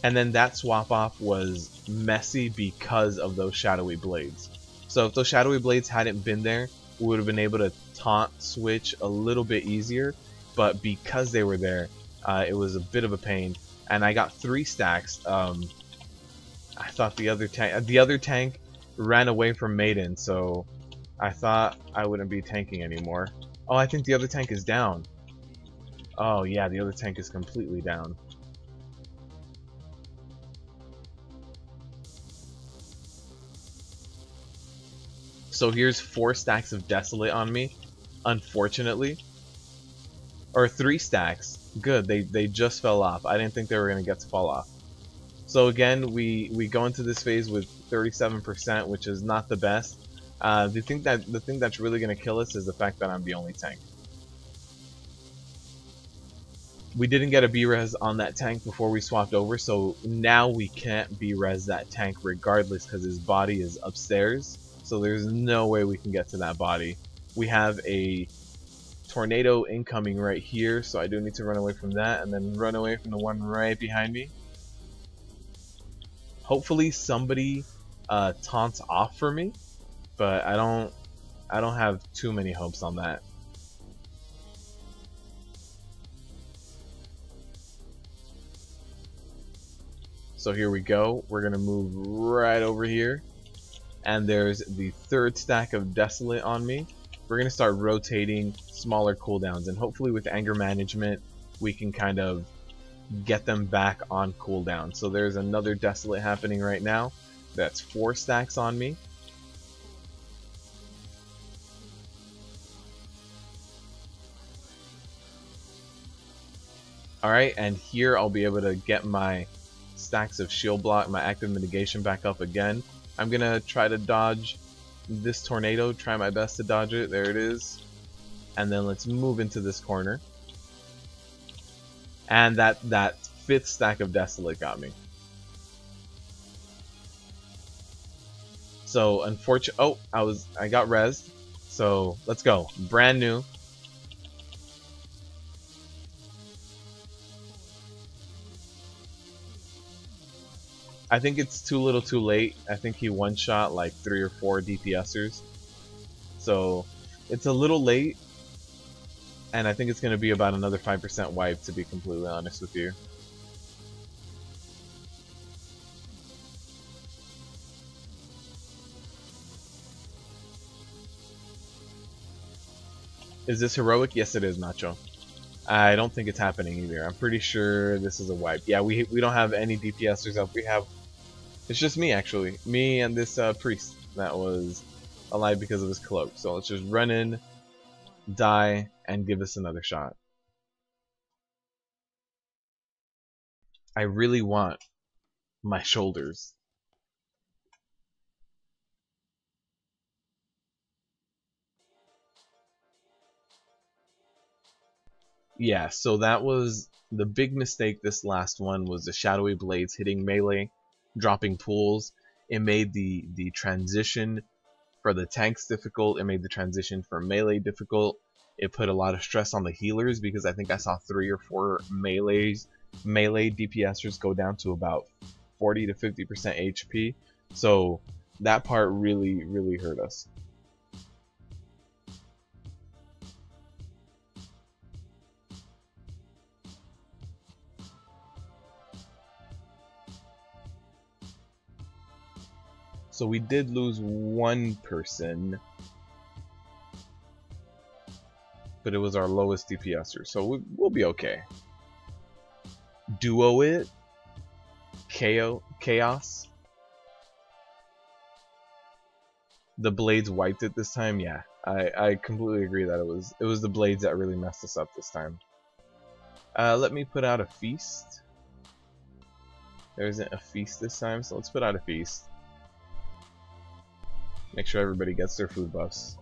And then that swap off was messy because of those Shadowy Blades. So if those Shadowy Blades hadn't been there, we would have been able to taunt switch a little bit easier. But because they were there, it was a bit of a pain. And I got 3 stacks. I thought the other tank ran away from Maiden, so I thought I wouldn't be tanking anymore. Oh, I think the other tank is down. Oh yeah, the other tank is completely down. So here's 4 stacks of Desolate on me, unfortunately. Or 3 stacks. Good, they just fell off. I didn't think they were going to get to fall off. So again, we go into this phase with 37%, which is not the best. The thing that's really going to kill us is the fact that I'm the only tank. We didn't get a B-res on that tank before we swapped over, so now we can't B-res that tank regardless because his body is upstairs. So there's no way we can get to that body. We have a tornado incoming right here, so I do need to run away from that and then run away from the one right behind me. Hopefully somebody taunts off for me, but I don't have too many hopes on that. So here we go. We're gonna move right over here. And there's the 3rd stack of Desolate on me. We're going to start rotating smaller cooldowns, and hopefully with anger management we can kind of get them back on cooldown. So there's another Desolate happening right now. That's 4 stacks on me. Alright, and here I'll be able to get my stacks of shield block, my active mitigation back up again. I'm gonna try to dodge this tornado, try my best to dodge it. There it is. And then let's move into this corner. And that 5th stack of Desolate got me. So unfortunately, oh, I got rezzed. So let's go. Brand new. I think it's too little too late. I think he one-shot like 3 or 4 DPSers. So it's a little late. And I think it's going to be about another 5% wipe, to be completely honest with you. Is this heroic? Yes, it is, Nacho. I don't think it's happening either. I'm pretty sure this is a wipe. Yeah, we don't have any DPSers up. It's just me, actually. Me and this priest that was alive because of his cloak. So let's just run in, die, and give us another shot. I really want my shoulders. Yeah, so that was the big mistake. This last one was the Shadowy Blades hitting melee, dropping pools. It made the transition for the tanks difficult. It made the transition for melee difficult. It put a lot of stress on the healers because I think I saw 3 or 4 melee DPSers go down to about 40 to 50% HP. So that part really hurt us. So we did lose one person, but it was our lowest DPSer, so we'll be okay. Duo it, chaos. The blades wiped it this time. Yeah, I completely agree that it was the blades that really messed us up this time. Let me put out a feast. There isn't a feast this time, so let's put out a feast. Make sure everybody gets their food buffs.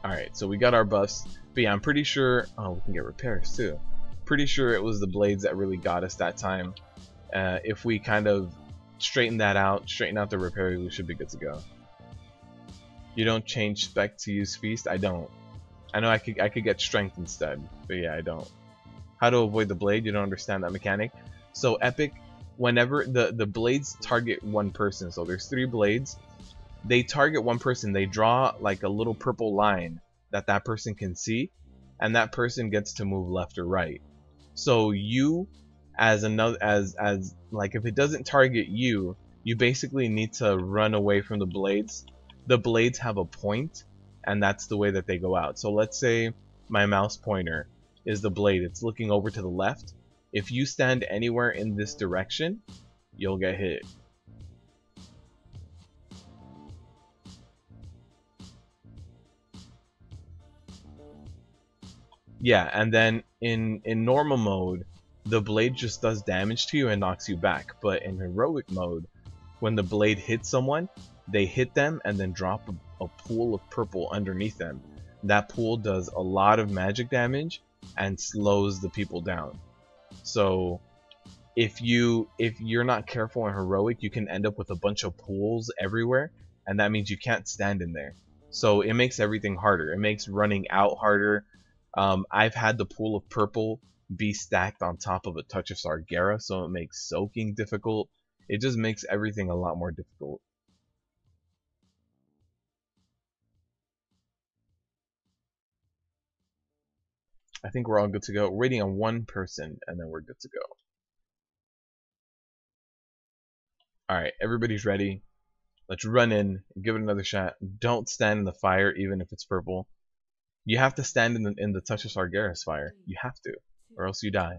Alright, so we got our buffs. But yeah, I'm pretty sure... Oh, we can get repairs too. Pretty sure it was the blades that really got us that time. If we kind of straighten out the repairs, we should be good to go. You don't change spec to use feast? I don't. I know I could get strength instead, but yeah, I don't. How to avoid the blade? You don't understand that mechanic? So Epic, whenever the blades target one person, so there's 3 blades, they target one person, they draw like a little purple line that person can see, and that person gets to move left or right. So you, as like if it doesn't target you, you basically need to run away from the blades. The blades have a point, and that's the way that they go out. So let's say my mouse pointer is the blade, it's looking over to the left. If you stand anywhere in this direction, you'll get hit. Yeah, and then in normal mode, the blade just does damage to you and knocks you back. But in heroic mode, when the blade hits someone, they hit them and then drop a pool of purple underneath them. That pool does a lot of magic damage and slows the people down. So if you're not careful in heroic, you can end up with a bunch of pools everywhere, and that means you can't stand in there. So it makes everything harder. It makes running out harder. I've had the pool of purple be stacked on top of a touch of Sargeras, so it makes soaking difficult. It just makes everything a lot more difficult. I think we're all good to go. We're waiting on one person, and then we're good to go. Alright, everybody's ready. Let's run in, give it another shot. Don't stand in the fire, even if it's purple. You have to stand in the touch of Sargeras fire. You have to, or else you die.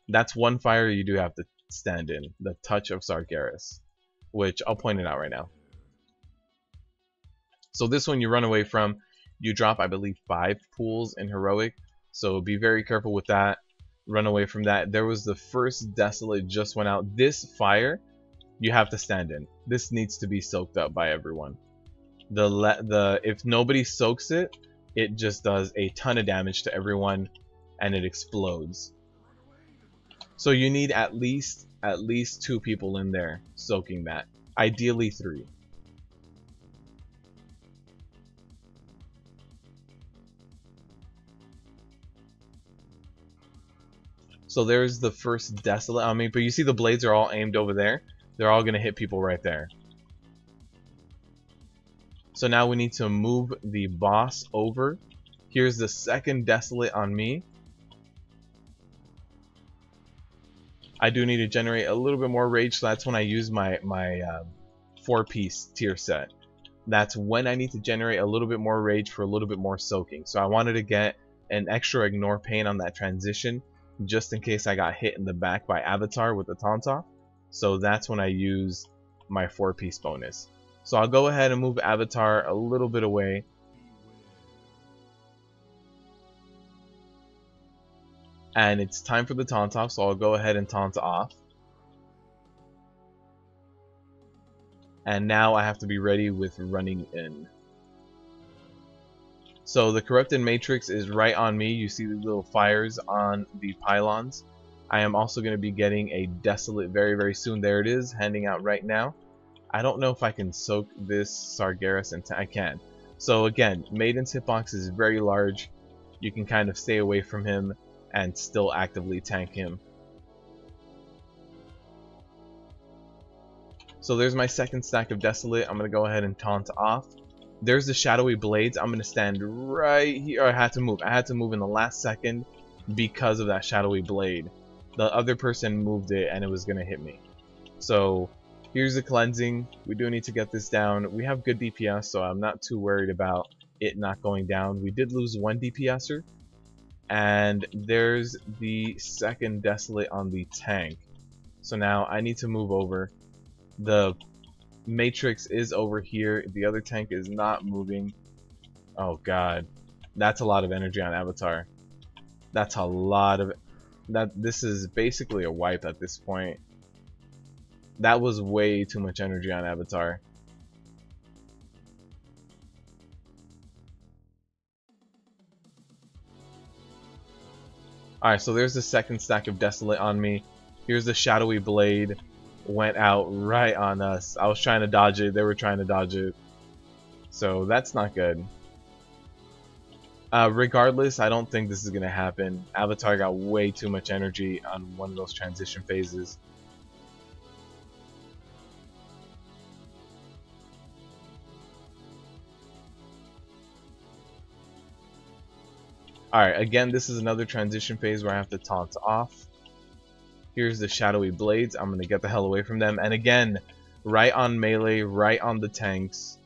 That's one fire you do have to stand in, the touch of Sargeras, which I'll point it out right now. So this one you run away from. You drop, I believe, 5 pools in heroic, so be very careful with that. Run away from that. There was the first desolate just went out. This fire you have to stand in. This needs to be soaked up by everyone. If nobody soaks it, it just does a ton of damage to everyone and it explodes. So you need at least 2 people in there soaking that. Ideally 3. So there's the first desolate on me, but you see the blades are all aimed over there. They're all gonna hit people right there. So now we need to move the boss over. Here's the second desolate on me. I do need to generate a little bit more rage, so that's when I use my 4-piece tier set. That's when I need to generate a little bit more rage for a little bit more soaking. So I wanted to get an extra ignore pain on that transition, just in case I got hit in the back by Avatar with the taunt off. So that's when I use my 4-piece bonus. So I'll go ahead and move Avatar a little bit away. And it's time for the taunt off, so I'll go ahead and taunt off. And now I have to be ready with running in. So the corrupted matrix is right on me. You see the little fires on the pylons. I am also going to be getting a desolate very soon. There it is, handing out right now. I don't know if I can soak this Sargeras, and I can. So again, Maiden's hitbox is very large. You can kind of stay away from him and still actively tank him. So there's my second stack of Desolate. I'm going to go ahead and taunt off. There's the Shadowy Blades. I'm going to stand right here. I had to move. I had to move in the last second because of that Shadowy Blade. The other person moved it and it was going to hit me. So here's the cleansing. We do need to get this down. We have good DPS, so I'm not too worried about it not going down. We did lose one DPSer. And there's the second Desolate on the tank. So now I need to move over. The Matrix is over here. The other tank is not moving. Oh god. That's a lot of energy on Avatar. That's a lot of... This is basically a wipe at this point. That was way too much energy on Avatar. Alright, so there's the second stack of Desolate on me. Here's the Shadowy Blade. Went out right on us. I was trying to dodge it. They were trying to dodge it. So that's not good. Regardless, I don't think this is going to happen. Avatar got way too much energy on one of those transition phases. Alright, again, this is another transition phase where I have to taunt off. Here's the Shadowy Blades. I'm going to get the hell away from them. And again, right on melee, right on the tanks.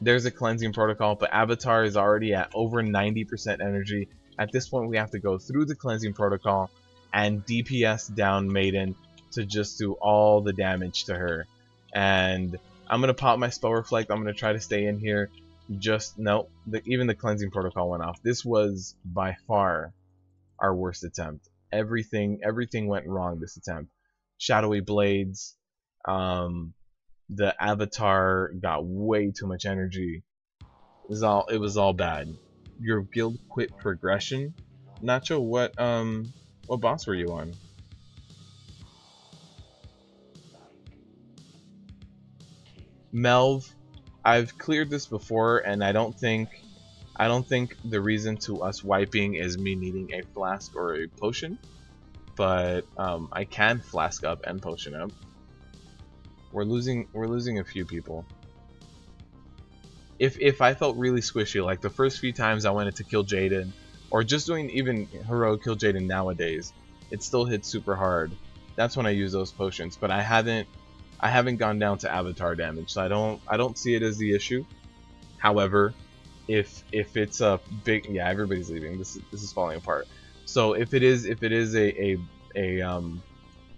There's a cleansing protocol, but Avatar is already at over 90% energy. At this point, we have to go through the cleansing protocol and DPS down Maiden to just do all the damage to her. And I'm going to pop my Spell Reflect. I'm going to try to stay in here. No, even the cleansing protocol went off. This was by far our worst attempt. Everything went wrong this attempt. Shadowy Blades, the Avatar got way too much energy. It was all bad. Your guild quit progression. Nacho, what boss were you on? Melv, I've cleared this before, and I don't think the reason to us wiping is me needing a flask or a potion, but I can flask up and potion up. We're losing a few people. If I felt really squishy, like the first few times I went into Kil'jaeden, or just doing even heroic Kil'jaeden nowadays, it still hits super hard. That's when I use those potions, but I haven't gone down to Avatar damage, so I don't see it as the issue. However, if it's a big, yeah, everybody's leaving. This is falling apart. So if it is a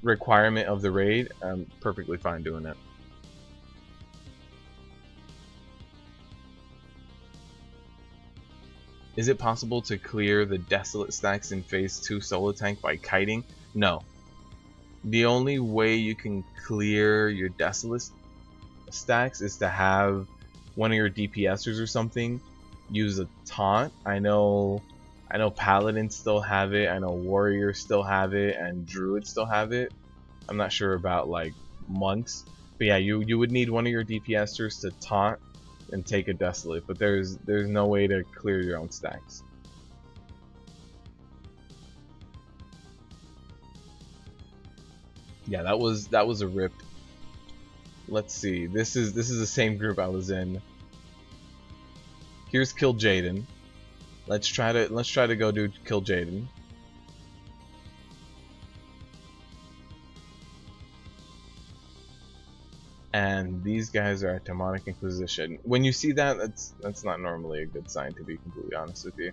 requirement of the raid, I'm perfectly fine doing it. Is it possible to clear the Desolate stacks in Phase 2 solo tank by kiting? No. The only way you can clear your Desolate stacks is to have one of your DPSers or something use a taunt. I know Paladins still have it, I know Warriors still have it, and Druids still have it. I'm not sure about like monks, but yeah, you would need one of your DPSers to taunt and take a Desolate, but there's no way to clear your own stacks. Yeah, that was a rip. Let's see. This is the same group I was in. Here's Kil'jaeden. Let's try to go do Kil'jaeden. And these guys are at Demonic Inquisition. When you see that, that's not normally a good sign, to be completely honest with you.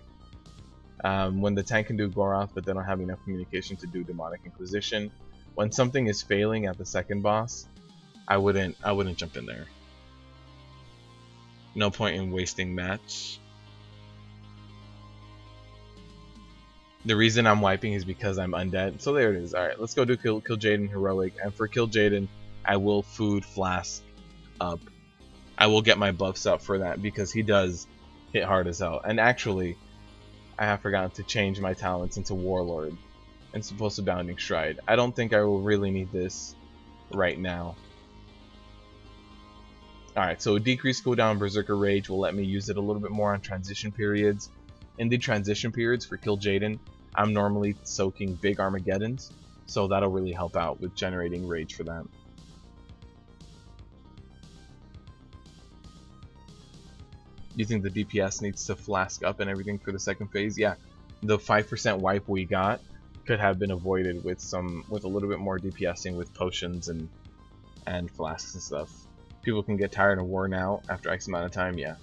When the tank can do Goroth, but they don't have enough communication to do Demonic Inquisition. When something is failing at the second boss, I wouldn't jump in there. No point in wasting match. The reason I'm wiping is because I'm undead. So there it is. Alright, let's go do Kil'jaeden Heroic. And for Kil'jaeden, I will food flask up. I will get my buffs up for that because he does hit hard as hell. And actually, I have forgotten to change my talents into Warlord and supposed to Bounding Stride. I don't think I will really need this right now. Alright, so decreased cooldown Berserker Rage will let me use it a little bit more on transition periods. In the transition periods for Kil'jaeden, I'm normally soaking big Armageddons, so that'll really help out with generating rage for them. Do you think the DPS needs to flask up and everything for the second phase? Yeah, the 5% wipe we got could have been avoided with a little bit more DPSing with potions and flasks and stuff. People can get tired and worn out after X amount of time. Yeah,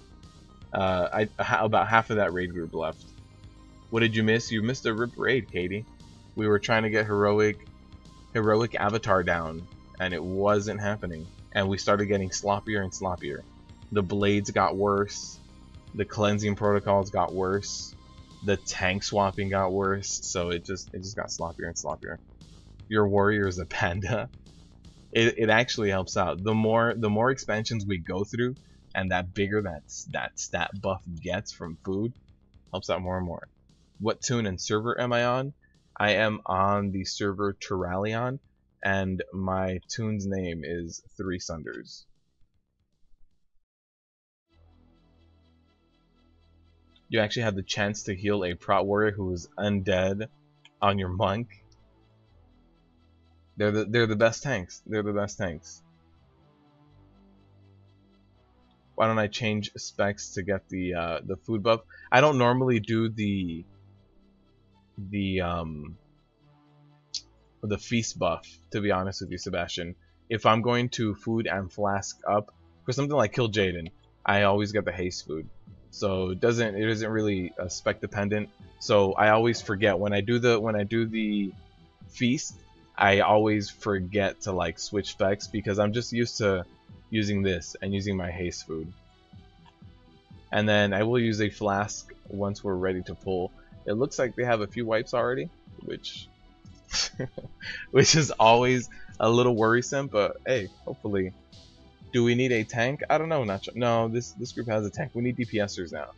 about half of that raid group left. What did you miss? You missed a rip raid, Katie. We were trying to get heroic avatar down, and it wasn't happening. And we started getting sloppier and sloppier. The blades got worse. The cleansing protocols got worse. The tank swapping got worse. So it just got sloppier and sloppier. Your warrior is a panda. It actually helps out. The more expansions we go through, and that bigger that stat buff gets from food, helps out more and more. What tune and server am I on? I am on the server Terralion, and my tune's name is 3 Sunders. You actually had the chance to heal a prot warrior who was undead on your monk. They're the best tanks. They're the best tanks. Why don't I change specs to get the food buff? I don't normally do the feast buff, to be honest with you, Sebastian. If I'm going to food and flask up for something like Kil'jaeden, I always get the haste food. So it isn't really spec dependent. So I always forget when I do the feast. I always forget to like switch specs because I'm just used to using this and using my haste food. And then I will use a flask once we're ready to pull. It looks like they have a few wipes already, which which is always a little worrisome, but hey, hopefully. Do we need a tank? I don't know, Nacho. No, this group has a tank. We need DPSers now.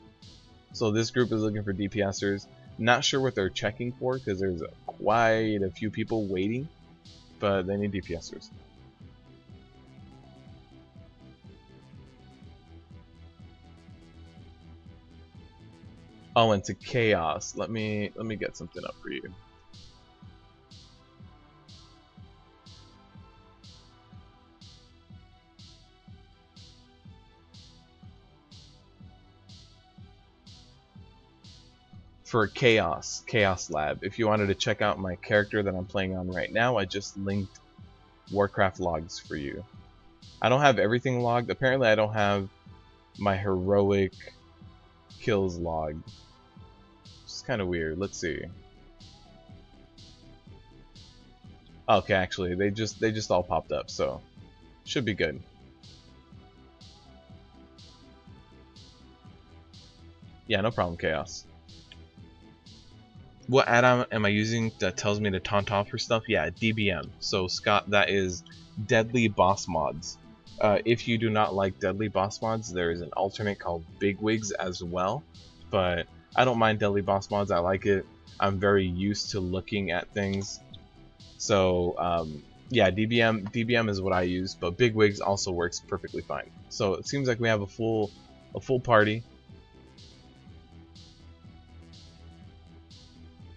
So this group is looking for DPSers. Not sure what they're checking for because there's quite a few people waiting, but they need DPSers. Oh, and to chaos. Let me get something up for you. For Chaos Lab, if you wanted to check out my character that I'm playing on right now, I just linked Warcraft logs for you. I don't have everything logged. Apparently I don't have my heroic kills logged. It's kind of weird. Let's see. Okay, actually they just all popped up, so should be good. Yeah, no problem, Chaos. What add-on am I using that tells me to taunt off for stuff? Yeah, DBM. So Scott, that is Deadly Boss Mods. If you do not like Deadly Boss Mods, there is an alternate called Bigwigs as well. But I don't mind Deadly Boss Mods. I like it. I'm very used to looking at things. So yeah, DBM is what I use, but Bigwigs also works perfectly fine. So it seems like we have a full party.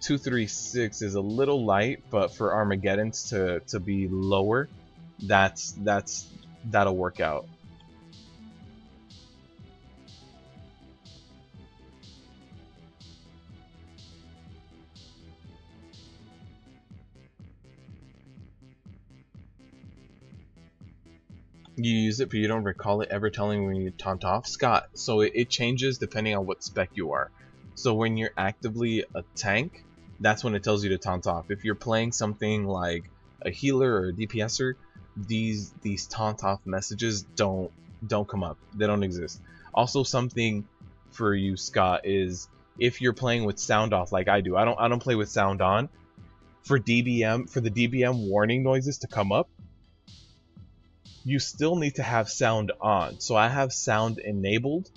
236 is a little light, but for Armageddons to be lower, that'll work out. You use it, but you don't recall it ever telling when you taunt off? Scott, so it changes depending on what spec you are. So when you're actively a tank, that's when it tells you to taunt off. If you're playing something like a healer or a DPSer, these taunt off messages don't come up. They don't exist. Also, something for you, Scott, is if you're playing with sound off like I do. I don't play with sound on. For the DBM warning noises to come up, you still need to have sound on. So I have sound enabled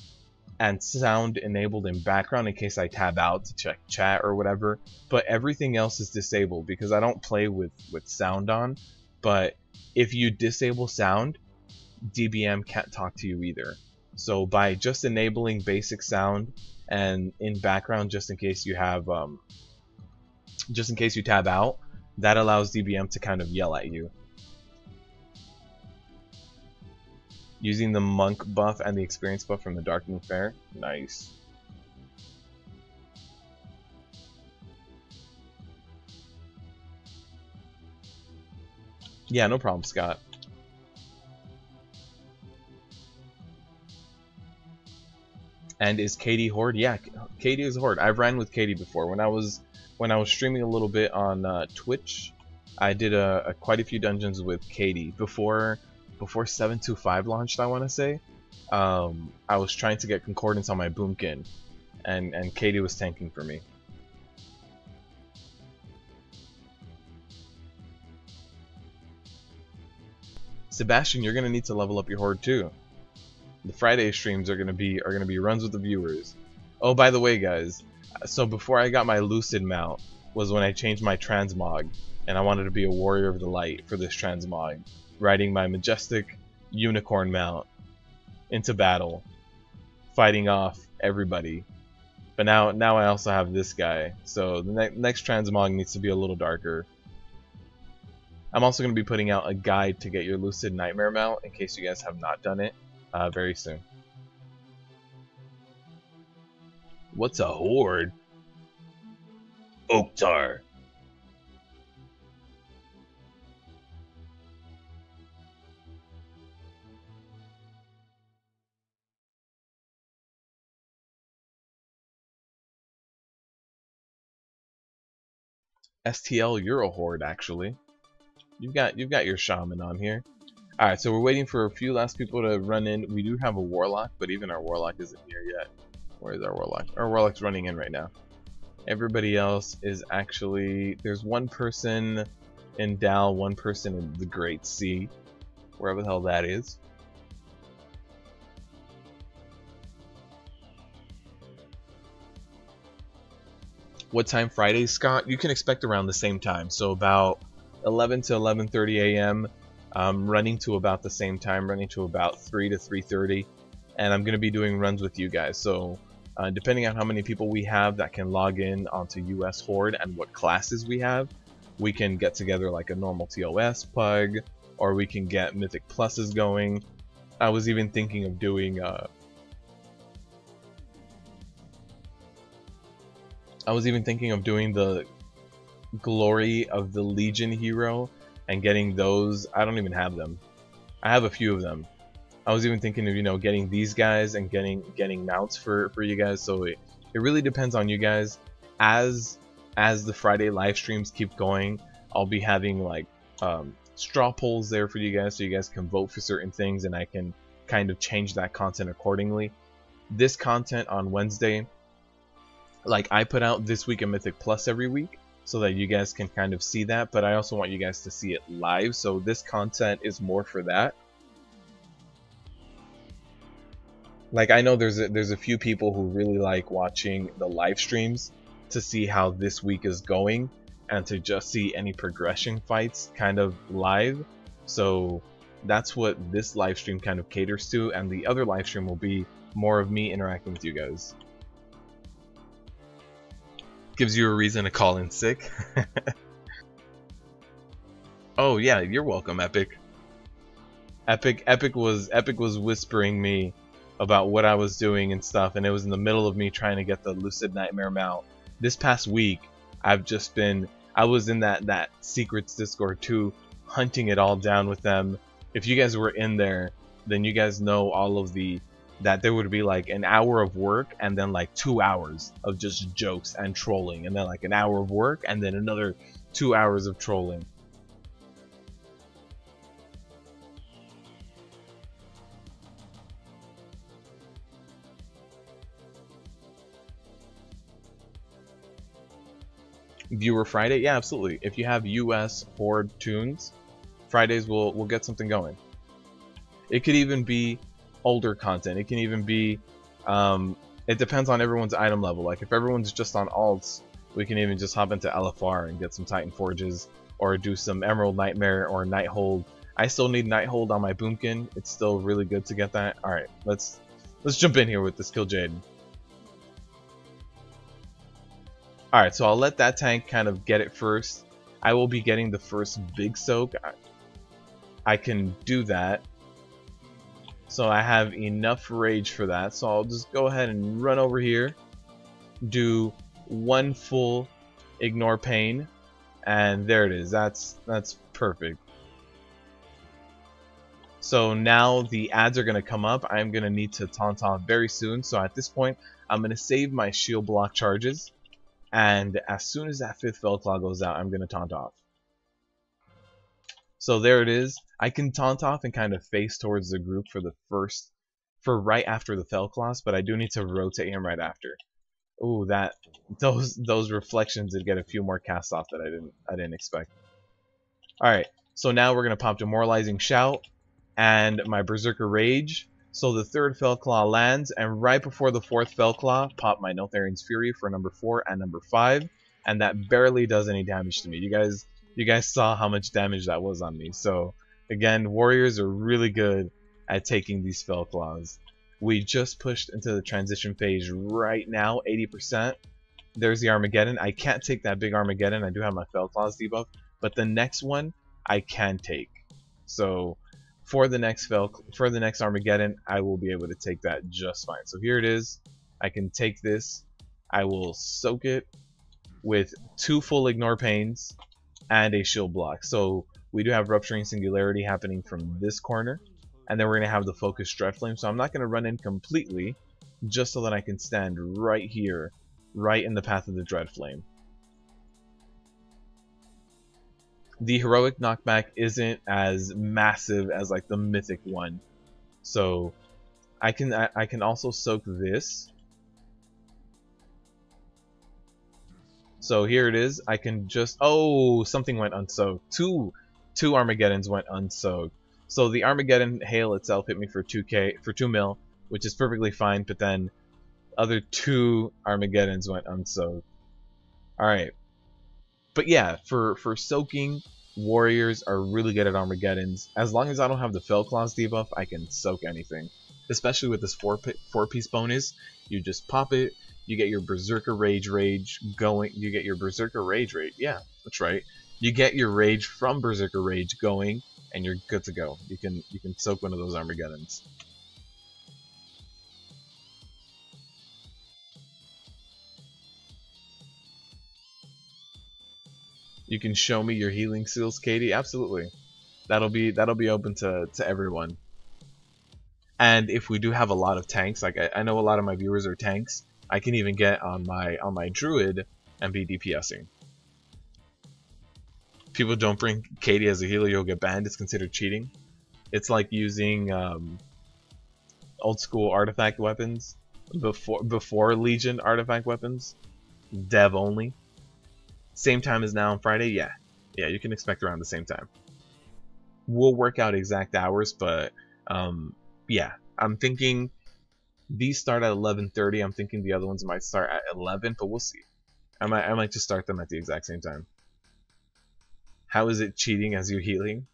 and sound enabled in background in case I tab out to check chat or whatever, but everything else is disabled because I don't play with sound on. But if you disable sound, DBM can't talk to you either. So by just enabling basic sound and in background, just in case you have, just in case you tab out, that allows DBM to kind of yell at you. Using the monk buff and the experience buff from the Darkening Fair. Nice. Yeah, no problem, Scott. And is Katie Horde? Yeah, Katie is Horde. I've ran with Katie before. When I was streaming a little bit on Twitch, I did quite a few dungeons with Katie before 725 launched, I want to say. I was trying to get concordance on my Boomkin, and Katie was tanking for me. Sebastian, you're gonna need to level up your Horde too. The Friday streams are gonna be runs with the viewers. Oh, by the way, guys, so before I got my Lucid mount was when I changed my transmog, and I wanted to be a warrior of the light for this transmog, riding my majestic unicorn mount into battle, fighting off everybody. But now I also have this guy, so the next transmog needs to be a little darker. I'm also going to be putting out a guide to get your Lucid Nightmare mount in case you guys have not done it very soon. What's a Horde? Oktar. STL, you're a Horde actually. You've got your shaman on here. Alright, so we're waiting for a few last people to run in. We do have a warlock, but even our warlock isn't here yet. Where is our warlock? Our warlock's running in right now. Everybody else is actually... There's one person in Dal, one person in the Great Sea. Wherever the hell that is. What time Friday, Scott? You can expect around the same time. So about 11 to 11:30 a.m. Running to about the same time, running to about 3 to 3:30, and I'm going to be doing runs with you guys. So depending on how many people we have that can log in onto US Horde and what classes we have, we can get together like a normal TOS PUG, or we can get Mythic Pluses going. I was even thinking of doing the Glory of the Legion hero and getting those. I don't even have them. I have a few of them. I was even thinking of, you know, getting these guys and getting mounts for you guys. So it really depends on you guys. As the Friday live streams keep going, I'll be having like straw polls there for you guys, so you guys can vote for certain things, and I can kind of change that content accordingly. This content on Wednesday, like I put out This Week in Mythic Plus every week, so that you guys can kind of see that, but I also want you guys to see it live, so this content is more for that. Like, I know there's a few people who really like watching the live streams to see how this week is going and to just see any progression fights kind of live. So that's what this live stream kind of caters to, and the other live stream will be more of me interacting with you guys. Gives you a reason to call in sick. Oh yeah, you're welcome, Epic. Epic was whispering me about what I was doing and stuff, and it was in the middle of me trying to get the Lucid Nightmare mount. This past week, I was in that Secrets Discord too, hunting it all down with them. If you guys were in there, then you guys know all of that there would be like an hour of work and then like 2 hours of just jokes and trolling, and then like an hour of work and then another 2 hours of trolling. Viewer Friday? Yeah, absolutely. If you have US Horde tunes, Fridays we'll get something going. It could even be older content. It can even be it depends on everyone's item level. Like if everyone's just on alts, we can even just hop into LFR and get some Titan Forges, or do some Emerald Nightmare or Nighthold. I still need Nighthold on my Boomkin. It's still really good to get that. Alright, let's jump in here with this Kil'jaeden. Alright, so I'll let that tank kind of get it first. I will be getting the first big soak. I can do that. So I have enough rage for that. So I'll just go ahead and run over here. Do one full ignore pain. And there it is. That's perfect. So now the ads are going to come up. I'm going to need to taunt off very soon. So at this point, I'm going to save my shield block charges. And as soon as that 5th Felclaw goes out, I'm going to taunt off. So there it is. I can taunt off and kind of face towards the group for right after the Felclaws, but I do need to rotate him right after. Ooh, those reflections did get a few more casts off that I didn't expect. Alright, so now we're going to pop Demoralizing Shout and my Berserker Rage. So the 3rd Felclaw lands, and right before the 4th Felclaw, pop my Neltharian's Fury for number 4 and number 5, and that barely does any damage to me. You guys saw how much damage that was on me. So again, warriors are really good at taking these Felclaws. We just pushed into the transition phase right now, 80%. There's the Armageddon. I can't take that big Armageddon. I do have my Felclaws debuff, but the next one I can take. So for the next Armageddon, I will be able to take that just fine. So here it is. I can take this. I will soak it with 2 full Ignore Pains and a shield block. So we do have Rupturing Singularity happening from this corner, and then we're going to have the Focused Dreadflame. So I'm not going to run in completely, just so that I can stand right here, right in the path of the Dreadflame. The heroic knockback isn't as massive as like the mythic one, so I can also soak this. So here it is. I can just something went unsoaked. Two Armageddons went unsoaked. So the Armageddon hail itself hit me for 2 mil, which is perfectly fine. But then other 2 Armageddons went unsoaked. All right. But yeah, for soaking, warriors are really good at Armageddons. As long as I don't have the Felclaws debuff, I can soak anything. Especially with this 4-piece bonus, you just pop it, you get your Berserker Rage going. You get your Berserker Rage. Yeah, that's right. You get your Rage from Berserker Rage going, and you're good to go. You can soak one of those Armageddons. You can show me your healing seals, Katie. Absolutely, that'll be open to everyone. And if we do have a lot of tanks, like I know a lot of my viewers are tanks, I can even get on my Druid and be DPSing. People don't bring Katie as a healer, you'll get banned. It's considered cheating. It's like using old school artifact weapons before Legion artifact weapons, dev only. Same time as now on Friday, yeah, you can expect around the same time. We'll work out exact hours, but yeah, I'm thinking these start at 11:30. I'm thinking the other ones might start at 11, but we'll see. I might just start them at the exact same time. How is it cheating as you're healing?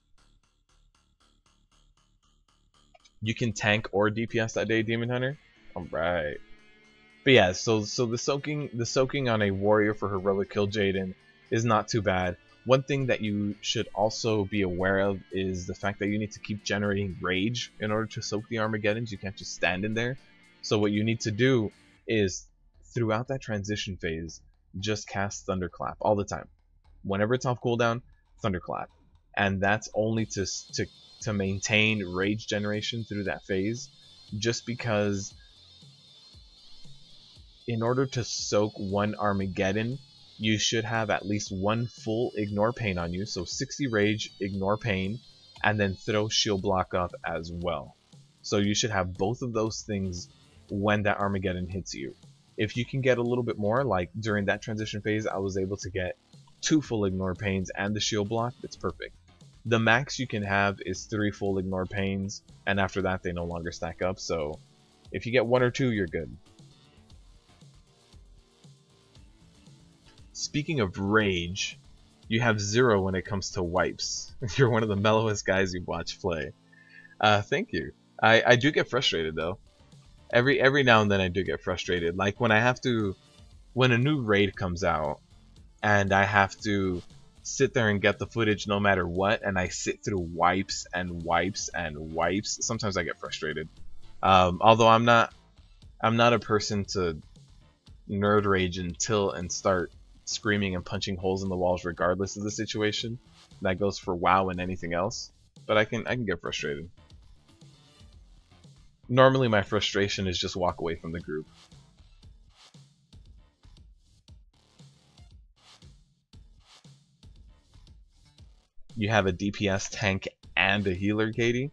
You can tank or DPS that day, Demon Hunter. Alright. But yeah, so the soaking on a warrior for heroic Kil'jaeden is not too bad. One thing that you should also be aware of is the fact that you need to keep generating rage in order to soak the Armageddons. You can't just stand in there. So what you need to do is, throughout that transition phase, just cast Thunderclap all the time. Whenever it's off cooldown, Thunderclap. And that's only to maintain rage generation through that phase, just because in order to soak one Armageddon, you should have at least 1 full Ignore Pain on you, so 60 Rage, Ignore Pain, and then throw Shield Block up as well. So you should have both of those things when that Armageddon hits you. If you can get a little bit more, like during that transition phase, I was able to get 2 full Ignore Pains and the Shield Block, it's perfect. The max you can have is 3 full Ignore Pains, and after that they no longer stack up, so if you get 1 or 2, you're good. Speaking of rage, You have 0 when it comes to wipes. You're one of the mellowest guys you've watched play. Thank you. I do get frustrated though. Every now and then I do get frustrated. Like when a new raid comes out and I have to sit there and get the footage no matter what, and I sit through wipes and wipes and wipes. Sometimes I get frustrated. Although I'm not a person to nerd rage and start screaming and punching holes in the walls regardless of the situation. That goes for WoW and anything else. But I can get frustrated. Normally my frustration is just walk away from the group. You have a DPS, tank, and a healer, Katie.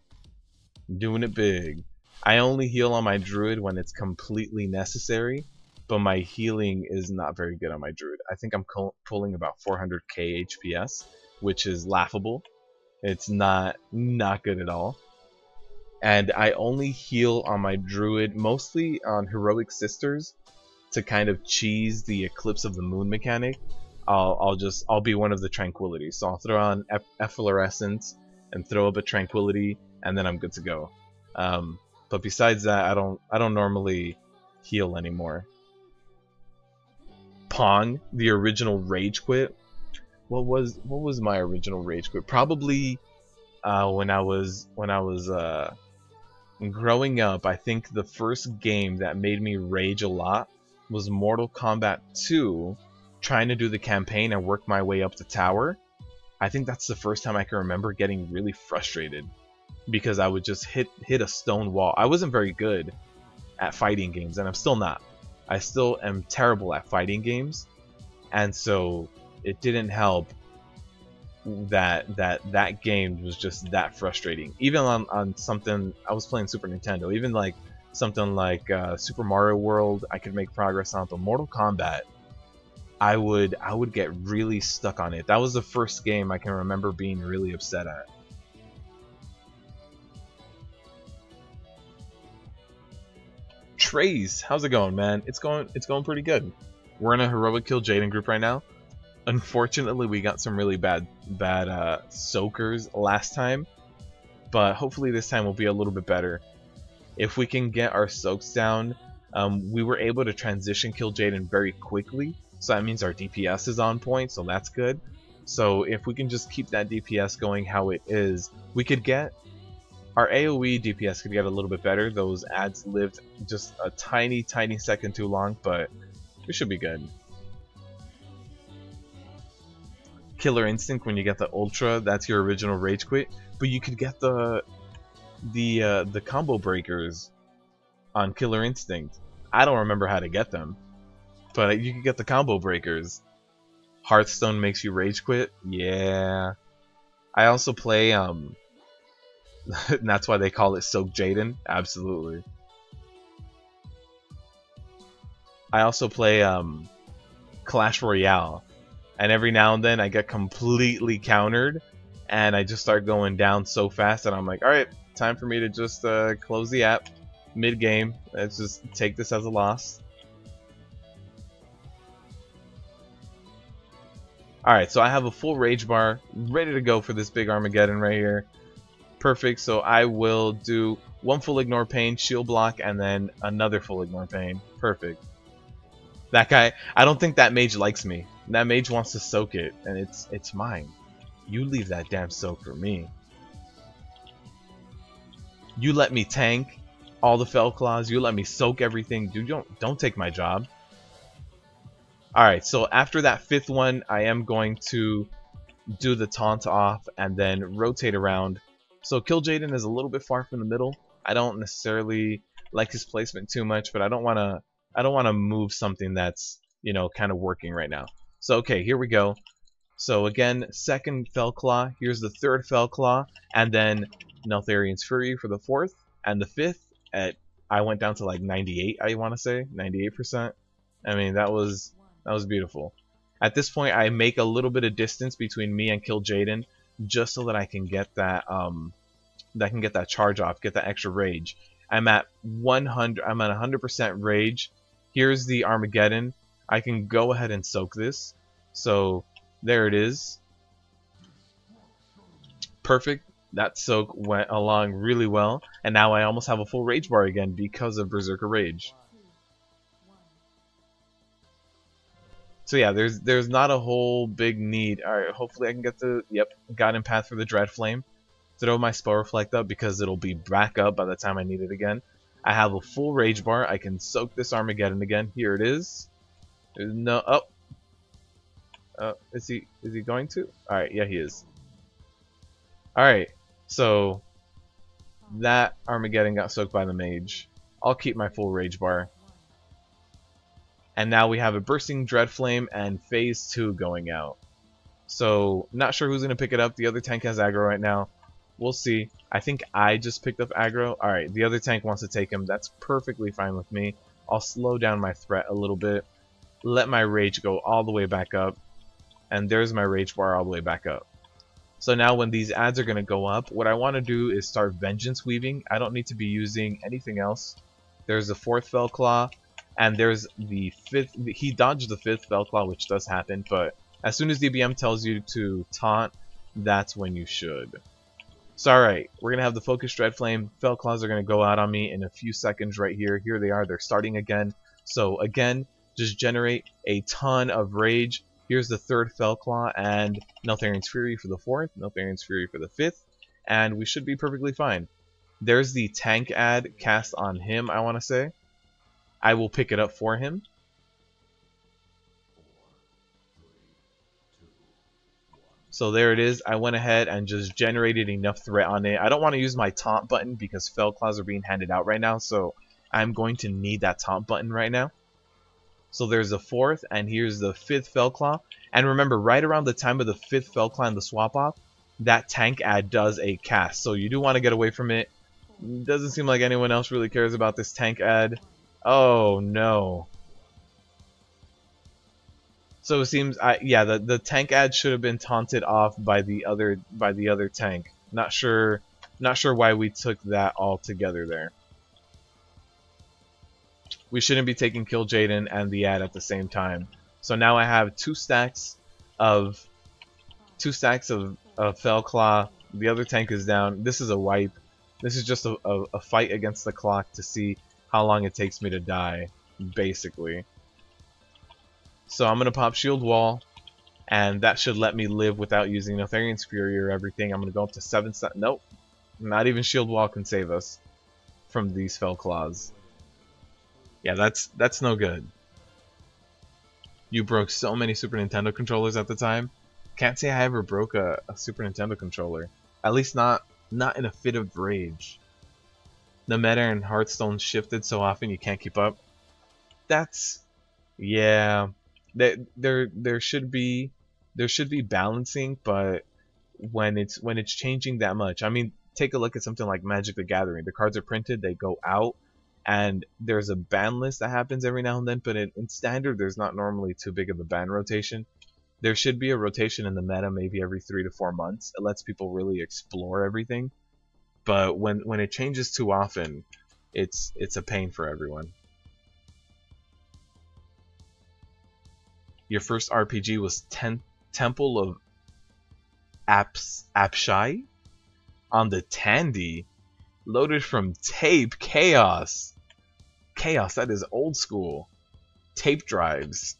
Doing it big. I only heal on my druid when it's completely necessary, but my healing is not very good on my druid. I think I'm pulling about 400k HPS, which is laughable. It's not good at all. And I only heal on my druid, mostly on heroic sisters, to kind of cheese the eclipse of the moon mechanic. I'll be one of the tranquility. So I'll throw on efflorescence and throw up a tranquility, and then I'm good to go. But besides that, I don't normally heal anymore. Pong, the original rage quit. What was my original rage quit? Probably when I was growing up. I think the first game that made me rage a lot was Mortal Kombat 2. Trying to do the campaign and work my way up the tower. I think that's the first time I can remember getting really frustrated because I would just hit a stone wall. I wasn't very good at fighting games, and I'm still not. I still am terrible at fighting games, and so it didn't help that game was just that frustrating. Even on something, I was playing Super Nintendo, even like something like Super Mario World, I could make progress on, but Mortal Kombat, I would get really stuck on it. That was the first game I can remember being really upset at. Trace, how's it going, man? It's going pretty good. We're in a heroic Kil'jaeden group right now. Unfortunately, we got some really bad soakers last time, but hopefully this time will be a little bit better. If we can get our soaks down, we were able to transition Kil'jaeden very quickly. So that means our DPS is on point, so that's good. So if we can just keep that DPS going how it is, we could get our AoE DPS could get a little bit better. Those ads lived just a tiny second too long, but we should be good. Killer Instinct, when you get the Ultra, that's your original rage quit, but you could get the combo breakers on Killer Instinct. I don't remember how to get them. But you can get the combo breakers. Hearthstone makes you rage quit. Yeah. I also play that's why they call it Soakjaden. Absolutely. I also play Clash Royale, and every now and then I get completely countered, and I just start going down so fast, and I'm like, all right, time for me to just close the app mid game. Let's just take this as a loss. Alright, so I have a full rage bar ready to go for this big Armageddon right here. Perfect, so I will do one full ignore pain, shield block, and then another full ignore pain. Perfect. That guy, I don't think that mage likes me. That mage wants to soak it, and it's mine. You leave that damn soak for me. You let me tank all the Fell Claws, you let me soak everything. Dude, don't take my job. Alright, so after that 5th one, I am going to do the taunt off and then rotate around. So Kil'jaeden is a little bit far from the middle. I don't necessarily like his placement too much, but I don't want to move something that's, you know, kind of working right now. So okay, here we go. So again, 2nd Fell Claw, here's the 3rd Fell Claw, and then Neltharian's Fury for the 4th, and the 5th I went down to like 98, I want to say, 98%. I mean, that was beautiful. At this point, I make a little bit of distance between me and Kil'jaeden, just so that I can get that charge off, get that extra rage. I'm at 100% rage. Here's the Armageddon. I can go ahead and soak this. So there it is. Perfect. That soak went along really well, and now I almost have a full rage bar again because of Berserker Rage. So yeah, there's not a whole big need. Alright, hopefully I can get the Guiding Path for the Dread Flame. Throw my Spell Reflect up because it'll be back up by the time I need it again. I have a full rage bar. I can soak this Armageddon again. Here it is. There's no is he going to? Alright, yeah he is. Alright, so that Armageddon got soaked by the mage. I'll keep my full rage bar. And now we have a Bursting Dread Flame and Phase 2 going out. So, not sure who's going to pick it up. The other tank has aggro right now. We'll see. I think I just picked up aggro. Alright, the other tank wants to take him. That's perfectly fine with me. I'll slow down my threat a little bit. Let my rage go all the way back up. And there's my rage bar all the way back up. So now when these adds are going to go up, what I want to do is start Vengeance Weaving. I don't need to be using anything else. There's the 4th Fell Claw. And there's the 5th. He dodged the 5th Fell Claw, which does happen. But as soon as DBM tells you to taunt, that's when you should. So alright, we're going to have the Focused Dread Flame. Fell Claws are going to go out on me in a few seconds right here. Here they are. They're starting again. So again, just generate a ton of rage. Here's the 3rd Fell Claw and Neltharion's Fury for the 4th. Neltharion's Fury for the 5th. And we should be perfectly fine. There's the tank ad cast on him, I want to say. I will pick it up for him. So there it is. I went ahead and just generated enough threat on it. I don't want to use my taunt button because Fell Claws are being handed out right now. So I'm going to need that taunt button right now. So there's the 4th and here's the 5th Fell Claw. And remember, right around the time of the 5th Fell Claw and the swap off, that tank ad does a cast. So you do want to get away from it. Doesn't seem like anyone else really cares about this tank ad. Oh no. So it seems the tank ad should have been taunted off by the other tank. Not sure why we took that all together there. We shouldn't be taking Kil'jaeden and the ad at the same time. So now I have two stacks of Fell Claw. The other tank is down. This is a wipe. This is just a fight against the clock to see how long it takes me to die, basically. So I'm going to pop Shield Wall, and that should let me live without using Neltharion's Fury or everything. I'm going to go up to 7 stacks. Nope. Not even Shield Wall can save us from these Fell Claws. Yeah, that's no good. You broke so many Super Nintendo controllers at the time. Can't say I ever broke a Super Nintendo controller. At least not in a fit of rage. The meta in Hearthstone shifted so often you can't keep up. That's, yeah. There should be balancing, but when it's changing that much, I mean, take a look at something like Magic the Gathering. The cards are printed, they go out, and there's a ban list that happens every now and then. But in Standard, there's not normally too big of a ban rotation. There should be a rotation in the meta maybe every 3 to 4 months. It lets people really explore everything. But when it changes too often, it's a pain for everyone. Your first RPG was Temple of Apshai on the Tandy, loaded from tape. Chaos, that is old school. Tape drives.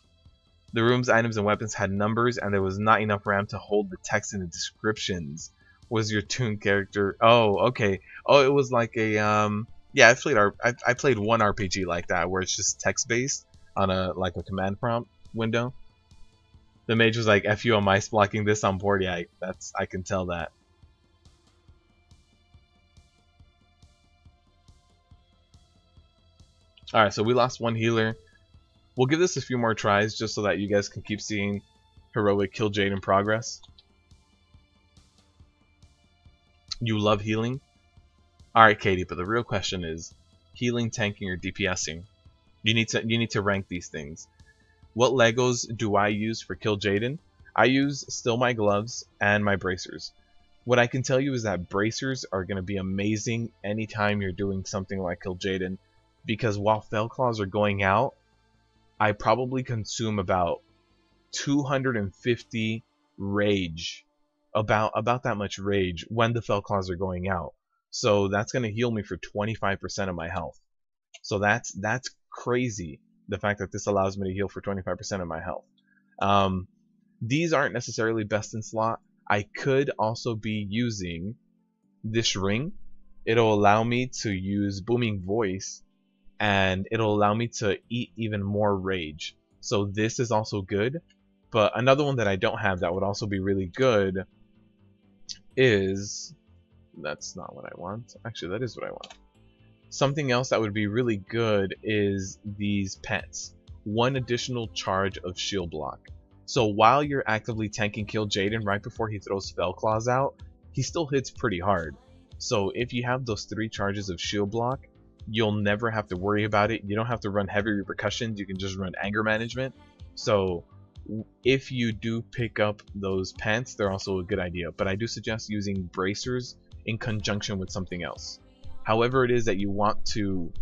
The room's items and weapons had numbers, and there was not enough RAM to hold the text in the descriptions. Was your toon character? Oh, okay. Oh, it was like a yeah. I played one RPG like that where it's just text based on a command prompt window. The mage was like, "F you on mice blocking this on board." Yeah, I can tell that. All right, so we lost one healer. We'll give this a few more tries just so that you guys can keep seeing heroic Kil'jaeden progress. You love healing? Alright, Katie, but the real question is healing, tanking, or DPSing. You need to rank these things. What Legos do I use for Kil'jaeden? I use still my gloves and my bracers. What I can tell you is that bracers are going to be amazing anytime you're doing something like Kil'jaeden, because while Fell Claws are going out, I probably consume about 250 rage about that much rage when the Fell Claws are going out. So that's going to heal me for 25% of my health. So that's crazy, the fact that this allows me to heal for 25% of my health. These aren't necessarily best in slot. I could also be using this ring. It'll allow me to use Booming Voice, and it'll allow me to eat even more rage. So this is also good. But another one that I don't have that would also be really good is... That's not what I want. Actually, that is what I want. Something else that would be really good is these pets. 1 additional charge of shield block. So while you're actively tanking Kil'jaeden right before he throws Spell Claws out, he still hits pretty hard. So if you have those 3 charges of shield block, you'll never have to worry about it. You don't have to run heavy repercussions. You can just run anger management. So if you do pick up those pants, they're also a good idea. But I do suggest using bracers in conjunction with something else. However it is that you want to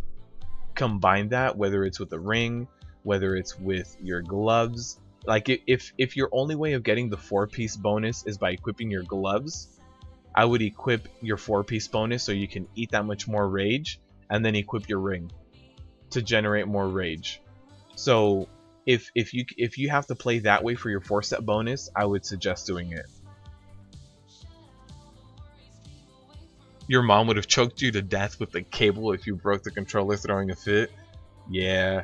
combine that, whether it's with a ring, whether it's with your gloves. Like if your only way of getting the 4-piece bonus is by equipping your gloves, I would equip your 4-piece bonus so you can eat that much more rage, and then equip your ring to generate more rage. So if you have to play that way for your 4-step bonus, I would suggest doing it. Your mom would have choked you to death with the cable if you broke the controller throwing a fit. Yeah,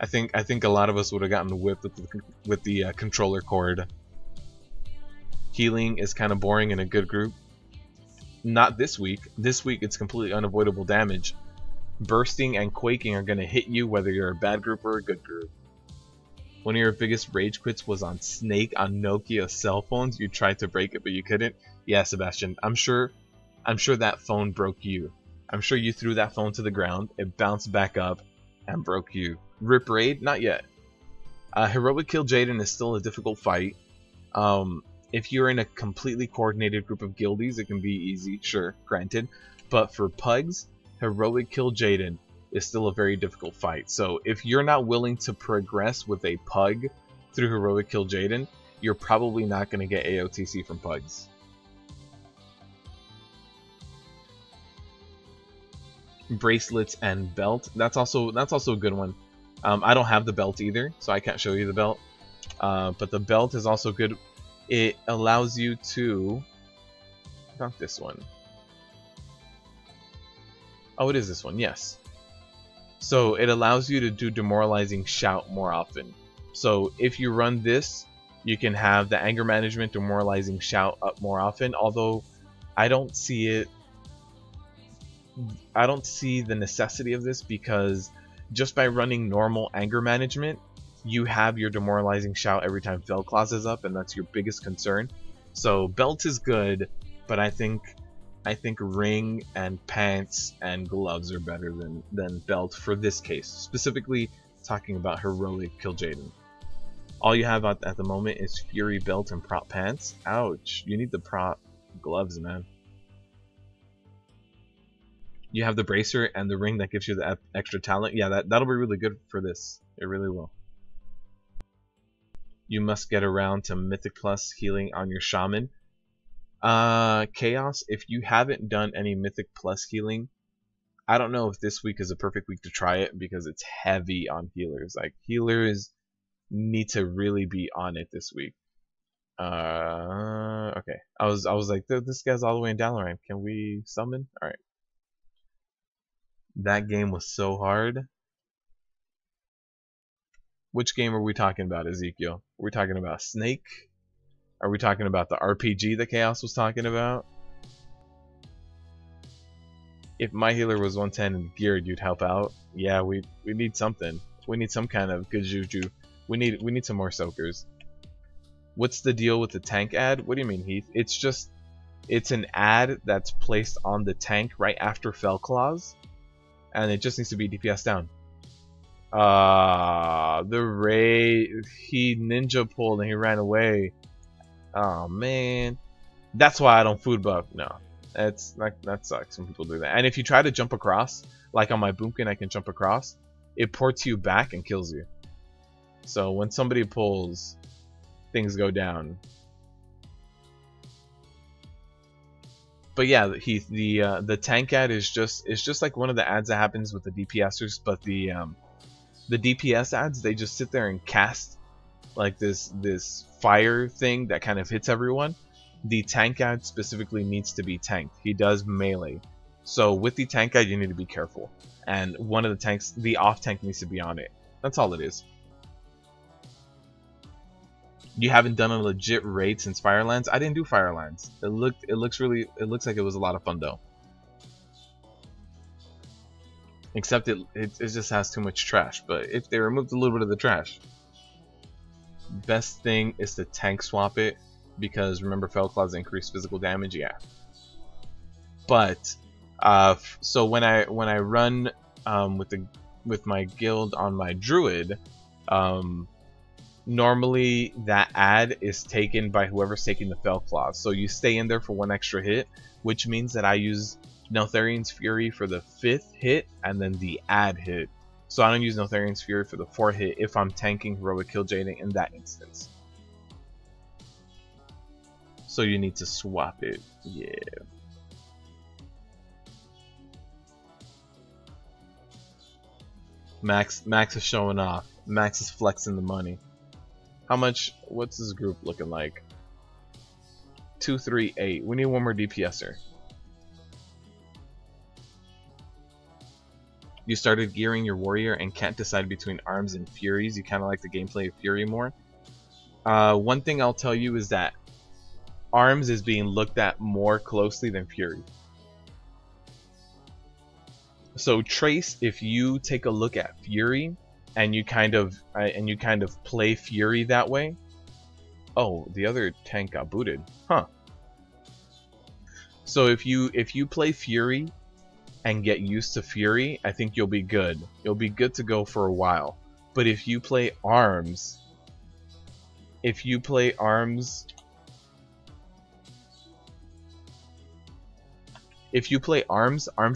I think a lot of us would have gotten whipped with the controller cord. Healing is kind of boring in a good group. Not this week. This week it's completely unavoidable damage. Bursting and quaking are going to hit you whether you're a bad group or a good group. One of your biggest rage quits was on Snake on Nokia cell phones. You tried to break it but you couldn't. Yeah, Sebastian, I'm sure that phone broke you. I'm sure you threw that phone to the ground, it bounced back up and broke you. Rip Raid? Not yet. Heroic Kil'jaeden is still a difficult fight. If you're in a completely coordinated group of guildies, it can be easy, sure, granted. But for pugs, Heroic Kil'jaeden is still a very difficult fight. So if you're not willing to progress with a pug through Heroic Kil'jaeden, you're probably not going to get AOTC from pugs. Bracelets and belt, that's also a good one. I don't have the belt either, so I can't show you the belt, but the belt is also good. It allows you to, not this one, oh it is this one, yes. So it allows you to do demoralizing shout more often. So if you run this, you can have the anger management demoralizing shout up more often, although I don't see the necessity of this, because just by running normal anger management, you have your demoralizing shout every time Fell Claws is up, and that's your biggest concern. So belt is good, but I think ring and pants and gloves are better than belt for this case, specifically talking about Heroic Kil'jaeden. All you have at the moment is Fury belt and prop pants. Ouch, you need the prop gloves, man. You have the bracer and the ring that gives you the extra talent. Yeah, that'll be really good for this. It really will. You must get around to Mythic Plus healing on your Shaman. Chaos, if you haven't done any Mythic Plus healing, I don't know if this week is a perfect week to try it, because it's heavy on healers. Like, healers need to really be on it this week. Okay. I was like, this guy's all the way in Dalaran. Can we summon? Alright. That game was so hard. Which game are we talking about, Ezekiel? Are we talking about Snake? Are we talking about the RPG that Chaos was talking about? If my healer was 110 and geared, you'd help out. Yeah, we need something. We need some kind of good juju. We need some more soakers. What's the deal with the tank ad? What do you mean, Heath? It's an ad that's placed on the tank right after Fell Claws, and it just needs to be DPS down. The raid, he ninja pulled and he ran away. Oh man, that's why I don't food buff. No, that's that sucks when people do that. And if you try to jump across, like on my Boomkin, I can jump across. It ports you back and kills you. So when somebody pulls, things go down. But yeah, the tank ad is just like one of the ads that happens with the DPSers, but the DPS ads, they just sit there and cast like this fire thing that kind of hits everyone. The tank ad specifically needs to be tanked. He does melee. So with the tank ad, you need to be careful. And one of the tanks, the off tank, needs to be on it. That's all it is. You haven't done a legit raid since Firelands? I didn't do Firelands. It looks like it was a lot of fun though. Except it just has too much trash. But if they removed a little bit of the trash, best thing is to tank swap it, because remember Fell Claws increase physical damage. Yeah. But so when I run with my guild on my druid, normally that ad is taken by whoever's taking the Fell Claws. So you stay in there for one extra hit, which means that I use Neltharion's Fury for the 5th hit and then the ad hit. So I don't use Neltharion's Fury for the 4th hit if I'm tanking Heroic Kil'jaeden in that instance. So you need to swap it. Yeah. Max is showing off. Max is flexing the money. How much? What's this group looking like? 238. We need one more DPSer. You started gearing your warrior and can't decide between arms and furies. You kind of like the gameplay of Fury more. One thing I'll tell you is that arms is being looked at more closely than Fury. So Trace, if you take a look at Fury and you kind of play Fury that way. Oh, the other tank got booted. Huh. So if you play Fury and get used to Fury, I think you'll be good. You'll be good to go for a while. But if you play arms, arms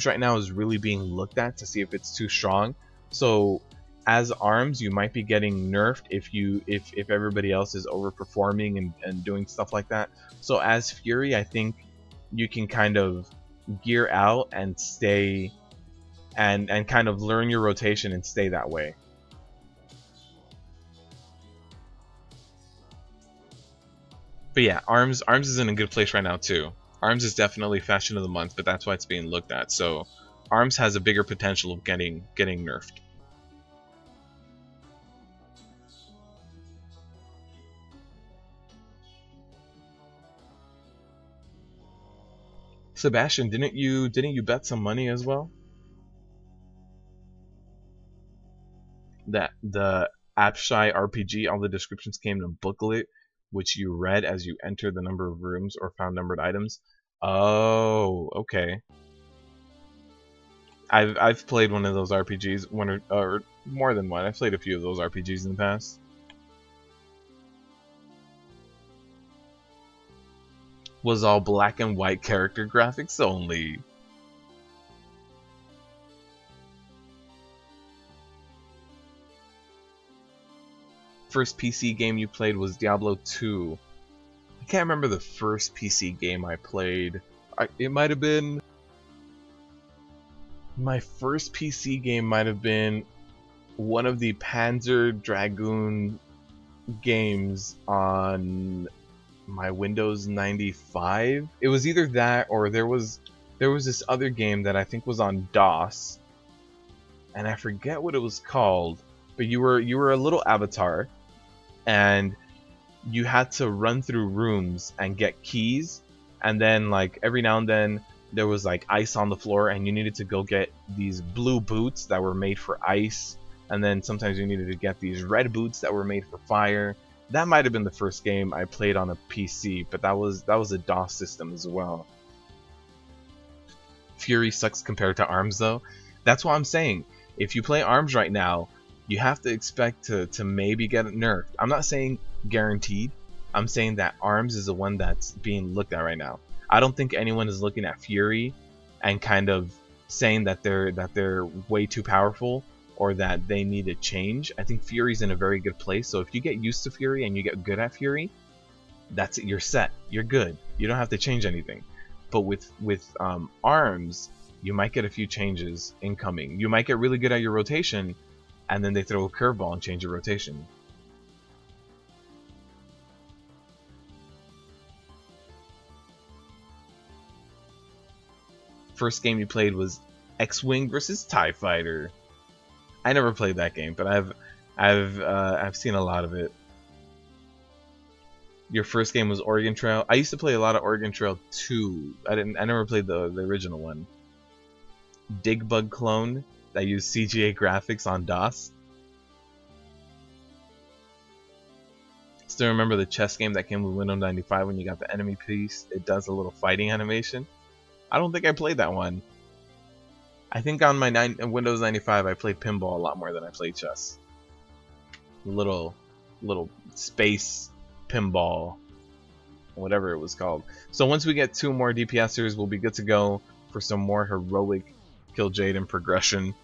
right now is really being looked at to see if it's too strong. So as arms, you might be getting nerfed if everybody else is overperforming and doing stuff like that. So as Fury, I think you can kind of gear out and stay and kind of learn your rotation and stay that way. But yeah, arms is in a good place right now too. Arms is definitely fashion of the month, but that's why it's being looked at. So arms has a bigger potential of getting nerfed. Sebastian, didn't you bet some money as well? That the Appshy RPG, all the descriptions came in a booklet, which you read as you entered the number of rooms or found numbered items. Oh, okay. I've played one of those RPGs, one or more than one. I've played a few of those RPGs in the past. Was all black and white character graphics only. First PC game you played was Diablo 2. I can't remember the first PC game I played. It might have been... My first PC game might have been one of the Panzer Dragoon games on my Windows 95. It was either that or there was this other game that I think was on DOS, and I forget what it was called. But you were a little avatar, and you had to run through rooms and get keys, and then like every now and then there was like ice on the floor and you needed to go get these blue boots that were made for ice, and then sometimes you needed to get these red boots that were made for fire. That might have been the first game I played on a PC, but that was a DOS system as well. Fury sucks compared to arms though. That's what I'm saying. If you play arms right now, you have to expect to maybe get it nerfed. I'm not saying guaranteed. I'm saying that arms is the one that's being looked at right now. I don't think anyone is looking at Fury and kind of saying that they're way too powerful or that they need to change. I think Fury's in a very good place. So if you get used to Fury and you get good at Fury, that's it. You're set. You're good. You don't have to change anything. but with arms, you might get a few changes incoming. You might get really good at your rotation, and then they throw a curveball and change your rotation. First game you played was X-Wing versus TIE Fighter. I never played that game, but I've seen a lot of it. Your first game was Oregon Trail. I used to play a lot of Oregon Trail 2. I never played the original one. Digbug clone that used CGA graphics on DOS. Still remember the chess game that came with Windows 95 when you got the enemy piece. It does a little fighting animation. I don't think I played that one. I think on my Windows 95 I played pinball a lot more than I played chess. Little space pinball, whatever it was called. So once we get 2 more DPSers, we'll be good to go for some more heroic Kil'jaeden progression.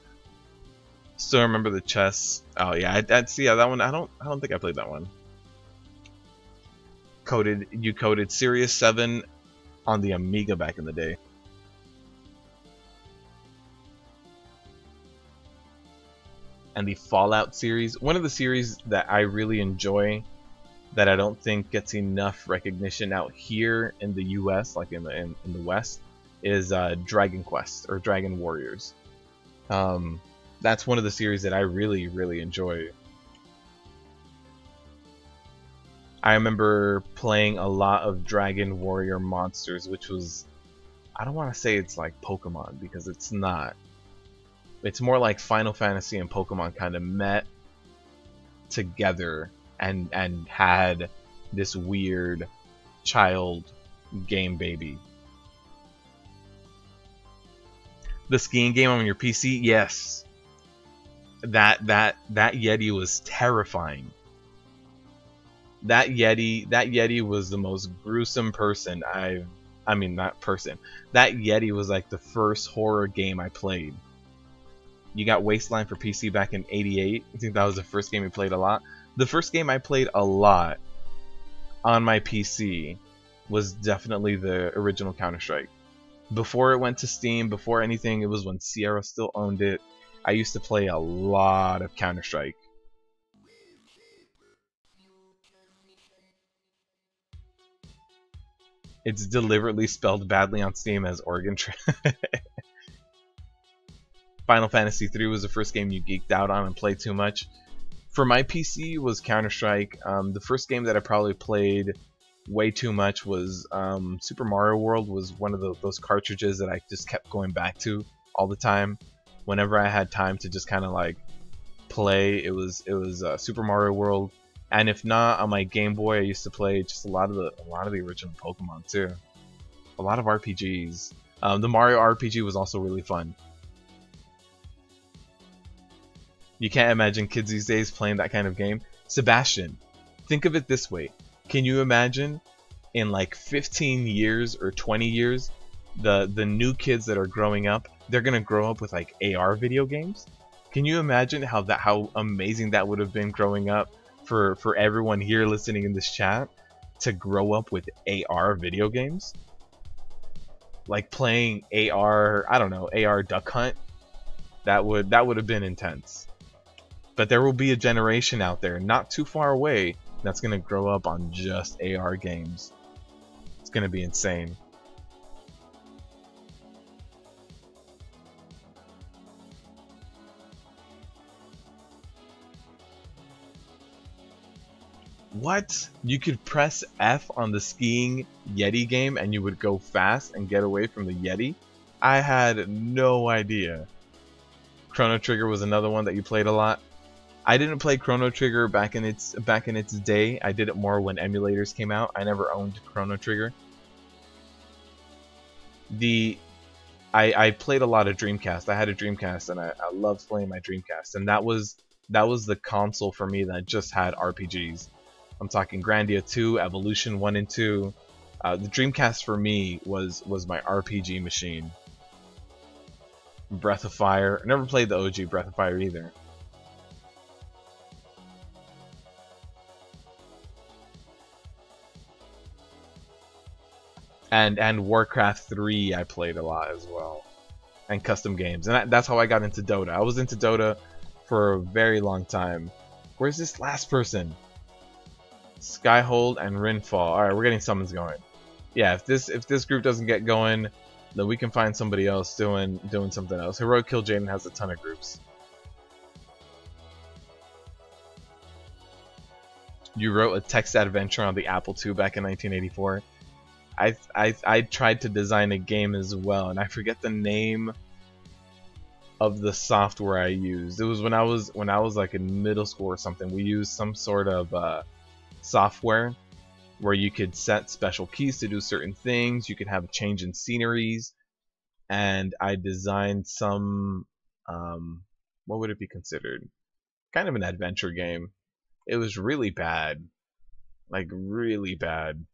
Still remember the chess. Oh yeah, I'd see that one. I don't think I played that one. You coded Sirius 7 on the Amiga back in the day. And the Fallout series, one of the series that I really enjoy, that I don't think gets enough recognition out here in the US, like in the West, is Dragon Quest or Dragon Warriors. That's one of the series that I really enjoy. I remember playing a lot of Dragon Warrior Monsters, which was, I don't want to say it's like Pokemon, because it's not. It's more like Final Fantasy and Pokemon kind of met together and had this weird child game baby. The skiing game on your PC, yes. That Yeti was terrifying. That Yeti was the most gruesome person I mean not person. That Yeti was like the first horror game I played. You got Wasteland for PC back in '88. I think that was the first game we played a lot. The first game I played a lot on my PC was definitely the original Counter-Strike. Before it went to Steam, before anything, it was when Sierra still owned it. I used to play a lot of Counter-Strike. It's deliberately spelled badly on Steam as Oregon Trail. Final Fantasy 3 was the first game you geeked out on and played too much. For my PC was Counter-Strike. The first game that I probably played way too much was Super Mario World. Was one of those cartridges that I just kept going back to all the time. Whenever I had time to just kind of like play, it was Super Mario World. And if not, on my Game Boy, I used to play just a lot of the original Pokemon too. A lot of RPGs. The Mario RPG was also really fun. You can't imagine kids these days playing that kind of game. Sebastian, think of it this way. Can you imagine in like 15 years or 20 years, the new kids that are growing up, they're gonna grow up with like AR video games? Can you imagine how amazing that would have been growing up for everyone here listening in this chat to grow up with AR video games? Like playing AR, I don't know, AR Duck Hunt. That would have been intense. But there will be a generation out there, not too far away, that's going to grow up on just AR games. It's going to be insane. What? You could press F on the skiing Yeti game and you would go fast and get away from the Yeti? I had no idea. Chrono Trigger was another one that you played a lot. I didn't play Chrono Trigger back in its day. I did it more when emulators came out. I never owned Chrono Trigger. I played a lot of Dreamcast. I had a Dreamcast and I loved playing my Dreamcast, and that was the console for me that just had RPGs. I'm talking Grandia 2, Evolution 1 and 2. The Dreamcast for me was my RPG machine. Breath of Fire. I never played the OG Breath of Fire either. And Warcraft 3 I played a lot as well, and custom games, and that's how I got into Dota. I was into Dota for a very long time. Where's this last person? Skyhold and Rinfall. All right, we're getting summons going. Yeah, if this group doesn't get going, then we can find somebody else doing something else. Heroic Kil'jaeden has a ton of groups. You wrote a text adventure on the Apple II back in 1984. I tried to design a game as well, and I forget the name of the software I used. It was when I was like in middle school or something. We used some sort of software where you could set special keys to do certain things. You could have a change in sceneries, and I designed some what would it be considered? Kind of an adventure game. It was really bad, like really bad.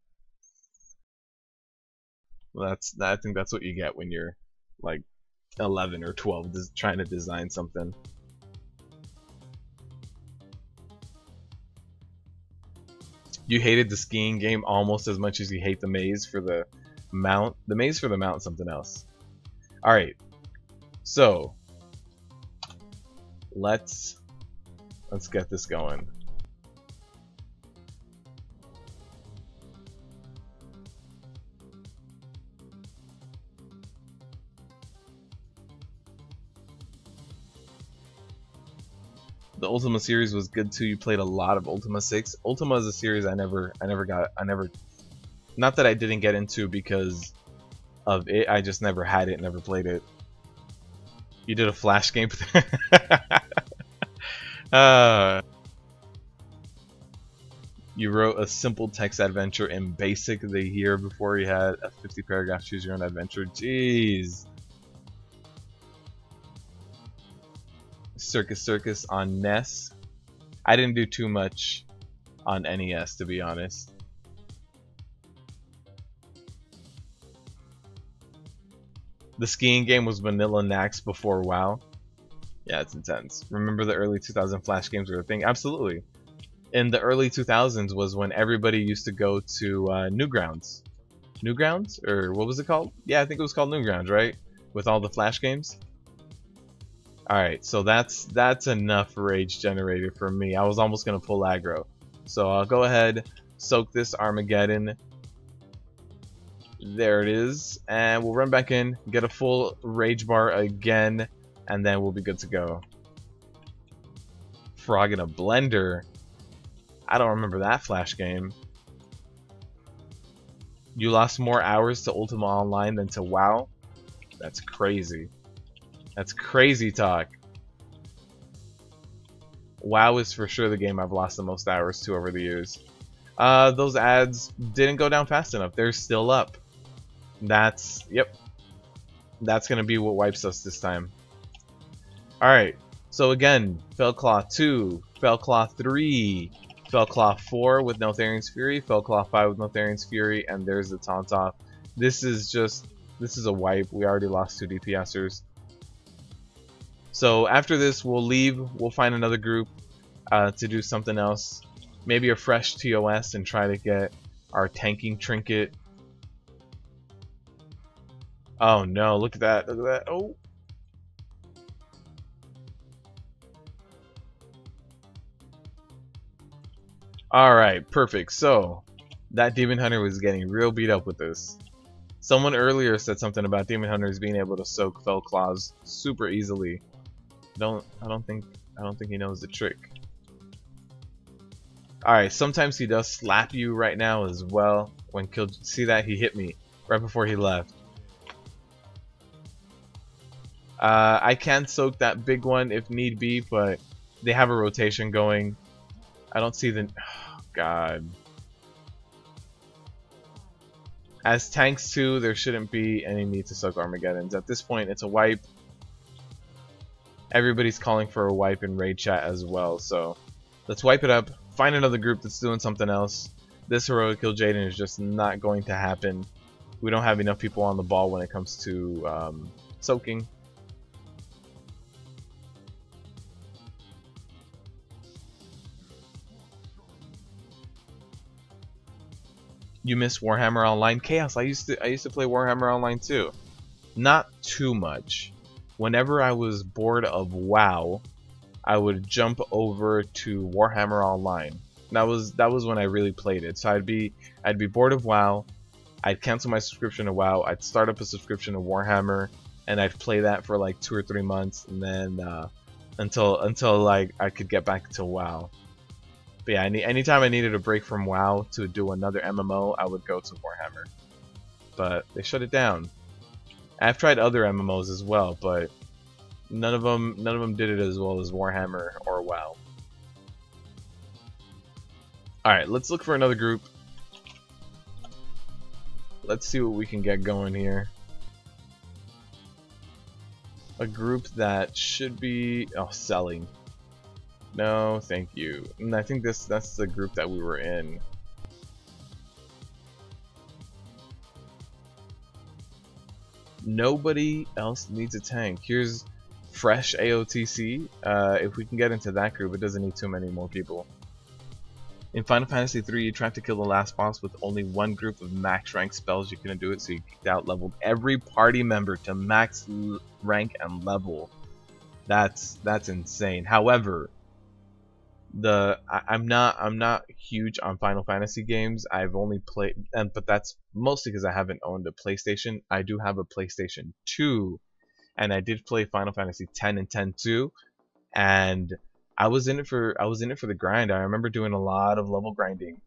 Well, I think that's what you get when you're like 11 or 12 trying to design something. You hated the skiing game almost as much as you hate the maze for the mount. The maze for the mount, something else. All right, so let's get this going. The Ultima series was good too. You played a lot of Ultima 6. Ultima is a series I never not that I didn't get into because of it, I just never had it, never played it. You did a Flash game. You wrote a simple text adventure in BASIC the year before you had a 50 paragraph choose your own adventure. Jeez. Circus on NES. I didn't do too much on NES, to be honest. The skiing game was vanilla Nax before WoW. Yeah, it's intense. Remember the early 2000 Flash games were a thing? Absolutely. In the early 2000s was when everybody used to go to Newgrounds. Newgrounds? Or what was it called? Yeah, I think it was called Newgrounds, right? With all the Flash games. Alright, so that's enough rage generator for me. I was almost gonna pull aggro. So I'll go ahead, soak this Armageddon. There it is. And we'll run back in, get a full rage bar again, and then we'll be good to go. Frog in a blender. I don't remember that Flash game. You lost more hours to Ultima Online than to WoW? That's crazy. That's crazy talk. WoW is for sure the game I've lost the most hours to over the years. Those ads didn't go down fast enough. They're still up. Yep. That's gonna be what wipes us this time. Alright, so again, Fellclaw 2, Fellclaw 3, Fellclaw 4 with no Therian's Fury, Fellclaw 5 with no Therian's Fury, and there's the taunt off. This is a wipe. We already lost 2 DPSers. So after this, we'll leave. We'll find another group to do something else. Maybe a fresh TOS and try to get our tanking trinket. Oh no, look at that. Look at that. Oh. Alright, perfect. So, that Demon Hunter was getting real beat up with this. Someone earlier said something about Demon Hunters being able to soak Fellclaws super easily. I don't think he knows the trick. Alright, sometimes he does slap you right now as well. See that? He hit me right before he left. I can soak that big one if need be, but they have a rotation going. I don't see the... Oh, God. As tanks too, there shouldn't be any need to soak Armageddons. At this point, it's a wipe. Everybody's calling for a wipe in raid chat as well, so let's wipe it up. Find another group that's doing something else. This Heroic Kil'jaeden is just not going to happen. We don't have enough people on the ball when it comes to soaking. You miss Warhammer Online? Chaos, I used to play Warhammer Online too. Not too much. Whenever I was bored of WoW, I would jump over to Warhammer Online. That was when I really played it. So I'd be bored of WoW, I'd cancel my subscription to WoW, I'd start up a subscription to Warhammer, and I'd play that for like 2 or 3 months, and then until like I could get back to WoW. But yeah, anytime I needed a break from WoW to do another MMO, I would go to Warhammer. But they shut it down. I've tried other MMOs as well, but none of them did it as well as Warhammer or WoW. Alright, let's look for another group. Let's see what we can get going here. A group that should be... oh, selling. No, thank you. And I think that's the group that we were in. Nobody else needs a tank. Here's fresh AOTC. If we can get into that group, it doesn't need too many more people. In Final Fantasy III, you tried to kill the last boss with only one group of max rank spells. You couldn't do it, so you kicked out leveled every party member to max rank and level. That's insane. However, I'm not huge on Final Fantasy games. I've only played, but that's mostly because I haven't owned a PlayStation. I do have a PlayStation 2, and I did play Final Fantasy X and X-2, and I was in it for the grind. I remember doing a lot of level grinding,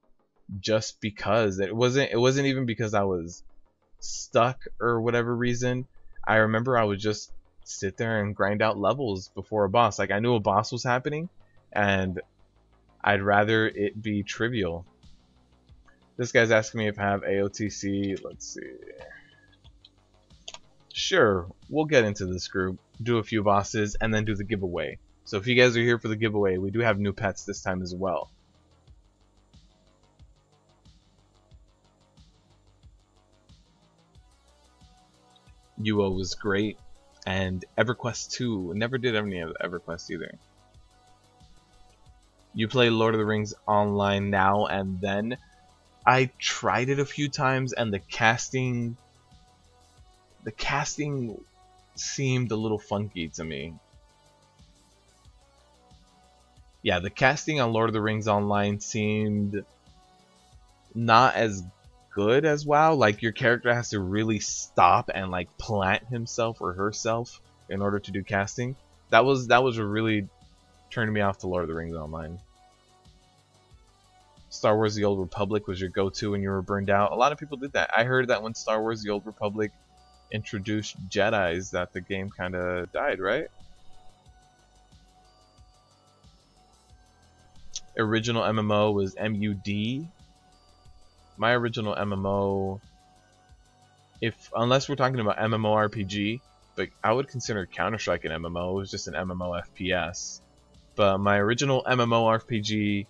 just because it wasn't even because I was stuck or whatever reason. I remember I would just sit there and grind out levels before a boss. Like, I knew a boss was happening, and I'd rather it be trivial. This guy's asking me if I have AOTC. Let's see. Sure, we'll get into this group, do a few bosses, and then do the giveaway. So if you guys are here for the giveaway, we do have new pets this time as well. UO was great, and EverQuest 2. Never did any of EverQuest either. You play Lord of the Rings online now and then. I tried it a few times, and the casting seemed a little funky to me. Yeah, the casting on Lord of the Rings Online seemed not as good as WoW. Like, your character has to really stop and like plant himself or herself in order to do casting. That was really turning me off to Lord of the Rings Online. Star Wars The Old Republic was your go-to when you were burned out. A lot of people did that. I heard that when Star Wars The Old Republic introduced Jedis, that the game kind of died, right? Original MMO was MUD. My original MMO, unless we're talking about MMORPG, but I would consider Counter-Strike an MMO. It was just an MMO FPS. But my original MMORPG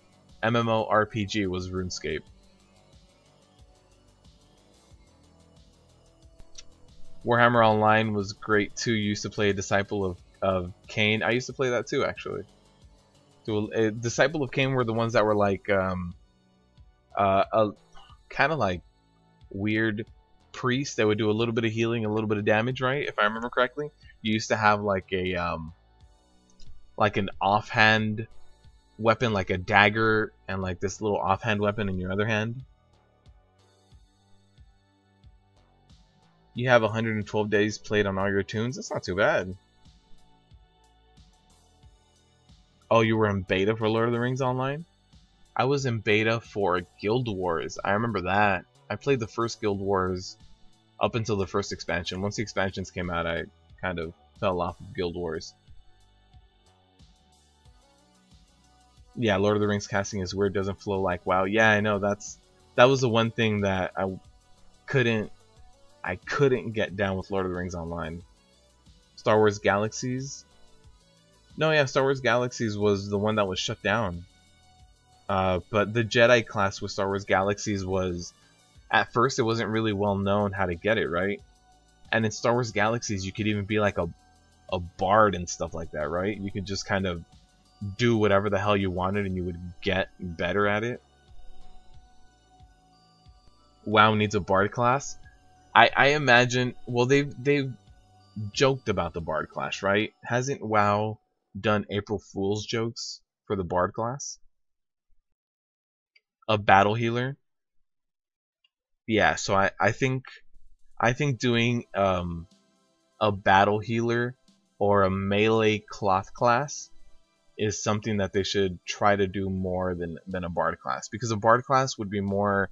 was RuneScape. Warhammer Online was great too. You used to play a Disciple of Cain. I used to play that too, actually. So a Disciple of Cain were the ones that were like kind of like weird priests that would do a little bit of healing, a little bit of damage, right? If I remember correctly, you used to have like an offhand weapon, like a dagger, and like this little offhand weapon in your other hand. You have 112 days played on all your tunes. That's not too bad. Oh, you were in beta for Lord of the Rings Online? I was in beta for Guild Wars. I remember that. I played the first Guild Wars up until the first expansion. Once the expansions came out, I kind of fell off of Guild Wars. Yeah, Lord of the Rings casting is weird, doesn't flow like WoW. Yeah, I know. That was the one thing that I couldn't get down with Lord of the Rings Online. Star Wars Galaxies? No, yeah, Star Wars Galaxies was the one that was shut down. But the Jedi class with Star Wars Galaxies was, at first it wasn't really well known how to get it, right? And in Star Wars Galaxies you could even be like a bard and stuff like that, right? You could just kind of do whatever the hell you wanted and you would get better at it. WoW needs a Bard class. I imagine, well, they've joked about the Bard class, right? Hasn't WoW done April Fool's jokes for the Bard class? A battle healer? Yeah, so I think doing a battle healer or a melee cloth class is something that they should try to do more than a Bard class, because a Bard class would be more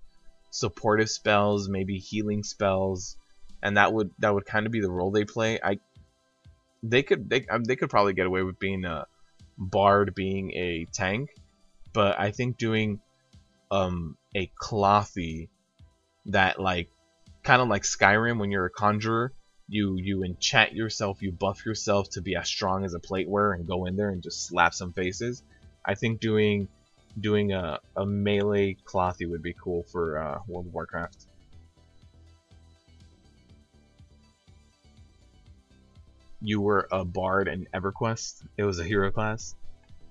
supportive spells, maybe healing spells, and that would kind of be the role they play. They could probably get away with being a Bard being a tank, but I think doing a clothy that, like, kind of like Skyrim, when you're a conjurer, you enchant yourself, you buff yourself to be as strong as a plate wearer and go in there and just slap some faces. I think doing a melee clothy would be cool for World of Warcraft. You were a bard in EverQuest. It was a hero class.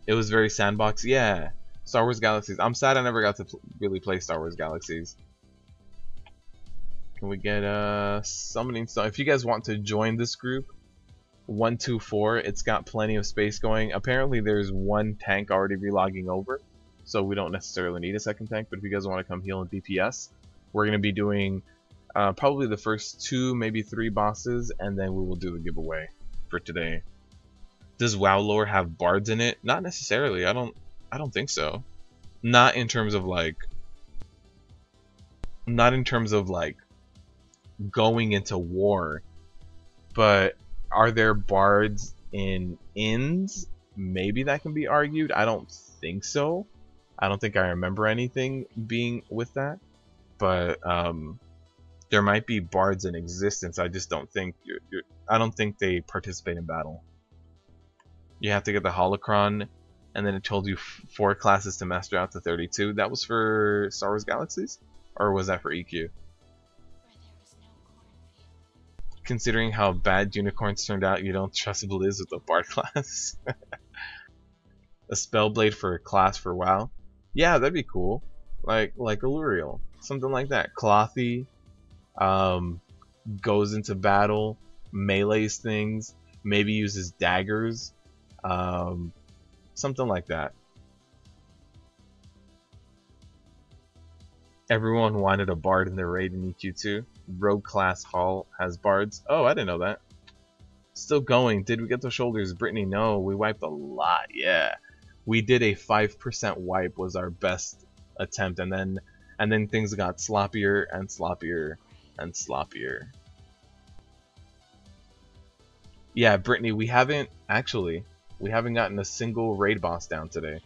It was very sandbox. Yeah, Star Wars Galaxies. I'm sad I never got to really play Star Wars Galaxies. Can we get summoning? So if you guys want to join this group, 124, it's got plenty of space going. Apparently there's one tank already relogging over, so we don't necessarily need a second tank. But if you guys want to come heal in DPS, we're going to be doing probably the first 2, maybe 3 bosses, and then we will do the giveaway for today. Does WoW lore have bards in it? Not necessarily. I don't think so. Not in terms of like going into war, but are there bards in inns? Maybe that can be argued. I don't think so. I don't think I remember anything being with that, but there might be bards in existence. I just don't think I don't think they participate in battle. You have to get the holocron, and then it told you 4 classes to master out to 32. That was for Star Wars Galaxies, or was that for EQ? Considering how bad unicorns turned out, you don't trust Blizz with the Bard class. A Spellblade for a class for WoW? Yeah, that'd be cool. Like Alluriel, something like that. Clothy, goes into battle, melees things, maybe uses daggers, something like that. Everyone wanted a bard in their raid in EQ2. Rogue class Hall has bards. Oh, I didn't know that. Still going. Did we get the shoulders? Brittany, no. We wiped a lot. Yeah. We did a 5% wipe was our best attempt, and then things got sloppier and sloppier and sloppier. Yeah, Brittany, we haven't gotten a single raid boss down today.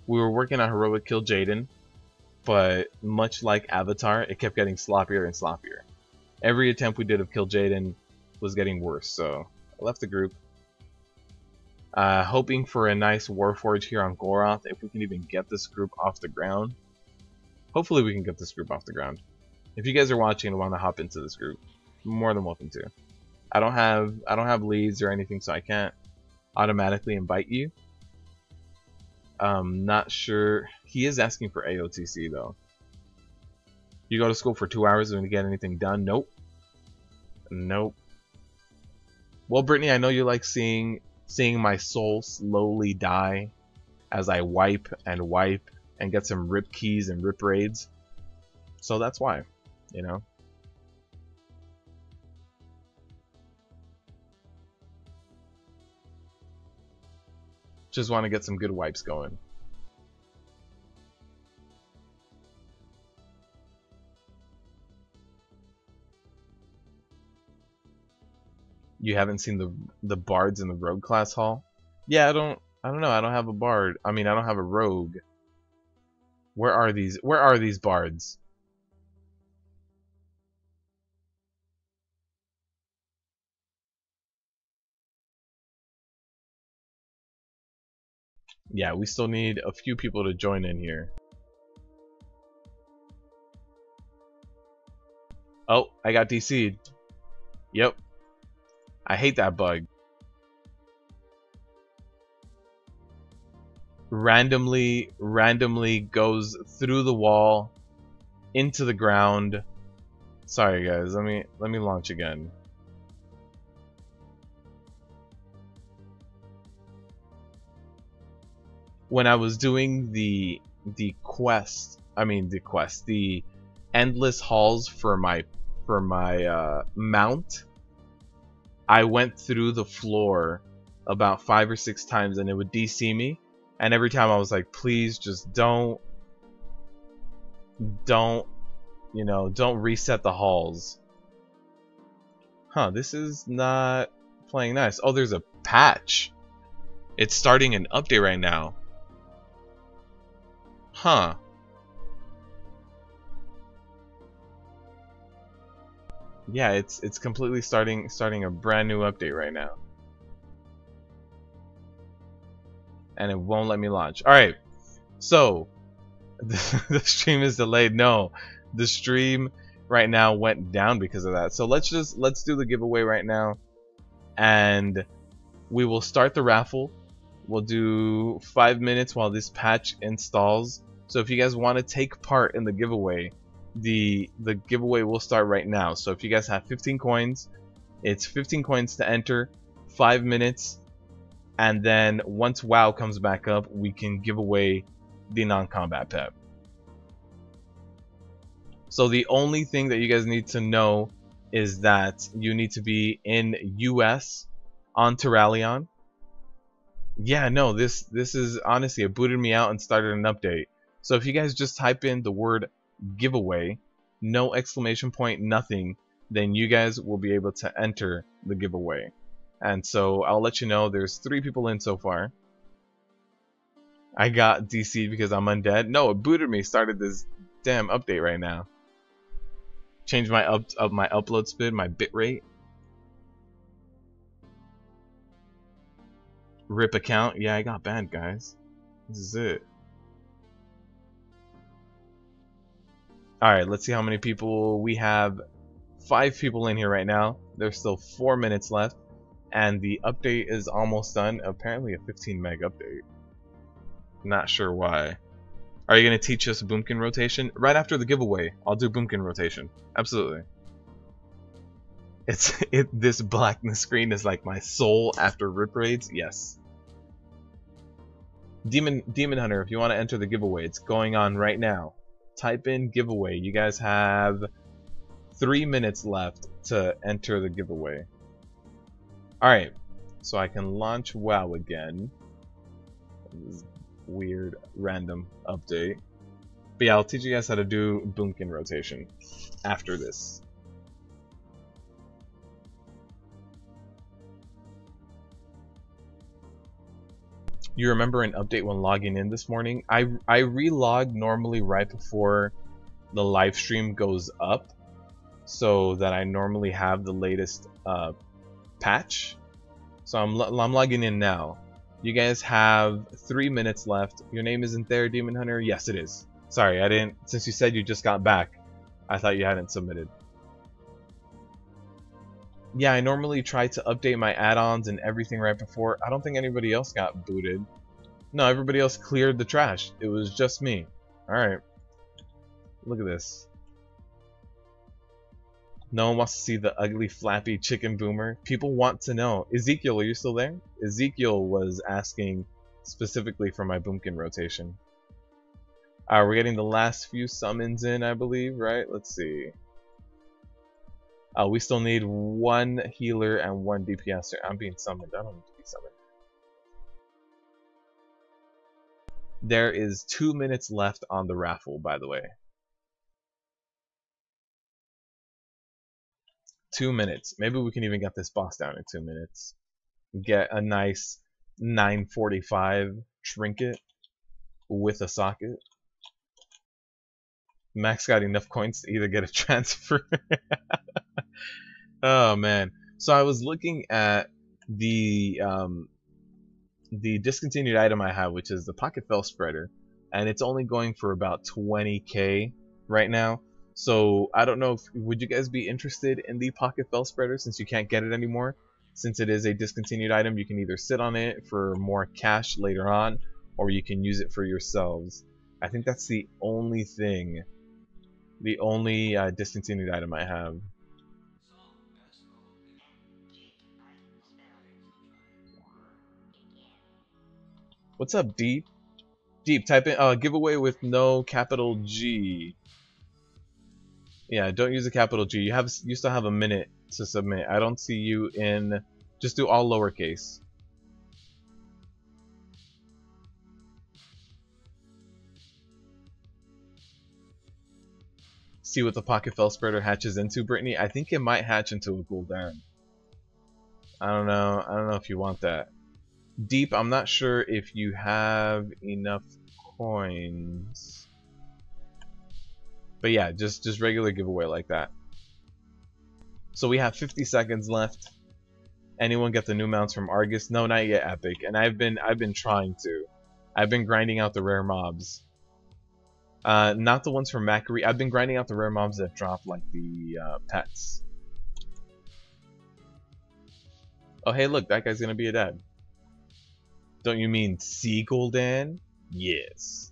We were working on heroic Kil'jaeden, but much like Avatar, it kept getting sloppier and sloppier. Every attempt we did of Kil'jaeden was getting worse, so I left the group. Hoping for a nice Warforge here on Goroth, if we can even get this group off the ground. Hopefully we can get this group off the ground. If you guys are watching and want to hop into this group, more than welcome to. I don't have leads or anything, so I can't automatically invite you. Not sure. He is asking for AOTC though. You go to school for 2 hours and you get anything done? Nope. Nope. Well, Brittany, I know you like seeing my soul slowly die as I wipe and get some rip keys and rip raids. So that's why, you know. Just want to get some good wipes going. You haven't seen the bards in the rogue class hall? Yeah, I don't know. I don't have a bard. I mean, I don't have a rogue. Where are these bards? Yeah, we still need a few people to join in here. Oh, I got DC'd. Yep. I hate that bug. Randomly goes through the wall into the ground. Sorry guys, let me launch again. When I was doing the endless hauls for my mount, I went through the floor about 5 or 6 times and it would DC me, and every time I was like, please just don't reset the hauls. Huh, this is not playing nice. Oh, there's a patch. It's starting an update right now. Huh. Yeah, it's completely starting a brand new update right now. And it won't let me launch. Alright. So the stream is delayed. No. The stream right now went down because of that. So let's do the giveaway right now. And we will start the raffle. We'll do 5 minutes while this patch installs. So if you guys want to take part in the giveaway, the giveaway will start right now. So if you guys have 15 coins, it's 15 coins to enter, 5 minutes, and then once WoW comes back up, we can give away the non-combat pet. So the only thing that you guys need to know is that you need to be in US on Terralion. Yeah, no, this is honestly, it booted me out and started an update. So if you guys just type in the word giveaway, no exclamation point, nothing, then you guys will be able to enter the giveaway. And so I'll let you know there's 3 people in so far. I got DC'd because I'm undead. No, it booted me, started this damn update right now. Changed my upload speed, my bitrate. RIP account. Yeah, I got banned, guys. This is it. Alright, let's see how many people we have. 5 people in here right now. There's still 4 minutes left. And the update is almost done. Apparently a 15 meg update. Not sure why. Are you going to teach us Boomkin rotation? Right after the giveaway, I'll do Boomkin rotation. Absolutely. This blackness screen is like my soul after rip raids. Yes. Demon Hunter, if you want to enter the giveaway, it's going on right now. Type in giveaway. You guys have 3 minutes left to enter the giveaway. Alright, so I can launch WoW again. This is weird random update. But yeah, I'll teach you guys how to do Boomkin rotation after this. You remember an update when logging in this morning? I relog normally right before the live stream goes up, so that I normally have the latest patch. So I'm logging in now. You guys have 3 minutes left. Your name isn't there, Demon Hunter? Yes, it is. Sorry, I didn't. Since you said you just got back, I thought you hadn't submitted. Yeah, I normally try to update my add-ons and everything right before. I don't think anybody else got booted. No, everybody else cleared the trash. It was just me. Alright. Look at this. No one wants to see the ugly, flappy chicken boomer. People want to know. Ezekiel, are you still there? Ezekiel was asking specifically for my Boomkin rotation. We're getting the last few summons in, I believe, right? Let's see. We still need 1 healer and 1 DPS. I'm being summoned. I don't need to be summoned. There is 2 minutes left on the raffle, by the way. 2 minutes. Maybe we can even get this boss down in 2 minutes. Get a nice 945 trinket with a socket. Max got enough coins to either get a transfer. Oh man. So I was looking at the discontinued item I have, which is the Pocket Fell Spreader, and it's only going for about 20k right now. So I don't know if would you guys be interested in the Pocket Fell Spreader, since you can't get it anymore. Since it is a discontinued item, you can either sit on it for more cash later on, or you can use it for yourselves. I think that's the only thing The only discontinued item I have. What's up, Deep? Deep, type in giveaway with no capital G. Yeah, don't use a capital G. You still have a minute to submit. I don't see you in. Just do all lowercase. See what the pocket fell spreader hatches into, Brittany. I think it might hatch into a Gul'dan. I don't know. I don't know if you want that. Deep, I'm not sure if you have enough coins. But yeah, just regular giveaway like that. So we have 50 seconds left. Anyone get the new mounts from Argus? No, not yet, Epic. And I've been trying to. I've been grinding out the rare mobs. Not the ones from Macquarie. I've been grinding out the rare mobs that drop like the pets. Oh hey, look, that guy's gonna be a dad. Don't you mean Sea Gul'dan? Yes.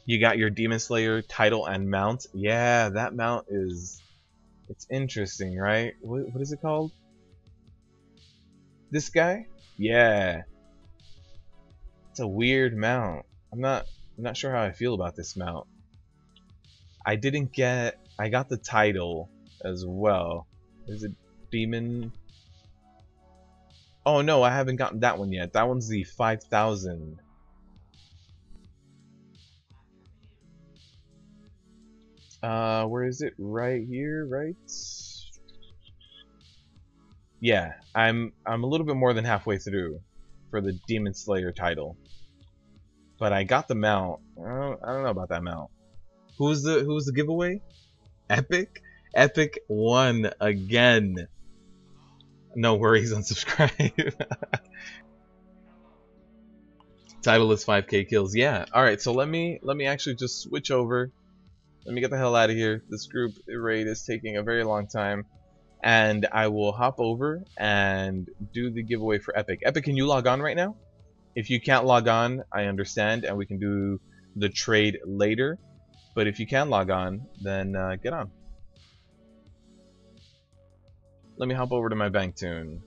You got your Demon Slayer title and mount. Yeah, that mount is... It's interesting, right? What is it called? This guy? Yeah. It's a weird mount. I'm not sure how I feel about this mount. I got the title as well. Is it Demon? Oh no, I haven't gotten that one yet. That one's the 5,000. Where is it? Right here, right? Yeah, I'm a little bit more than halfway through for the Demon Slayer title. But I got the mount. I don't know about that mount. Who was the giveaway? Epic? Epic won again. No worries, unsubscribe. Title is 5k kills. Yeah. Alright, so let me actually just switch over. Let me get the hell out of here. This group raid is taking a very long time. And I will hop over and do the giveaway for Epic. Epic, can you log on right now? If you can't log on, I understand, and we can do the trade later. But if you can log on, then get on. Let me hop over to my bank tune.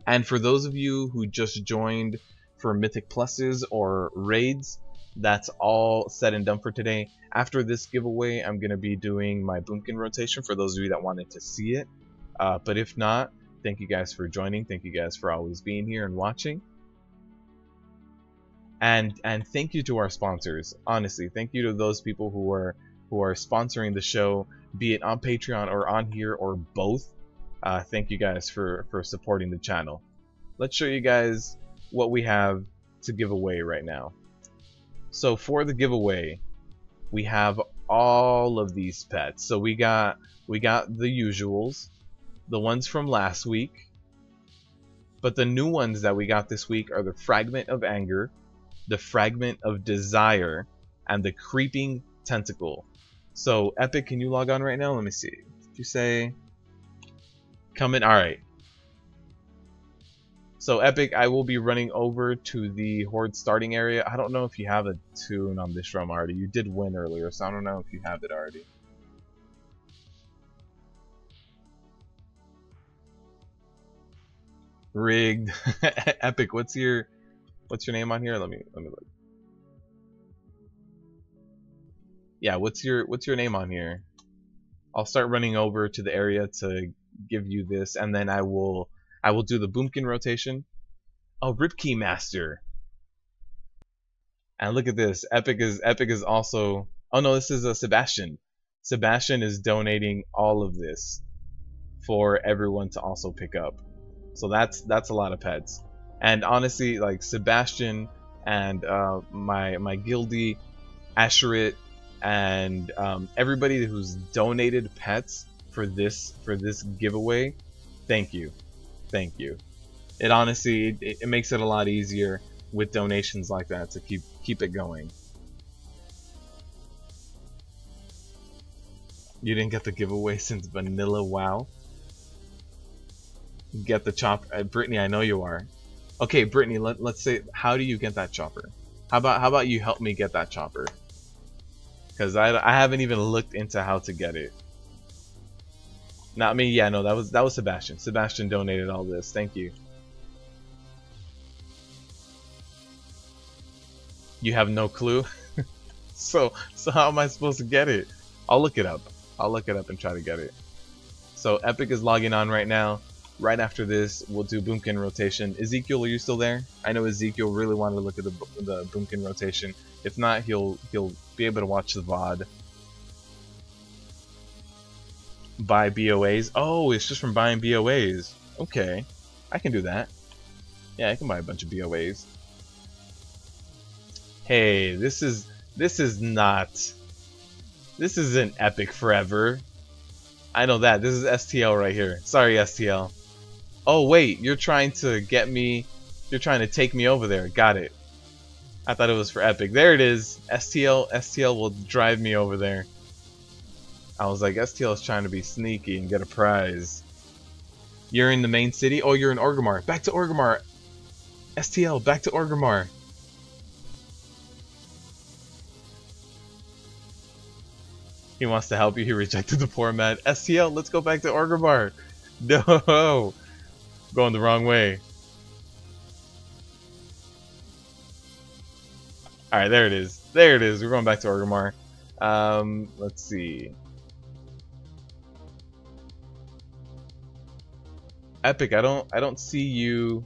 And for those of you who just joined for Mythic Pluses or Raids, that's all said and done for today. After this giveaway, I'm going to be doing my Boomkin rotation for those of you that wanted to see it. But if not, thank you guys for joining. Thank you guys for always being here and watching. And thank you to our sponsors. Honestly, thank you to those people who are sponsoring the show, be it on Patreon or on here or both. Thank you guys for supporting the channel. Let's show you guys what we have to give away right now. So for the giveaway, we have all of these pets. So we got the usuals, the ones from last week, but the new ones that we got this week are the Fragment of Anger, the Fragment of Desire, and the Creeping Tentacle. So Epic, can you log on right now? Let me see. Did you say come in? Alright. So Epic, I will be running over to the Horde starting area. I don't know if you have a tune on this drum already. You did win earlier, so I don't know if you have it already. Rigged. Epic, what's your name on here? Let me look. Yeah, what's your name on here? I'll start running over to the area to give you this, and then I will do the Boomkin rotation. Oh, Ripkey Master. And look at this. Epic is also. Oh no, this is Sebastian. Sebastian is donating all of this for everyone to also pick up. So that's a lot of pets. And honestly, like Sebastian and my guildie, Asherit, and everybody who's donated pets for this giveaway, thank you. Thank you. It honestly it makes it a lot easier with donations like that to keep it going. You didn't get the giveaway since Vanilla WoW. get the chopper. Brittany, I know you are. Okay, Brittany, let's say, how do you get that chopper? How about you help me get that chopper? Because I haven't even looked into how to get it. Not me. Yeah, no, that was Sebastian. Sebastian donated all this. Thank you. You have no clue. So how am I supposed to get it? I'll look it up. I'll look it up and try to get it. So Epic is logging on right now. Right after this, we'll do Boomkin rotation. Ezekiel, are you still there? I know Ezekiel really wanted to look at the Boomkin rotation. If not, he'll be able to watch the VOD. Buy BOAs. Oh, it's just from buying BOAs. Okay, I can do that. Yeah, I can buy a bunch of BOAs. Hey, this isn't Epic forever. I know that. This is STL right here. Sorry, STL. Oh wait, you're trying to get me. You're trying to take me over there. Got it. I thought it was for Epic. There it is. STL will drive me over there. I was like, STL is trying to be sneaky and get a prize. You're in the main city? Oh, you're in Orgrimmar. Back to Orgrimmar. STL, back to Orgrimmar. He wants to help you. He rejected the poor man. STL, let's go back to Orgrimmar. No. Going the wrong way. Alright, there it is. There it is. We're going back to Orgrimmar. Let's see. Epic, I don't see you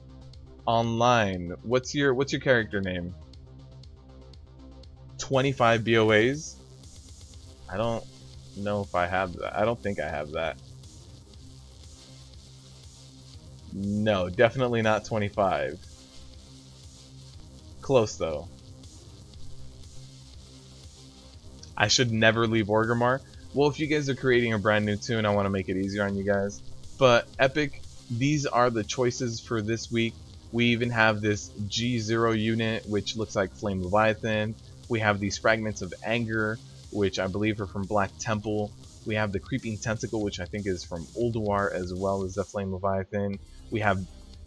online. What's your character name? 25 BOAs? I don't know if I have that. I don't think I have that. No, definitely not 25. Close though. I should never leave Orgrimmar. Well, if you guys are creating a brand new toon, I want to make it easier on you guys. But Epic, these are the choices for this week. We even have this G0 unit, which looks like Flame Leviathan. We have these Fragments of Anger, which I believe are from Black Temple. We have the Creeping Tentacle, which I think is from Ulduar, as well as the Flame Leviathan. We have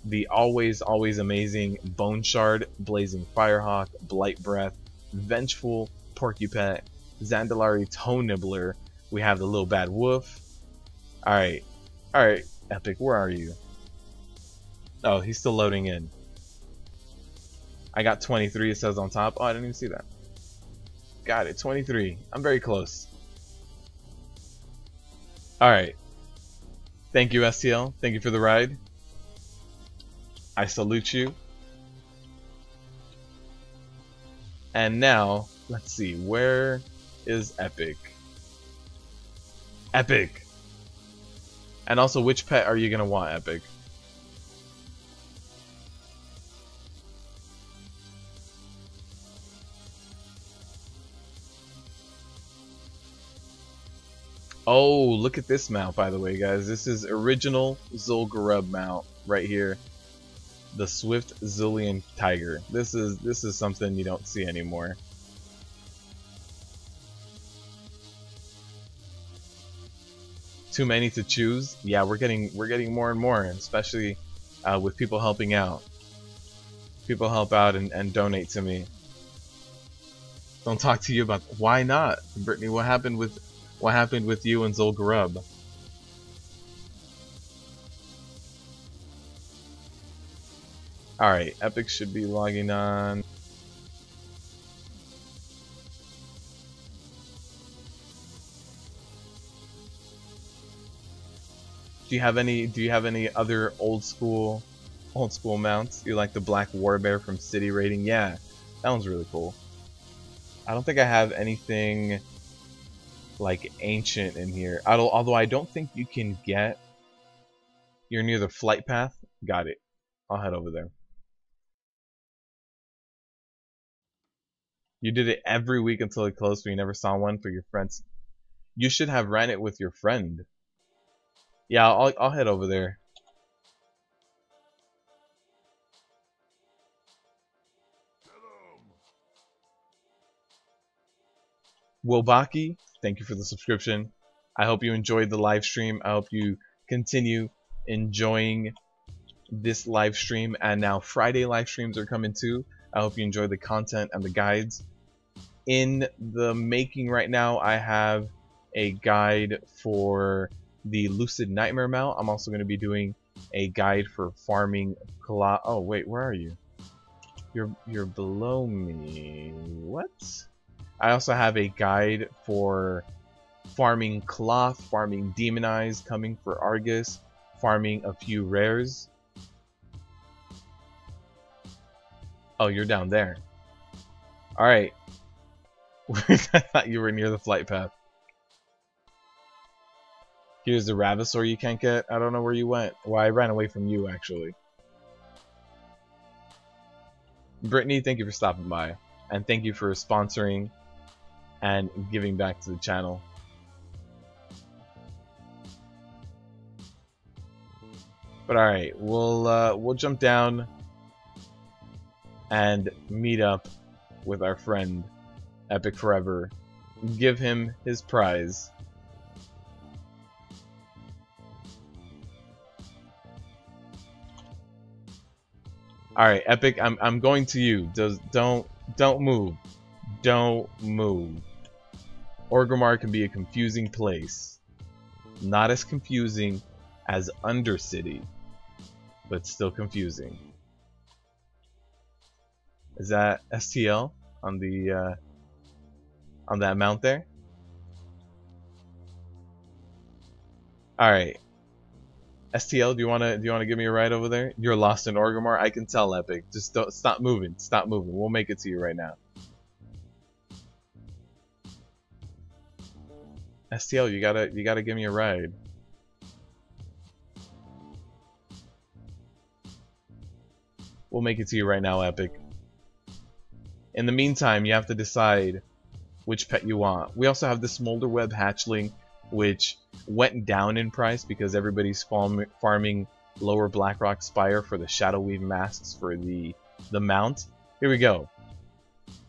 the always amazing Bone Shard, Blazing Firehawk, Blight Breath, Vengeful, Porcupet, Zandalari Toe Nibbler. We have the Little Bad Wolf. Alright, Epic, where are you? Oh, he's still loading in. I got 23, it says on top. Oh, I didn't even see that. Got it, 23. I'm very close. Alright. Thank you, STL. Thank you for the ride. I salute you. And now, let's see, where is Epic? Epic! And also, which pet are you gonna want, Epic? Oh, look at this mount, by the way, guys. This is original Zul'Gurub mount right here. The Swift Zillion Tiger. This is something you don't see anymore. Too many to choose? Yeah, we're getting more and more, especially with people helping out. People help out and donate to me. Don't talk to you about why not, Brittany? What happened with you and Zul'Gurub? Alright, Epic should be logging on. Do you have any other old school mounts? You like the Black Warbear from City Raiding? Yeah, that one's really cool. I don't think I have anything like ancient in here. Although I don't think you can get. You're near the flight path. Got it. I'll head over there. You did it every week until it closed, but you never saw one for your friends. You should have ran it with your friend. Yeah, I'll head over there. Wilbaki, thank you for the subscription. I hope you enjoyed the live stream. I hope you continue enjoying this live stream, and now Friday live streams are coming too. I hope you enjoy the content and the guides. In the making right now, I have a guide for the Lucid Nightmare mount. I'm also going to be doing a guide for farming oh wait, where are you? You're below me. What? I also have a guide for farming cloth, farming demonized, coming for Argus, farming a few rares. Oh, you're down there. Alright. I thought you were near the flight path. Here's the Ravasor you can't get. I don't know where you went. Well, I ran away from you, actually. Brittany, thank you for stopping by. And thank you for sponsoring and giving back to the channel. But alright, we'll jump down and meet up with our friend Epic Forever. Give him his prize. Alright, Epic, I'm going to you. Don't move. Don't move. Orgrimmar can be a confusing place. Not as confusing as Undercity, but still confusing. Is that STL on the on that mount there? All right, STL, do you wanna give me a ride over there? You're lost in Orgrimmar. I can tell, Epic. Just don't stop moving. Stop moving. We'll make it to you right now. STL, you gotta give me a ride. We'll make it to you right now, Epic. In the meantime, you have to decide which pet you want. We also have the Smolderweb Hatchling, which went down in price because everybody's farming Lower Blackrock Spire for the Shadowweave masks for the mount. Here we go.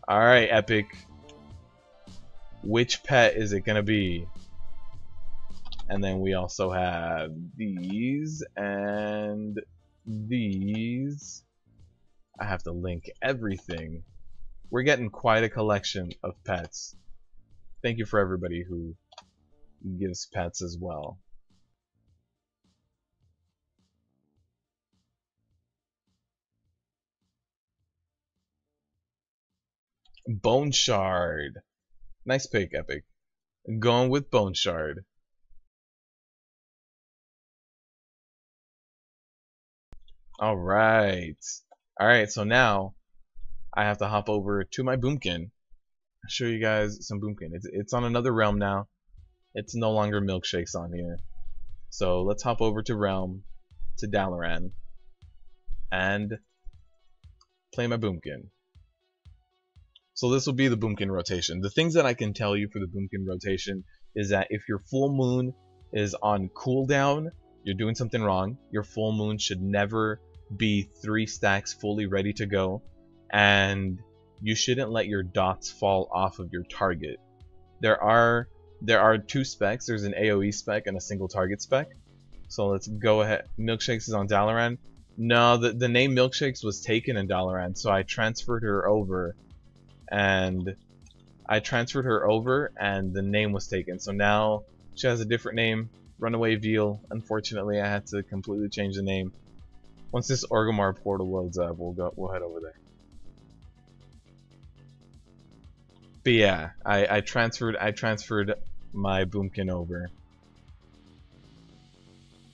Alright, Epic. Which pet is it gonna be? And then we also have these and these. I have to link everything. We're getting quite a collection of pets. Thank you for everybody who gives pets as well. Bone Shard. Nice pick, Epic. Going with Bone Shard. Alright. Alright, so now I have to hop over to my Boomkin. I'll show you guys some Boomkin. It's on another realm now. It's no longer milkshakes on here. So let's hop over to Realm, to Dalaran, and play my Boomkin. So this will be the Boomkin rotation. The things that I can tell you for the Boomkin rotation is that if your full moon is on cooldown, you're doing something wrong. Your full moon should never be 3 stacks fully ready to go, and you shouldn't let your dots fall off of your target. There are 2 specs. There's an AoE spec and a single target spec. So let's go ahead. Milkshakes is on Dalaran. No, the name Milkshakes was taken in Dalaran, so I transferred her over, and the name was taken. So now she has a different name, Runaway Veal. Unfortunately, I had to completely change the name. Once this Orgrimmar portal loads up, we'll head over there. But yeah, I transferred my Boomkin over.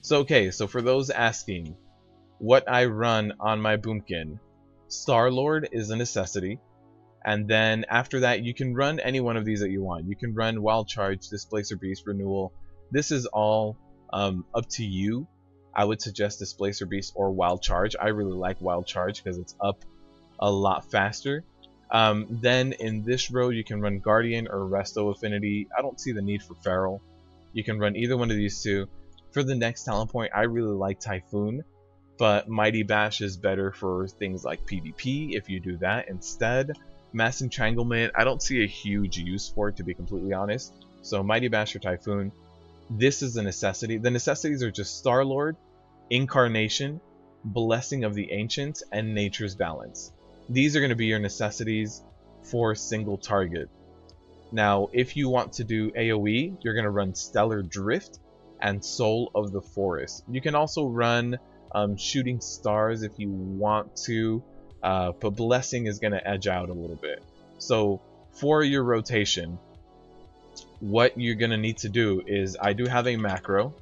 So okay, so for those asking what I run on my Boomkin, Starlord is a necessity, and then after that you can run any one of these that you want. You can run Wild Charge, Displacer Beast, Renewal. This is all up to you. I would suggest Displacer Beast or Wild Charge. I really like Wild Charge because it's up a lot faster. Then in this road you can run Guardian or Resto Affinity. I don't see the need for Feral. You can run either one of these two. For the next talent point, I really like Typhoon, but Mighty Bash is better for things like PvP if you do that instead. Mass Entranglement, I don't see a huge use for it, to be completely honest. So Mighty Bash or Typhoon. This is a necessity. The necessities are just Starlord, Incarnation, Blessing of the Ancients, and Nature's Balance. These are going to be your necessities for single target. Now, if you want to do AoE, you're going to run Stellar Drift and Soul of the Forest. You can also run Shooting Stars if you want to, but Blessing is going to edge out a little bit. So for your rotation, what you're going to need to do is, I do have a macro,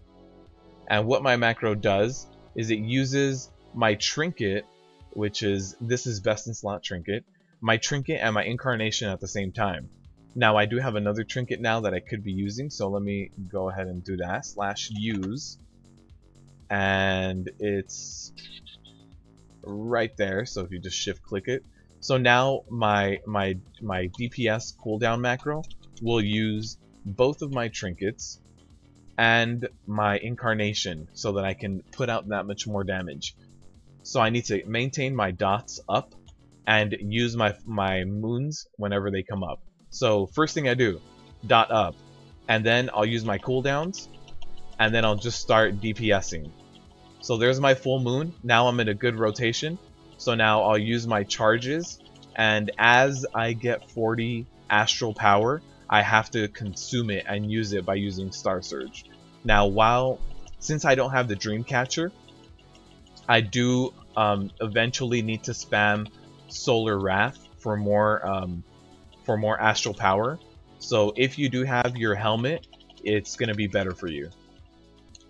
and what my macro does is it uses my trinket, which is, this is best in slot trinket, my trinket and my incarnation at the same time. Now I do have another trinket now that I could be using, so let me go ahead and do that. /use, and it's right there, so if you just shift click it. So now my DPS cooldown macro will use both of my trinkets and my incarnation so that I can put out that much more damage. So I need to maintain my dots up and use my moons whenever they come up. So first thing I do, dot up, and then I'll use my cooldowns, and then I'll just start DPSing. So there's my full moon. Now I'm in a good rotation. So now I'll use my charges, and as I get 40 astral power, I have to consume it and use it by using Star Surge. Now since I don't have the Dreamcatcher, I do eventually need to spam Solar Wrath for more astral power. So if you do have your helmet, it's going to be better for you.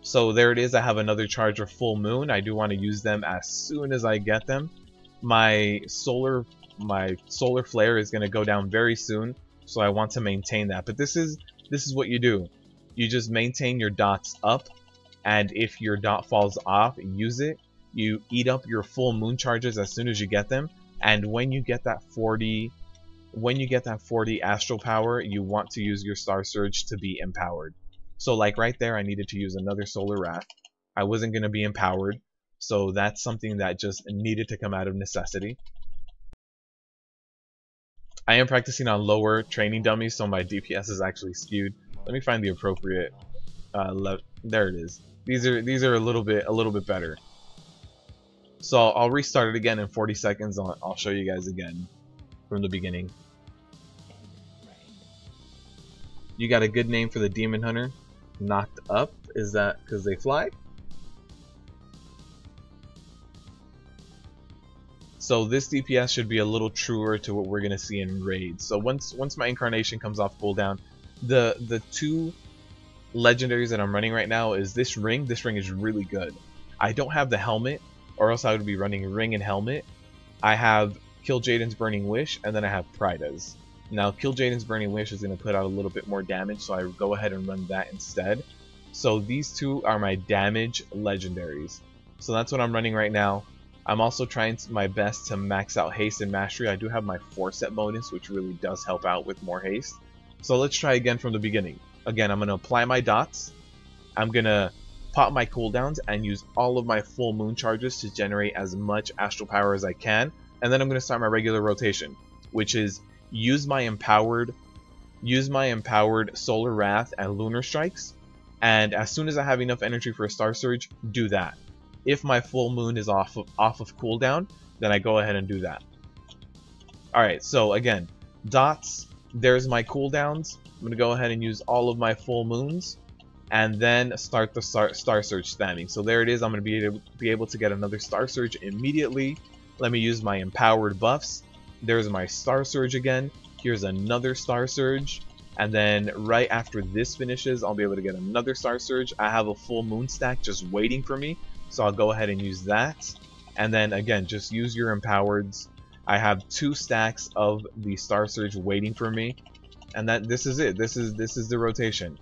So there it is. I have another charge of full moon. I do want to use them as soon as I get them. My solar flare is going to go down very soon, so I want to maintain that. But this is what you do. You just maintain your dots up, and if your dot falls off, use it. You eat up your full moon charges as soon as you get them, and when you get that 40 astral power, you want to use your Star Surge to be empowered. So like right there, I needed to use another Solar Wrath. I wasn't going to be empowered, so that's something that just needed to come out of necessity. I am practicing on lower training dummies, so my DPS is actually skewed. Let me find the appropriate there it is. These are a little bit better. So I'll restart it again in 40 seconds. I'll show you guys again from the beginning. You got a good name for the Demon Hunter? Knocked Up? Is that because they fly? So this DPS should be a little truer to what we're gonna see in raids. So once my incarnation comes off cooldown, the two legendaries that I'm running right now is this ring. This ring is really good. I don't have the helmet, or else I would be running ring and helmet. I have Kil'jaeden's Burning Wish, and then I have Prida's. Now Kil'jaeden's Burning Wish is going to put out a little bit more damage, so I go ahead and run that instead. So these two are my damage legendaries. So that's what I'm running right now. I'm also trying my best to max out haste and mastery. I do have my 4-set bonus, which really does help out with more haste. So let's try again from the beginning. Again, I'm going to apply my dots. I'm going to pop my cooldowns and use all of my full moon charges to generate as much astral power as I can. And then I'm going to start my regular rotation, which is use my empowered Solar Wrath and Lunar Strikes. And as soon as I have enough energy for a Star Surge, do that. If my full moon is off of cooldown, then I go ahead and do that. Alright, so again, dots, there's my cooldowns. I'm going to go ahead and use all of my full moons, and then start the Star Surge spamming. So there it is. I'm going to be able to get another Star Surge immediately. Let me use my empowered buffs. There's my Star Surge again. Here's another Star Surge. And then right after this finishes, I'll be able to get another Star Surge. I have a full moon stack just waiting for me, so I'll go ahead and use that. And then again, just use your empowereds. I have 2 stacks of the Star Surge waiting for me. And this is it. This is the rotation.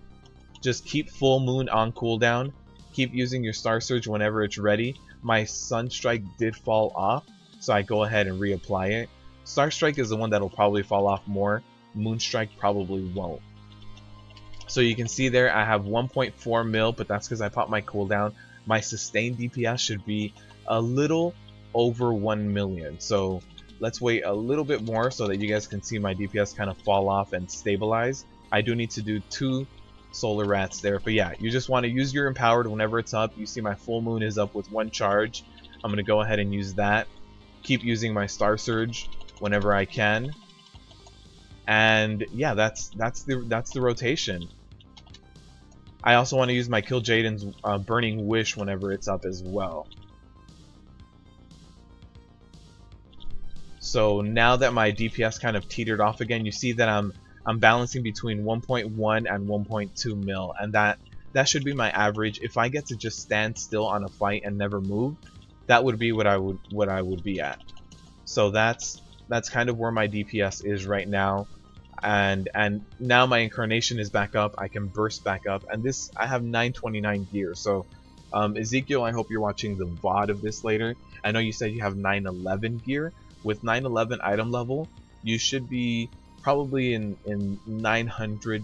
Just keep full moon on cooldown. Keep using your Star Surge whenever it's ready. My Sunstrike did fall off, so I go ahead and reapply it. Star Strike is the one that'll probably fall off more. Moonstrike probably won't. So you can see there I have 1.4 mil, but that's because I popped my cooldown. My sustained DPS should be a little over 1 million. So let's wait a little bit more so that you guys can see my DPS kind of fall off and stabilize. I do need to do 2 Solar Rats there, but yeah, you just want to use your empowered whenever it's up. You see my full moon is up with 1 charge. I'm gonna go ahead and use that. Keep using my Star Surge whenever I can. And yeah, that's the rotation. I also want to use my Kil'jaeden's Burning Wish whenever it's up as well. So now that my DPS kind of teetered off again, you see that I'm balancing between 1.1 and 1.2 mil, and that should be my average. If I get to just stand still on a fight and never move, that would be what I would be at. So that's kind of where my DPS is right now. And now my incarnation is back up. I can burst back up, and this I have 929 gear. So Ezekiel, I hope you're watching the VOD of this later. I know you said you have 911 gear. With 911 item level, you should be probably in 900k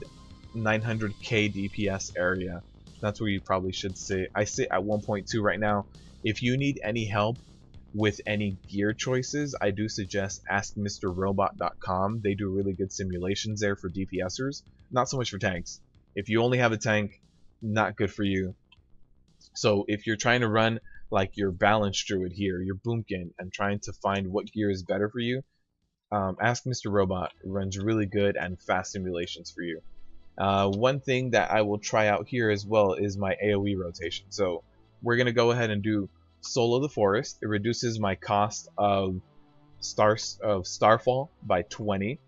DPS area. That's where you probably should sit. I sit at 1.2 right now. If you need any help with any gear choices, I do suggest askmrrobot.com. They do really good simulations there for DPSers. Not so much for tanks. If you only have a tank, not good for you. So if you're trying to run like your Balance Druid here, your Boomkin, and trying to find what gear is better for you, Ask Mr. Robot runs really good and fast simulations for you. One thing that I will try out here as well is my AoE rotation. So we're going to go ahead and do Soul of the Forest. It reduces my cost of Starfall by 20.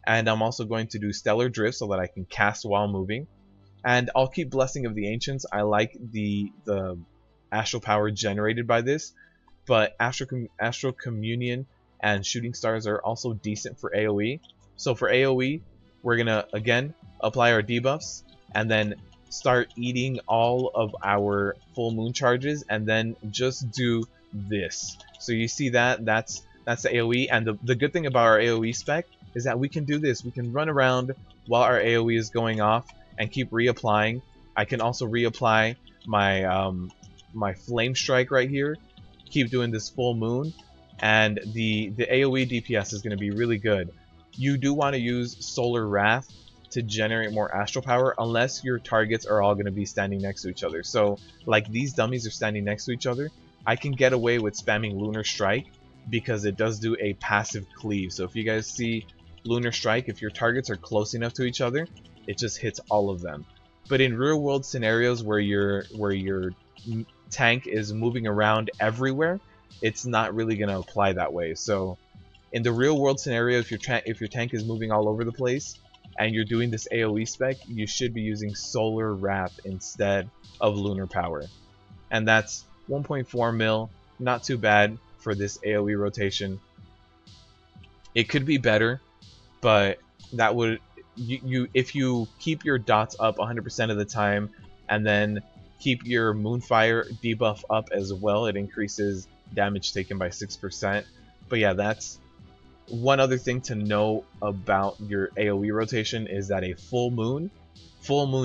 And I'm also going to do Stellar Drift so that I can cast while moving. And I'll keep Blessing of the Ancients. I like the astral power generated by this, but Astral Communion and Shooting Stars are also decent for AoE. So for AoE, we're gonna again apply our debuffs and then start eating all of our full moon charges, and then just do this. So you see that's the AoE, and the good thing about our AoE spec is that we can do this. We can run around while our AoE is going off and keep reapplying. I can also reapply my my Flame Strike right here, keep doing this full moon, and the AoE DPS is going to be really good. You do want to use Solar Wrath to generate more astral power, unless your targets are all going to be standing next to each other. So like these dummies are standing next to each other, I can get away with spamming Lunar Strike because it does do a passive cleave. So if you guys see Lunar Strike, if your targets are close enough to each other, it just hits all of them. But in real world scenarios where your tank is moving around everywhere, it's not really going to apply that way. So in the real world scenario, if your tank is moving all over the place and you're doing this AoE spec, you should be using Solar Wrath instead of Lunar Power. And that's 1.4 mil, not too bad for this AoE rotation. It could be better, but that would if you keep your dots up 100% of the time and then keep your Moonfire debuff up as well, it increases damage taken by 6%. But yeah, that's one other thing to know about your AoE rotation, is that a full moon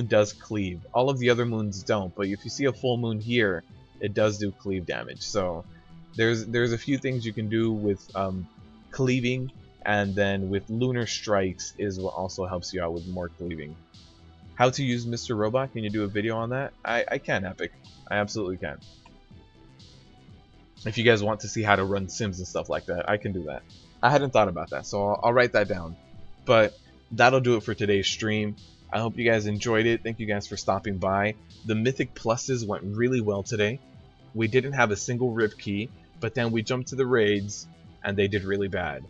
does cleave. All of the other moons don't, but if you see a full moon here, it does do cleave damage. So there's a few things you can do with cleaving, and then with Lunar Strikes is what also helps you out with more cleaving. How to use Mr. Robot, can you do a video on that? I can, Epic. I absolutely can. If you guys want to see how to run Sims and stuff like that, I can do that. I hadn't thought about that, so I'll write that down. But that'll do it for today's stream. I hope you guys enjoyed it. Thank you guys for stopping by. The Mythic Pluses went really well today. We didn't have a single rip key, but then we jumped to the raids, and they did really bad.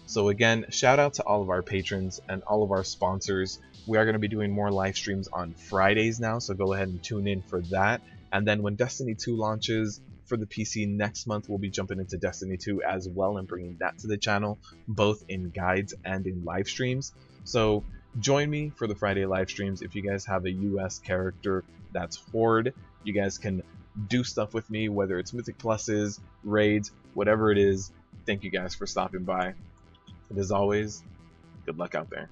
So again, shout out to all of our patrons and all of our sponsors. We are going to be doing more live streams on Fridays now, so go ahead and tune in for that. And then when Destiny 2 launches for the PC next month, we'll be jumping into Destiny 2 as well and bringing that to the channel, both in guides and in live streams. So join me for the Friday live streams. If you guys have a US character that's Horde, you guys can do stuff with me, whether it's Mythic Pluses, raids, whatever it is. Thank you guys for stopping by. And as always, good luck out there.